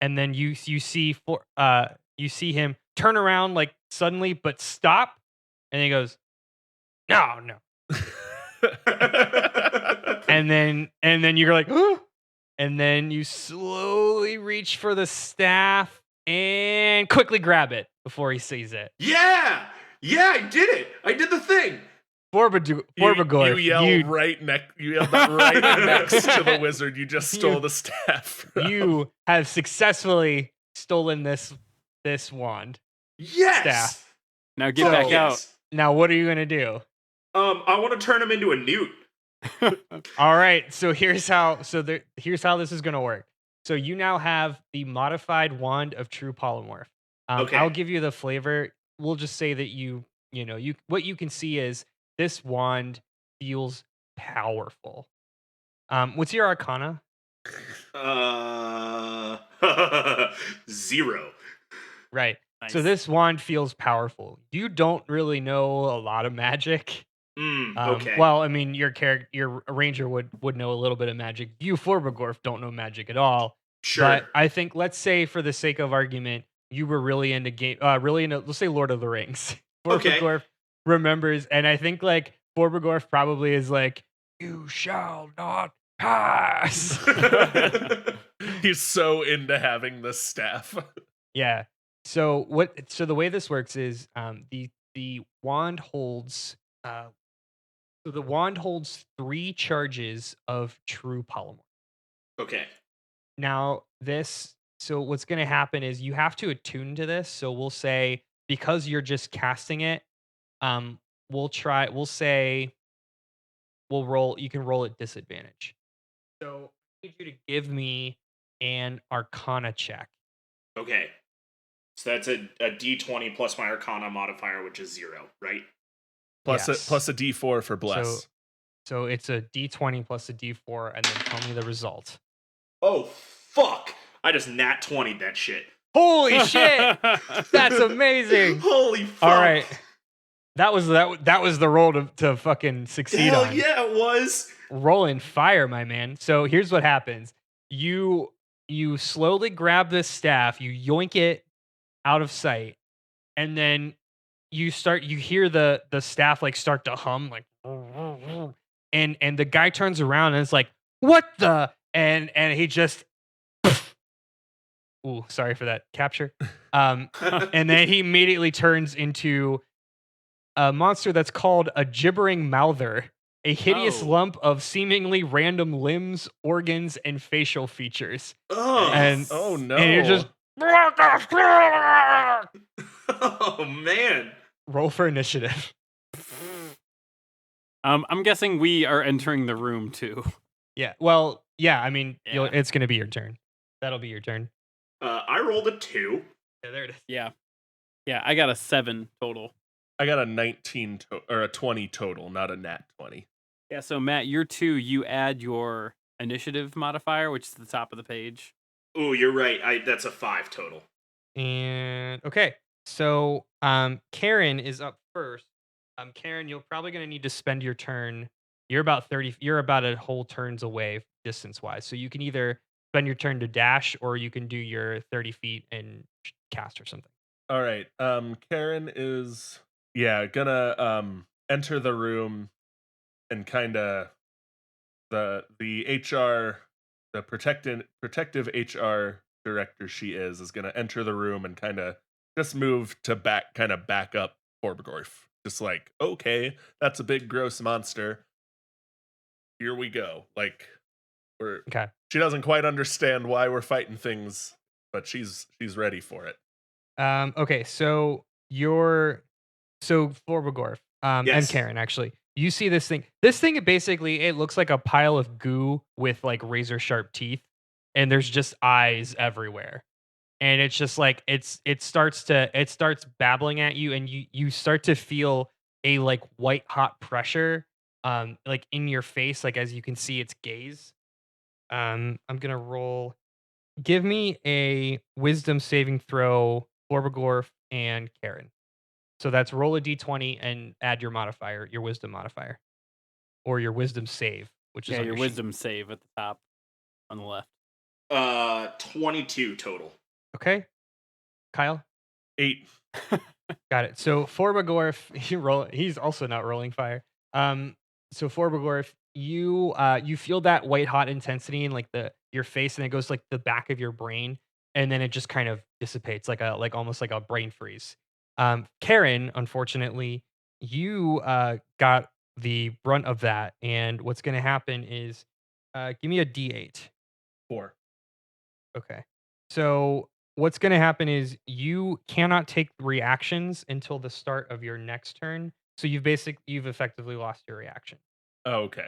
And then you see him turn around like suddenly, but stop, and he goes, no. And then you're like, oh, and then you slowly reach for the staff and quickly grab it before he sees it. Yeah, I did it. I did the thing. Forborgürf, you yell you yell that right next to the wizard. You just stole the staff. you have successfully stolen this wand. Yes. Staff. Now get Fuck back yes. Now, what are you gonna do? I want to turn him into a newt. out. All right, so here's how this is gonna work. So you now have the modified wand of true polymorph. Okay. I'll give you the flavor. We'll just say that you what you can see is this wand feels powerful. What's your arcana? 0. Right. So Nice. this wand feels powerful. You don't really know a lot of magic. Okay. Well, I mean, your ranger would know a little bit of magic. You, Forborgürf, don't know magic at all. Sure. But I think, let's say, for the sake of argument, you were really into let's say, Lord of the Rings. Okay. Forborgürf, remembers, and I think like Forborgürf probably is like, "You shall not pass." He's so into having this staff. Yeah. So what? So the way this works is, the wand holds, so the wand holds 3 charges of true polymorph. Okay. Now so what's going to happen is you have to attune to this. So we'll say, because you're just casting it, we'll say we'll roll. You can roll at disadvantage. So I need you to give me an Arcana check. Okay. So that's a D20 plus my Arcana modifier, which is 0, right? Plus Yes. a D4 for bless. So it's a D20 plus a D4, and then tell me the result. Oh, fuck. I just nat 20'd that shit. Holy shit! That's amazing. Holy fuck. All right. That was the roll to fucking succeed Hell on. yeah, it was. Rolling fire, my man. So here's what happens. You slowly grab this staff, you yoink it out of sight, and then you hear the staff like start to hum, like, and the guy turns around and it's like, what the, and he just ooh, sorry for that capture. And then he immediately turns into a monster that's called a gibbering mouther, a hideous Oh. lump of seemingly random limbs, organs, and facial features. Oh. And Oh no. and you're just Oh, man. roll for initiative. I'm guessing we are entering the room too. Yeah. Well, yeah. I mean, Yeah. it's gonna be your turn. That'll be your turn. I rolled a 2. Yeah, there it is. Yeah. Yeah, I got a 7 total. I got a 19 or a 20 total, not a nat 20. Yeah, so Matt, you're 2, you add your initiative modifier, which is at the top of the page. Ooh, you're right. That's a 5 total. And okay, so Karen is up first. Karen, you're probably gonna need to spend your turn. You're about a whole turns away distance wise. So you can either spend your turn to dash, or you can do your 30 feet and cast or something. All right. Karen is gonna enter the room and kind of the HR, the protective HR director she is gonna enter the room and kind of just move to back up Forborgürf. Just like, okay, that's a big gross monster. Here we go. Like, Okay. she doesn't quite understand why we're fighting things, but she's ready for it. Okay, so Forborgürf, and Yes. Karen, actually, you see this thing. This thing, basically, it looks like a pile of goo with like razor sharp teeth, and there's just eyes everywhere. And it's just like it starts babbling at you, and you start to feel a like white hot pressure, like in your face, like as you can see its gaze. I'm gonna roll. Give me a wisdom saving throw, Forborgürf and Karen. So that's roll a d20 and add your modifier, your wisdom modifier, or your wisdom save, which is Yeah, on your sheet. wisdom save at the top on the left. 22 total. Okay, Kyle. 8. Got it. So Forborgürf, he's also not rolling fire. So Forborgürf, you feel that white hot intensity in like your face, and it goes like the back of your brain, and then it just kind of dissipates like almost like a brain freeze. Karen, unfortunately, you got the brunt of that, and what's going to happen is, give me a D8. 4. Okay. So what's going to happen is you cannot take reactions until the start of your next turn. So you've effectively lost your reaction. Oh, okay.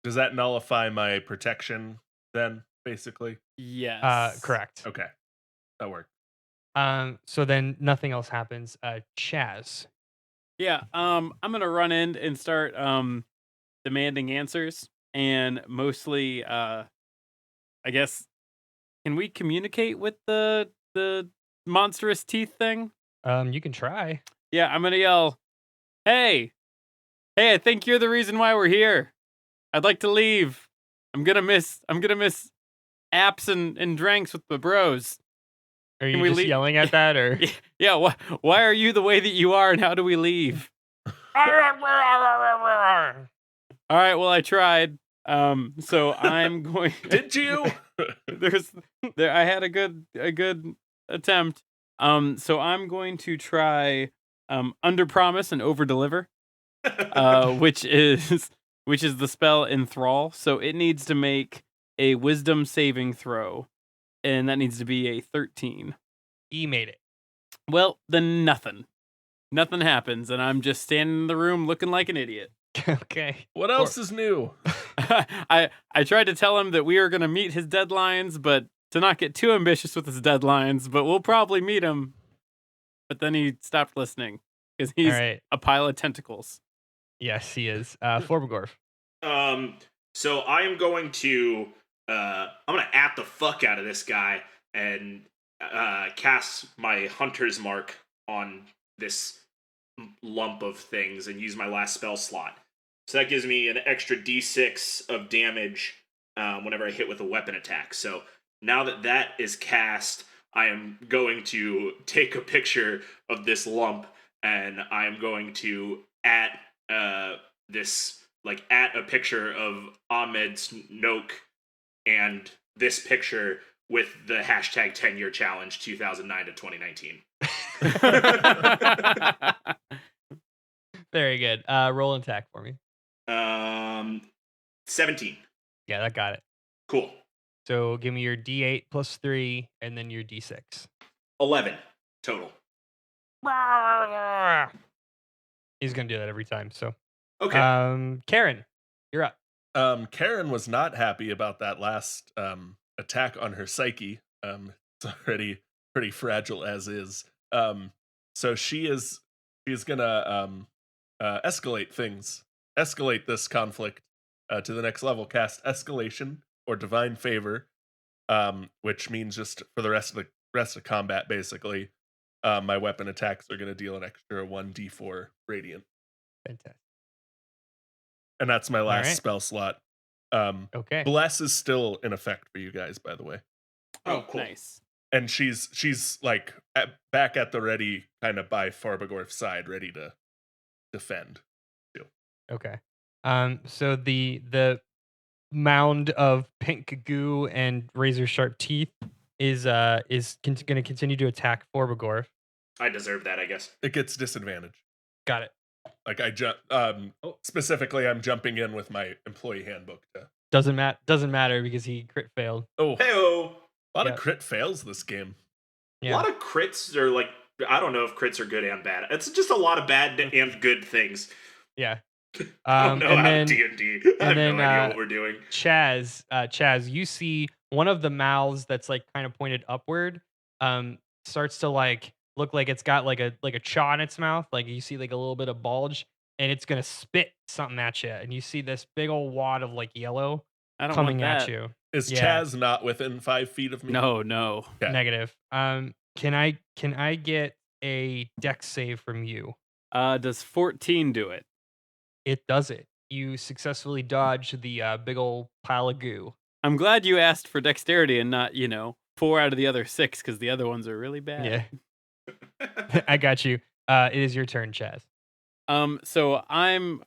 Does that nullify my protection then, basically? Yes. Correct. Okay. That worked. So then nothing else happens. Chaz. Yeah, I'm gonna run in and start demanding answers, and mostly I guess, can we communicate with the monstrous teeth thing? You can try. Yeah, I'm gonna yell, Hey, I think you're the reason why we're here. I'd like to leave. I'm gonna miss apps and drinks with the bros. Are Can you we just leave- yelling at that, or Yeah, why are you the way that you are, and how do we leave? All right, well, I tried. So I'm going. Did you? I had a good attempt. So I'm going to try under promise and over deliver, which is the spell enthrall. So it needs to make a wisdom saving throw, and that needs to be a 13. He made it. Well, then nothing happens, and I'm just standing in the room looking like an idiot. Okay. What else is new? I tried to tell him that we are going to meet his deadlines, but to not get too ambitious with his deadlines, but we'll probably meet him. But then he stopped listening because he's All right. a pile of tentacles. Yes, he is. Forborgürf. So I am going to I'm gonna at the fuck out of this guy and cast my hunter's mark on this lump of things and use my last spell slot. So that gives me an extra d6 of damage whenever I hit with a weapon attack. So now that is cast, I am going to take a picture of this lump and I am going to at a picture of Ahmed Snoke and this picture with the hashtag 10-year challenge 2009 to 2019. Very good. Roll and attack for me. 17. Yeah, that got it. Cool. So give me your D8 plus 3, and then your D6. 11 total. He's gonna do that every time. So, Okay. Karen, you're up. Karen was not happy about that last attack on her psyche. It's already pretty fragile as is. So she's gonna escalate things, escalate this conflict to the next level. Cast escalation or divine favor, which means just for the rest of combat, basically, my weapon attacks are gonna deal an extra 1d4 radiant. Fantastic. And that's my last right. spell slot. Okay. Bless is still in effect for you guys, by the way. Oh, cool. Nice. And she's like back at the ready, kind of by Forborgürf's side, ready to defend. Okay. So the mound of pink goo and razor sharp teeth is going to continue to attack Forborgürf. I deserve that, I guess. It gets disadvantage. Got it. Like I jump. Specifically, I'm jumping in with my employee handbook. Doesn't matter because he crit failed. Oh, Heyo. a lot Yep. of crit fails this game. Yeah. A lot of crits are like, I don't know if crits are good and bad. It's just a lot of bad and good things. Yeah. I don't know and how then D&D. I have then, no idea what we're doing. Chaz, you see one of the mouths that's like kind of pointed upward, starts to like look like it's got like a chaw in its mouth. Like you see like a little bit of bulge, and it's gonna spit something at you, and you see this big old wad of like yellow I don't coming want at that. you. Is Yeah. Chaz not within 5 feet of me? No. Okay. Negative. Can I get a dex save from you? Does 14 do it? It does it. You successfully dodge the big old pile of goo. I'm glad you asked for dexterity and not, 4 out of the other 6 because the other ones are really bad. Yeah. I got you. It is your turn, Chaz. So I'm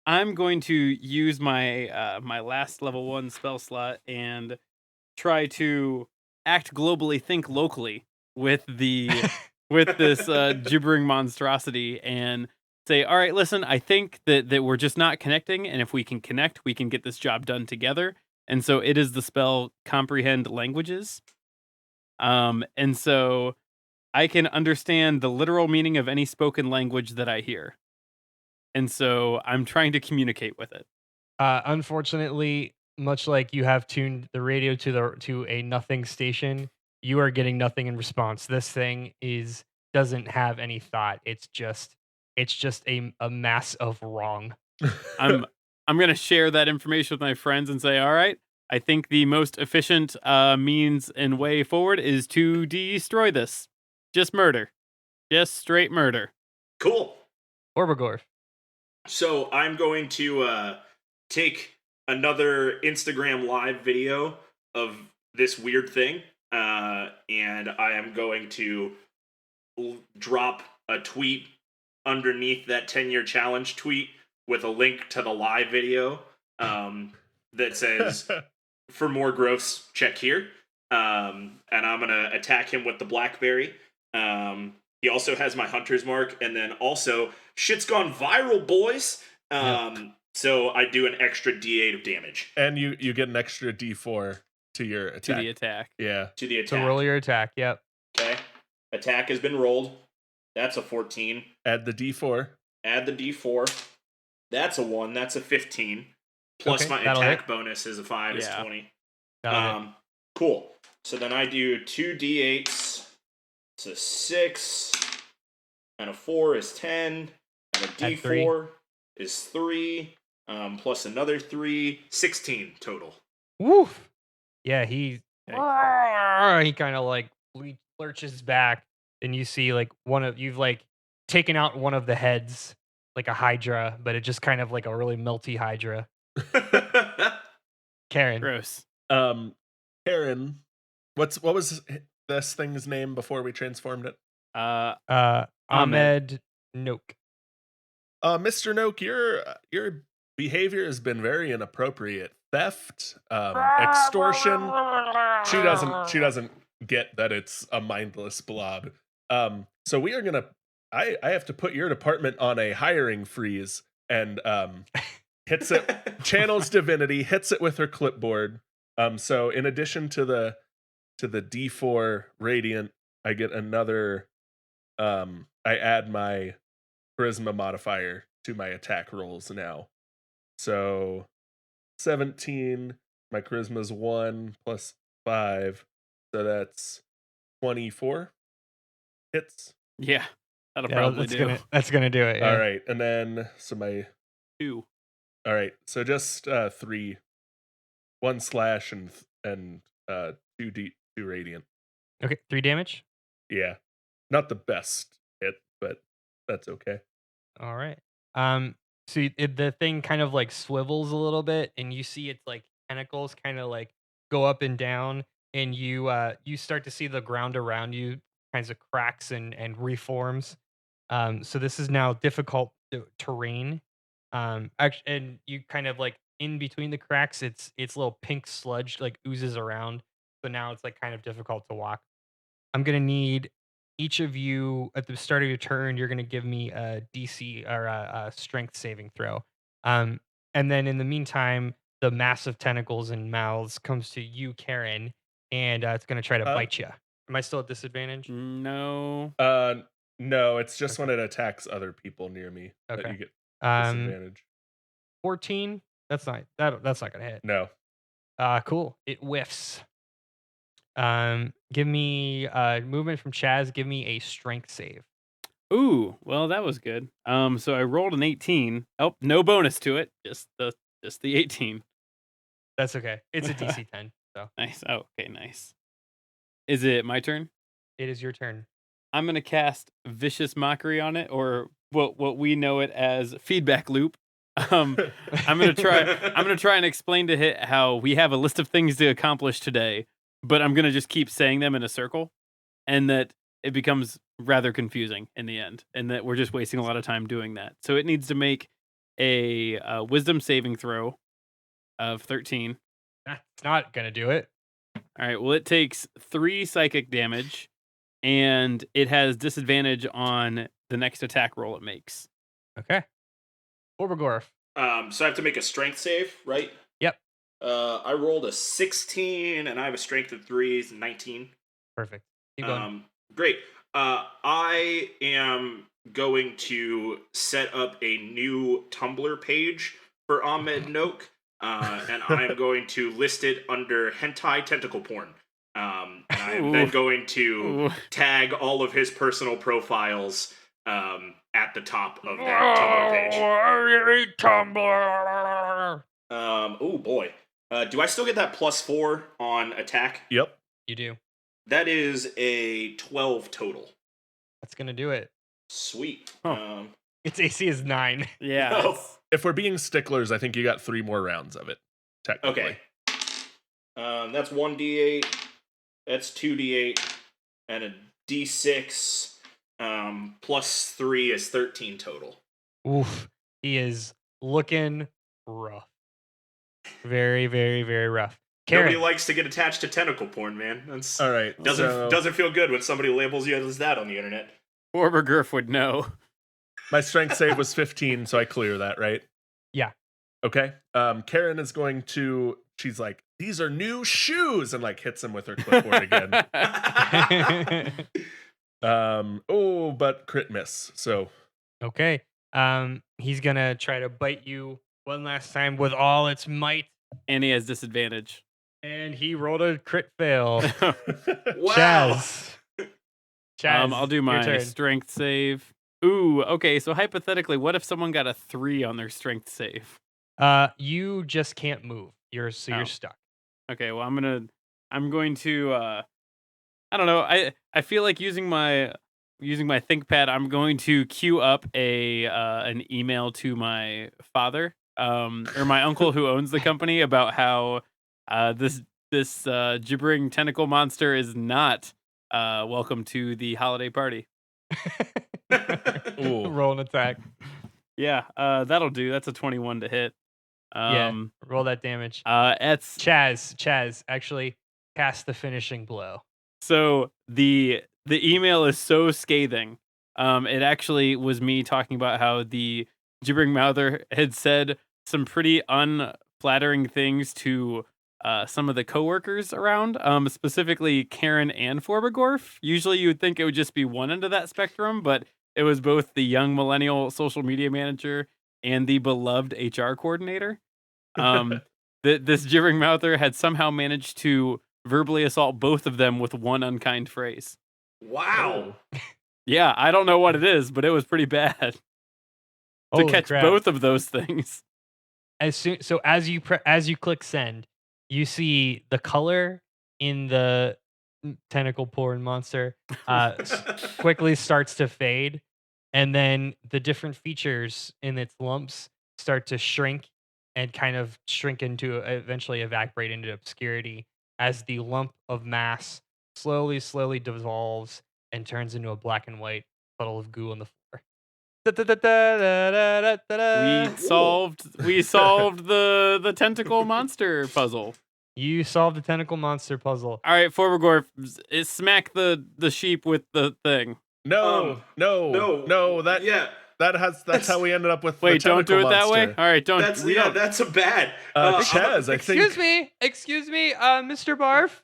going to use my my last level 1 spell slot and try to act globally, think locally with this gibbering monstrosity and say, all right, listen, I think that we're just not connecting, and if we can connect, we can get this job done together. And so it is the spell comprehend languages. And so I can understand the literal meaning of any spoken language that I hear. And so I'm trying to communicate with it. Unfortunately, much like you have tuned the radio to a nothing station, you are getting nothing in response. This thing doesn't have any thought. It's just a mass of wrong. I'm going to share that information with my friends and say, all right, I think the most efficient means and way forward is to destroy this. Just murder. Just straight murder. Cool. Forborgürf. So I'm going to take another Instagram live video of this weird thing, and I am going to drop a tweet underneath that 10-year challenge tweet with a link to the live video that says, for more growths, check here. And I'm going to attack him with the Blackberry. He also has my Hunter's Mark. And then also, shit's gone viral, boys. So I do an extra D8 of damage. And you get an extra D4 to your attack. To the attack. Yeah. To the So attack. roll your attack. Yep. Okay. Attack has been rolled. That's a 14. Add the D4. Add the D4. That's a 1. That's a 15. Plus Okay, my that'll attack hit. bonus is a 5. Is 20. Got it. Cool. So then I do 2 D8s. It's a 6. And a 4 is 10. And a Add D4 is 3. Plus another 3. 16 total. Woof. Yeah, he kind of like lurches back, and you see like you've like taken out one of the heads, like a Hydra, but it just kind of like a really melty Hydra. Karen. Gross. Karen, what was this thing's name before we transformed it? Ahmed Noak. Mr. Noak, your behavior has been very inappropriate. Theft, extortion. She doesn't get that it's a mindless blob. So we are gonna. I have to put your department on a hiring freeze, and hits it. Channels divinity, hits it with her clipboard. So in addition to the D4 radiant, I get another. I add my charisma modifier to my attack rolls now. So 17. My charisma is 1 plus 5, so that's 24 hits. Yeah. That'll probably do. That's gonna do it. Yeah. All right, and then so my 2. all right, so just 3, 1 slash and 2 radiant. Okay, 3 damage. Yeah, not the best hit, but that's okay. All right. So the thing kind of like swivels a little bit, and you see its like tentacles kind of like go up and down, and you start to see the ground around you kinds of cracks and reforms. So this is now difficult terrain. And you kind of like in between the cracks, it's little pink sludge like oozes around. So now it's like kind of difficult to walk. I'm gonna need each of you at the start of your turn. You're gonna give me a DC or a strength saving throw. And then in the meantime, the massive tentacles and mouths comes to you, Karen, and it's gonna try to bite you. Am I still at disadvantage? No. No, it's just when it attacks other people near me that Okay. you get disadvantage. 14. That's not gonna hit. No. Cool. It whiffs. Give me movement from Chaz. Give me a strength save. Ooh, well, that was good. So I rolled an 18. Oh, no bonus to it. Just the 18. That's okay. It's a DC 10. So Nice. Oh, okay, nice. Is it my turn? it is your turn. I'm gonna cast Vicious Mockery on it, or what we know it as Feedback Loop. I'm gonna try and explain to it how we have a list of things to accomplish today, but I'm gonna just keep saying them in a circle, and that it becomes rather confusing in the end, and that we're just wasting a lot of time doing that. So it needs to make a Wisdom saving throw of 13. That's not gonna do it. All right. Well, it takes 3 psychic damage, and it has disadvantage on the next attack roll it makes. Okay. Forborgürf. So I have to make a strength save, right? Yep. I rolled a 16, and I have a strength of 3, it's 19. Perfect. Keep going. Great. I am going to set up a new Tumblr page for Ahmed Noak, and I am going to list it under hentai tentacle porn. And I am then going to tag all of his personal profiles at the top of that Tumblr page. Oh boy. Do I still get that +4 on attack? Yep. You do. That is a 12 total. That's gonna do it. Sweet. Huh. Its AC is 9. Yeah. Oh, If we're being sticklers, I think you got 3 more rounds of it. Technically. okay. That's 1d8. That's 2d8. And a d6. Plus 3 is 13 total. Oof. He is looking rough. Very, very, very rough. Nobody Karen. likes to get attached to tentacle porn, man. That's All right. doesn't feel good when somebody labels you as that on the internet. Forborgürf would know. My strength save was 15, so I clear that, right? Yeah. Okay. Karen is going to. She's like, these are new shoes, and like hits him with her clipboard again. But crit miss. So Okay. He's gonna try to bite you one last time with all its might, And he has disadvantage. and he rolled a crit fail. Wow. Chaz. I'll do your my turn. strength save. Ooh, okay. So hypothetically, what if someone got a 3 on their strength save? You just can't move. You're stuck. Okay, well, I'm going to I don't know. I feel like using my ThinkPad, I'm going to queue up an email to my father, or my uncle who owns the company, about how this gibbering tentacle monster is not welcome to the holiday party. Ooh. Roll an attack. Yeah, that'll do. That's a 21 to hit. Roll that damage. It's Chaz, actually cast the finishing blow. So the email is so scathing. It actually was me talking about how the gibbering mouther had said some pretty unflattering things to some of the coworkers around, specifically Karen and Forborgürf. Usually you would think it would just be one end of that spectrum, but it was both the young millennial social media manager and the beloved HR coordinator. This gibbering mouther had somehow managed to verbally assault both of them with one unkind phrase. Wow. Yeah, I don't know what it is, but it was pretty bad to Holy catch crap. both of those things. As you click send, you see the color in the tentacle porn monster quickly starts to fade, and then the different features in its lumps start to shrink and kind of shrink into eventually evaporate into obscurity as the lump of mass slowly dissolves and turns into a black and white puddle of goo on the floor. We solved the tentacle monster puzzle. You solved the tentacle monster puzzle. All right, Forborgürf, smack the sheep with the thing. No. That's how we ended up with. Wait, the don't do it tentacle that way. monster. All right, don't. That's a bad. Chaz, I think. Excuse me, Mr. Barf.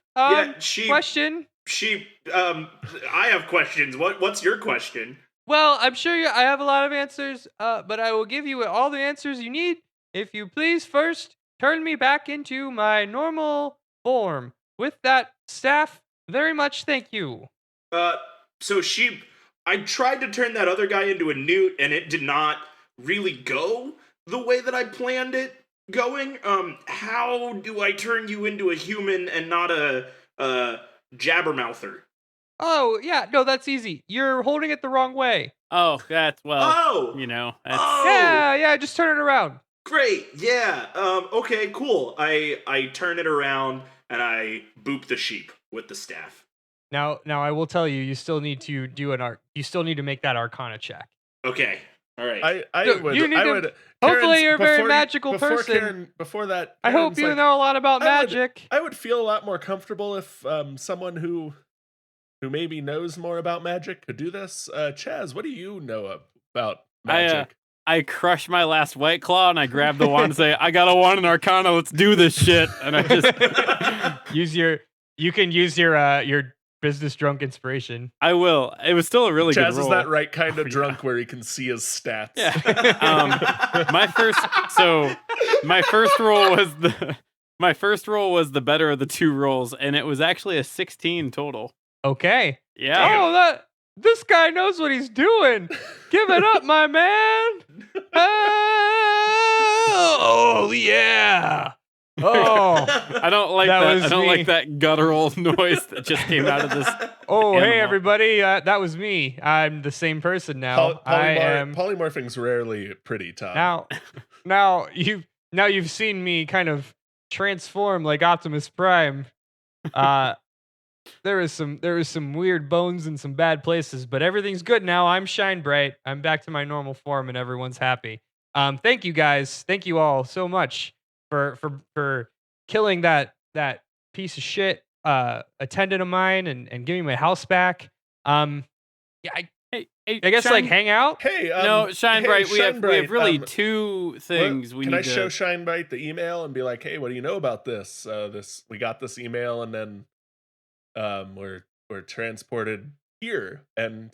Sheep. Question. Sheep. I have questions. What's your question? Well, I'm sure I have a lot of answers, but I will give you all the answers you need if you please first turn me back into my normal form. With that, staff, very much thank you. So Sheep, I tried to turn that other guy into a newt, and it did not really go the way that I planned it going. How do I turn you into a human and not a jabbermouther? Oh, yeah, no, that's easy. You're holding it the wrong way. Oh, that's Oh! you know. Yeah, just turn it around. Great, yeah. Okay, cool. I turn it around and I boop the sheep with the staff. Now I will tell you, you still need to you still need to make that Arcana check. Okay, all right. Hopefully you're a very magical person. Before that, I hope you know a lot about magic. I would feel a lot more comfortable if someone who maybe knows more about magic could do this. Chaz, what do you know about magic? I crush my last White Claw and I grab the wand and say, I got a wand in Arcana, let's do this shit. And I just you can use your business drunk inspiration. I will. It was still a really good Chaz roll. is that right kind of drunk where he can see his stats. Yeah. My first roll was the better of the two rolls, and it was actually a 16 total. Okay. Yeah. Oh, this guy knows what he's doing. Give it up, my man. Oh yeah. Oh, I don't like That that. was I don't me. like that guttural noise that just came out of this. oh, hey Animal. everybody. That was me. I'm the same person now. I am Polymorphing's rarely pretty, Tom. now you've seen me kind of transform like Optimus Prime. there was some weird bones in some bad places, but everything's good now. I'm shine bright. I'm back to my normal form, and everyone's happy. Thank you guys. Thank you all so much for killing that piece of shit attendant of mine and giving my house back. Yeah, I guess like hang out. Hey, no, Shine hey, Bright. We Shine have Bright, really two things we can need I to. show Shine Bright the email and be like, hey, what do you know about this? We got this email and then we're transported here and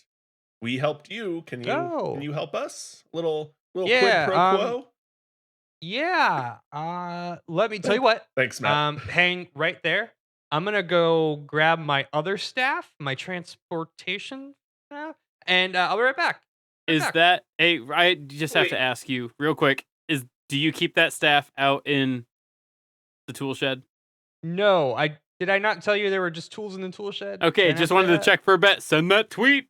we helped you. Can you help us? Little Yeah, quid pro quo. Yeah. Let me tell you what. Thanks, Matt. Hang right there. I'm gonna go grab my other staff, my transportation staff, and I'll be right back. Hey, I just have Wait. to ask you real quick. Do you keep that staff out in the tool shed? No, did I not tell you there were just tools in the tool shed? Okay, Did I just not say wanted to that? check for a bet. Send that tweet.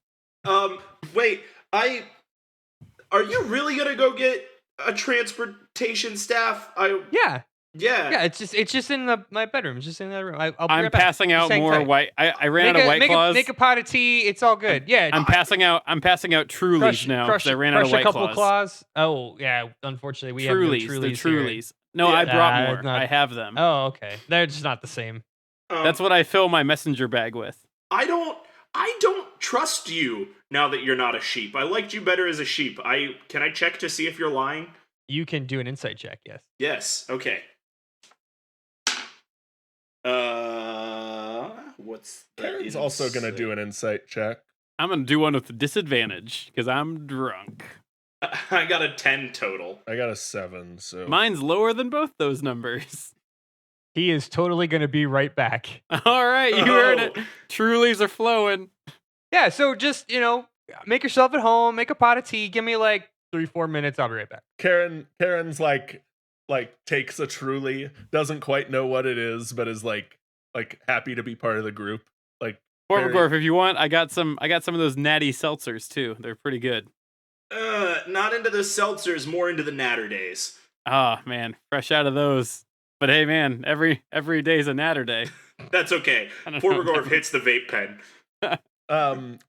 Wait, are you really gonna go get a transportation staff? Yeah. Yeah. It's just in my bedroom. It's just in that room. I'll be I'm right back. passing out Just hang more tight. white. I ran out of White Claws. Make a pot of tea. It's all good. Yeah. I'm passing out Trulies now because I ran out of White a couple Claws. claws. Oh yeah. Unfortunately, we Trulies, have no the Trulies here. Trulies. No, Yeah. I brought Nah, more. not- I have them. Oh, okay. They're just not the same. That's what I fill my messenger bag with. I don't trust you now that you're not a sheep. I liked you better as a sheep. Can I check to see if you're lying? You can do an insight check. Yes. Yes. Okay. What's that? Karen's also gonna do an insight check. I'm gonna do one with disadvantage because I'm drunk. I got a 10 total. I got a 7, so Mine's lower than both those numbers. He is totally going to be right back. All right, you heard it. Trulies are flowing. Yeah, so just, make yourself at home, make a pot of tea, give me like 3-4 minutes, I'll be right back. Karen's like takes a Truly, doesn't quite know what it is, but is like happy to be part of the group. Like Forborgürf, if you want, I got some of those natty seltzers too. They're pretty good. Not into the seltzers, more into the natter days. Oh man, fresh out of those. But hey man, every day's a natter day. That's okay. Forborgürf hits the vape pen.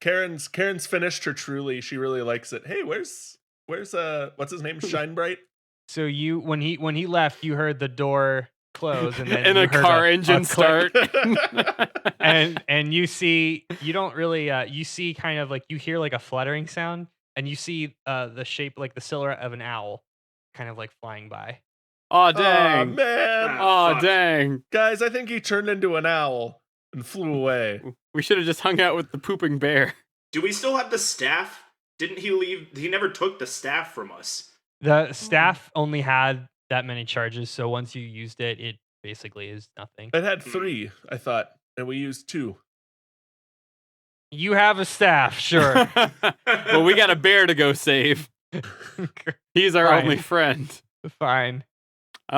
Karen's finished her Truly. She really likes it. Hey, where's what's his name? Shine Bright. So when he left, you heard the door close and then and you a heard car engine click. start. and you see kind of like you hear like a fluttering sound and you see the shape like the silhouette of an owl kind of like flying by. Oh dang. Oh man. Oh fuck. dang. Guys, I think he turned into an owl and flew away. We should have just hung out with the pooping bear. Do we still have the staff? Didn't he leave? He never took the staff from us. The staff only had that many charges, so once you used it, it basically is nothing. It had 3, I thought, and we used 2. You have a staff, sure. Well, we got a bear to go save. He's our Fine. only friend. Fine. So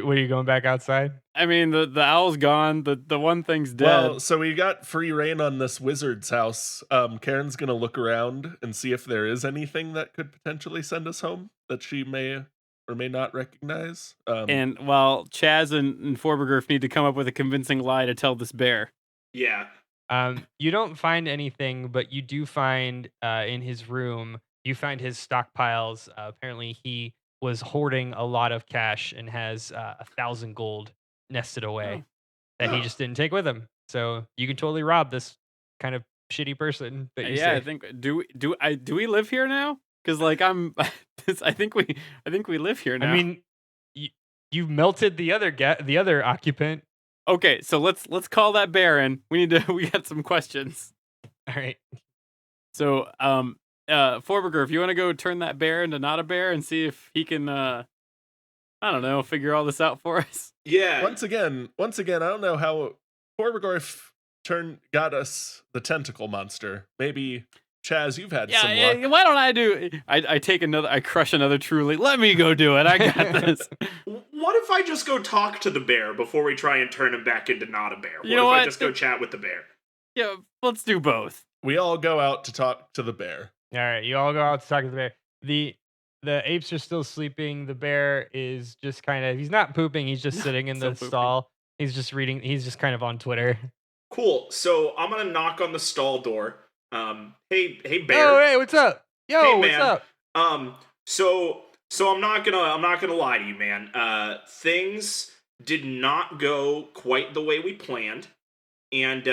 what are you going back outside? I mean, the owl's gone. The one thing's dead. Well, so we got free reign on this wizard's house. Karen's gonna look around and see if there is anything that could potentially send us home that she may or may not recognize. And while Chaz and Forborgürf need to come up with a convincing lie to tell this bear. Yeah. You don't find anything, but you do find in his room, you find his stockpiles. Apparently, he was hoarding a lot of cash and has 1,000 gold nested away that he just didn't take with him. So you can totally rob this kind of shitty person that you Yeah, I saved. think do we live here now? Because like I think we live here now. I mean, you melted the other occupant. okay, so let's call that bear in. We got some questions. All right. So Forborgürf, if you want to go turn that bear into not a bear and see if he can I don't know, figure all this out for us. Yeah. once again, I don't know how Forborgürf got us the tentacle monster. Maybe Chaz, you've had some luck. Why don't I do? I crush another Truly. Let me go do it. I got this. What if I just go talk to the bear before we try and turn him back into not a bear? You know if what? I just go chat with the bear? Yeah, let's do both. We all go out to talk to the bear. All right. You all go out to talk to the bear. The apes are still sleeping. The bear is just he's not pooping. He's just sitting in Still the pooping. stall. He's just reading. He's just kind of on Twitter. Cool. So I'm gonna knock on the stall door. Hey, Bear. Oh, hey, what's up? Yo, Hey, what's man. up? So I'm not gonna lie to you, man. Things did not go quite the way we planned, and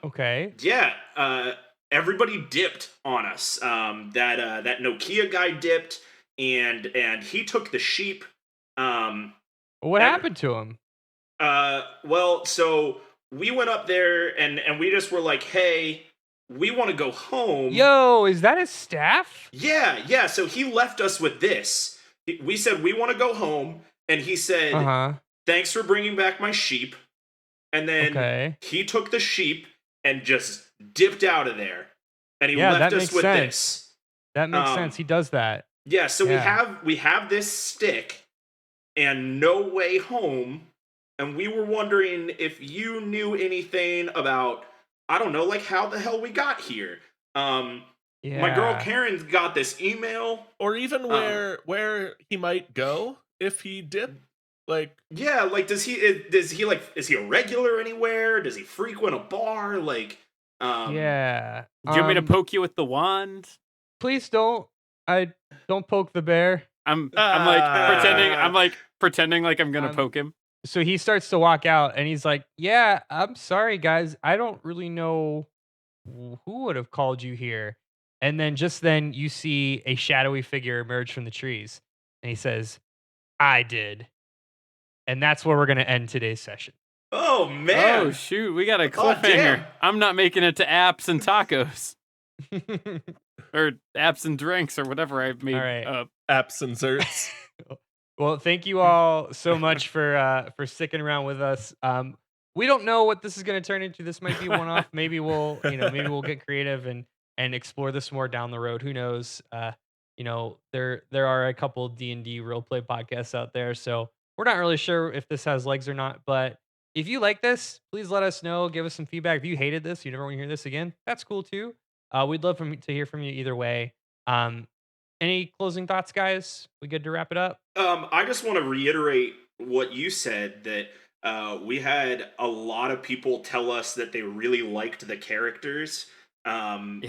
Okay. yeah, everybody dipped on us. That Nokia guy dipped, and he took the sheep. What happened to him? Well, so we went up there and we just were like, hey, we want to go home. Yo, is that his staff? Yeah. So he left us with this. We said we want to go home, and he said, thanks for bringing back my sheep. And then he took the sheep and just dipped out of there, and he left us with this. That makes sense. He does that. Yeah. So we have this stick and no way home, and we were wondering if you knew anything about, I don't know, like how the hell we got here. My girl Karen's got this email, or even where he might go if he dipped. Like, yeah, like is he a regular anywhere? Does he frequent a bar? Like, yeah. Do you want me to poke you with the wand? Please don't. Don't poke the bear. I'm pretending like I'm gonna poke him. So he starts to walk out, and he's like, "Yeah, I'm sorry, guys. I don't really know who would have called you here." And then just then, you see a shadowy figure emerge from the trees, and he says, "I did." And that's where we're gonna end today's session. Oh man! Oh shoot, we got a cliffhanger. I'm not making it to apps and tacos. Or apps and drinks, or whatever I made up. Apps and zerts. Well, thank you all so much for sticking around with us. We don't know what this is going to turn into. This might be one off. Maybe we'll get creative and explore this more down the road. Who knows? There are a couple D&D roleplay podcasts out there, so we're not really sure if this has legs or not. But if you like this, please let us know. Give us some feedback. If you hated this, you never want to hear this again, that's cool too. We'd love to hear from you either way. Any closing thoughts, guys? We good to wrap it up? I just want to reiterate what you said, that we had a lot of people tell us that they really liked the characters from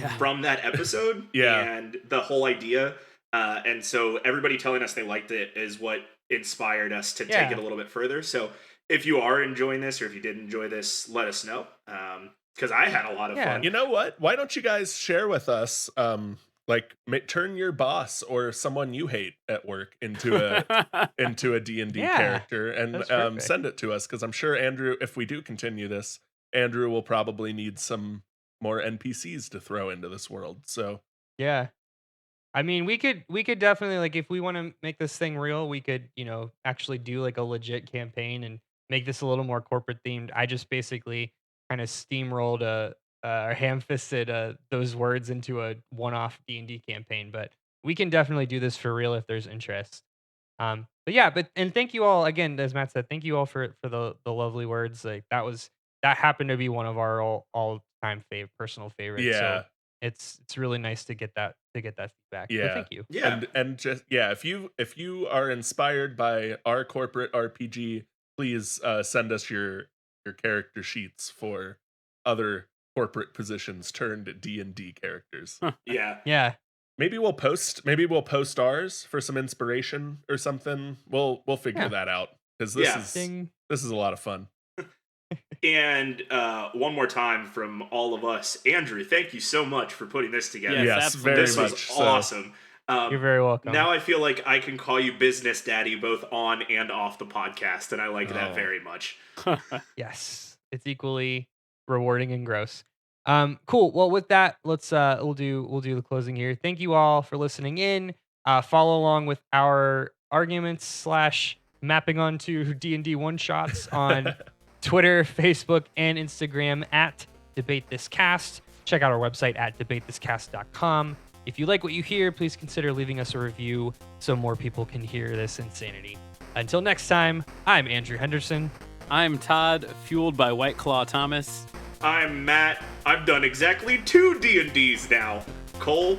that episode and the whole idea. And so everybody telling us they liked it is what inspired us to take it a little bit further. So if you are enjoying this, or if you did enjoy this, let us know. Because I had a lot of fun. You know what? Why don't you guys share with us, turn your boss or someone you hate at work into a D&D character, and send it to us, because I'm sure Andrew, if we do continue this, Andrew will probably need some more NPCs to throw into this world. So yeah, I mean, we could definitely, like, if we want to make this thing real, we could actually do like a legit campaign and make this a little more corporate themed. I just basically kind of steamrolled ham-fisted those words into a one-off D&D campaign, but we can definitely do this for real if there's interest. And thank you all again, as Matt said, thank you all for the lovely words. Like, that happened to be one of our all-time personal favorites. Yeah. So it's really nice to get that feedback. Yeah. So thank you. Yeah. And just if you are inspired by our corporate RPG, please send us your character sheets for other corporate positions turned D&D characters. Yeah. Maybe we'll post ours for some inspiration or something. We'll figure that out, because this is a lot of fun. And one more time from all of us, Andrew, thank you so much for putting this together. Yes, very this much. was awesome. You're very welcome. Now I feel like I can call you Business Daddy both on and off the podcast, and I like that very much. Yes, it's equally rewarding and gross. Cool. Well, with that, let's we'll do the closing here. Thank you all for listening in. Follow along with our arguments / mapping onto D&D one shots on Twitter, Facebook, and Instagram at DebateThisCast. Check out our website at debatethiscast.com. If you like what you hear, please consider leaving us a review so more people can hear this insanity. Until next time, I'm Andrew Henderson. I'm Todd, fueled by White Claw Thomas. I'm Matt. I've done exactly 2 D&Ds now. Cole.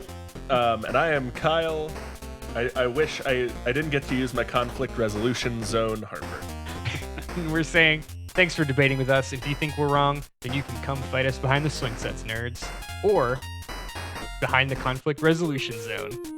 And I am Kyle. I wish I didn't get to use my conflict resolution zone Harper. We're saying Thanks for debating with us. If you think we're wrong, then you can come fight us behind the swing sets, nerds. Or behind the conflict resolution zone.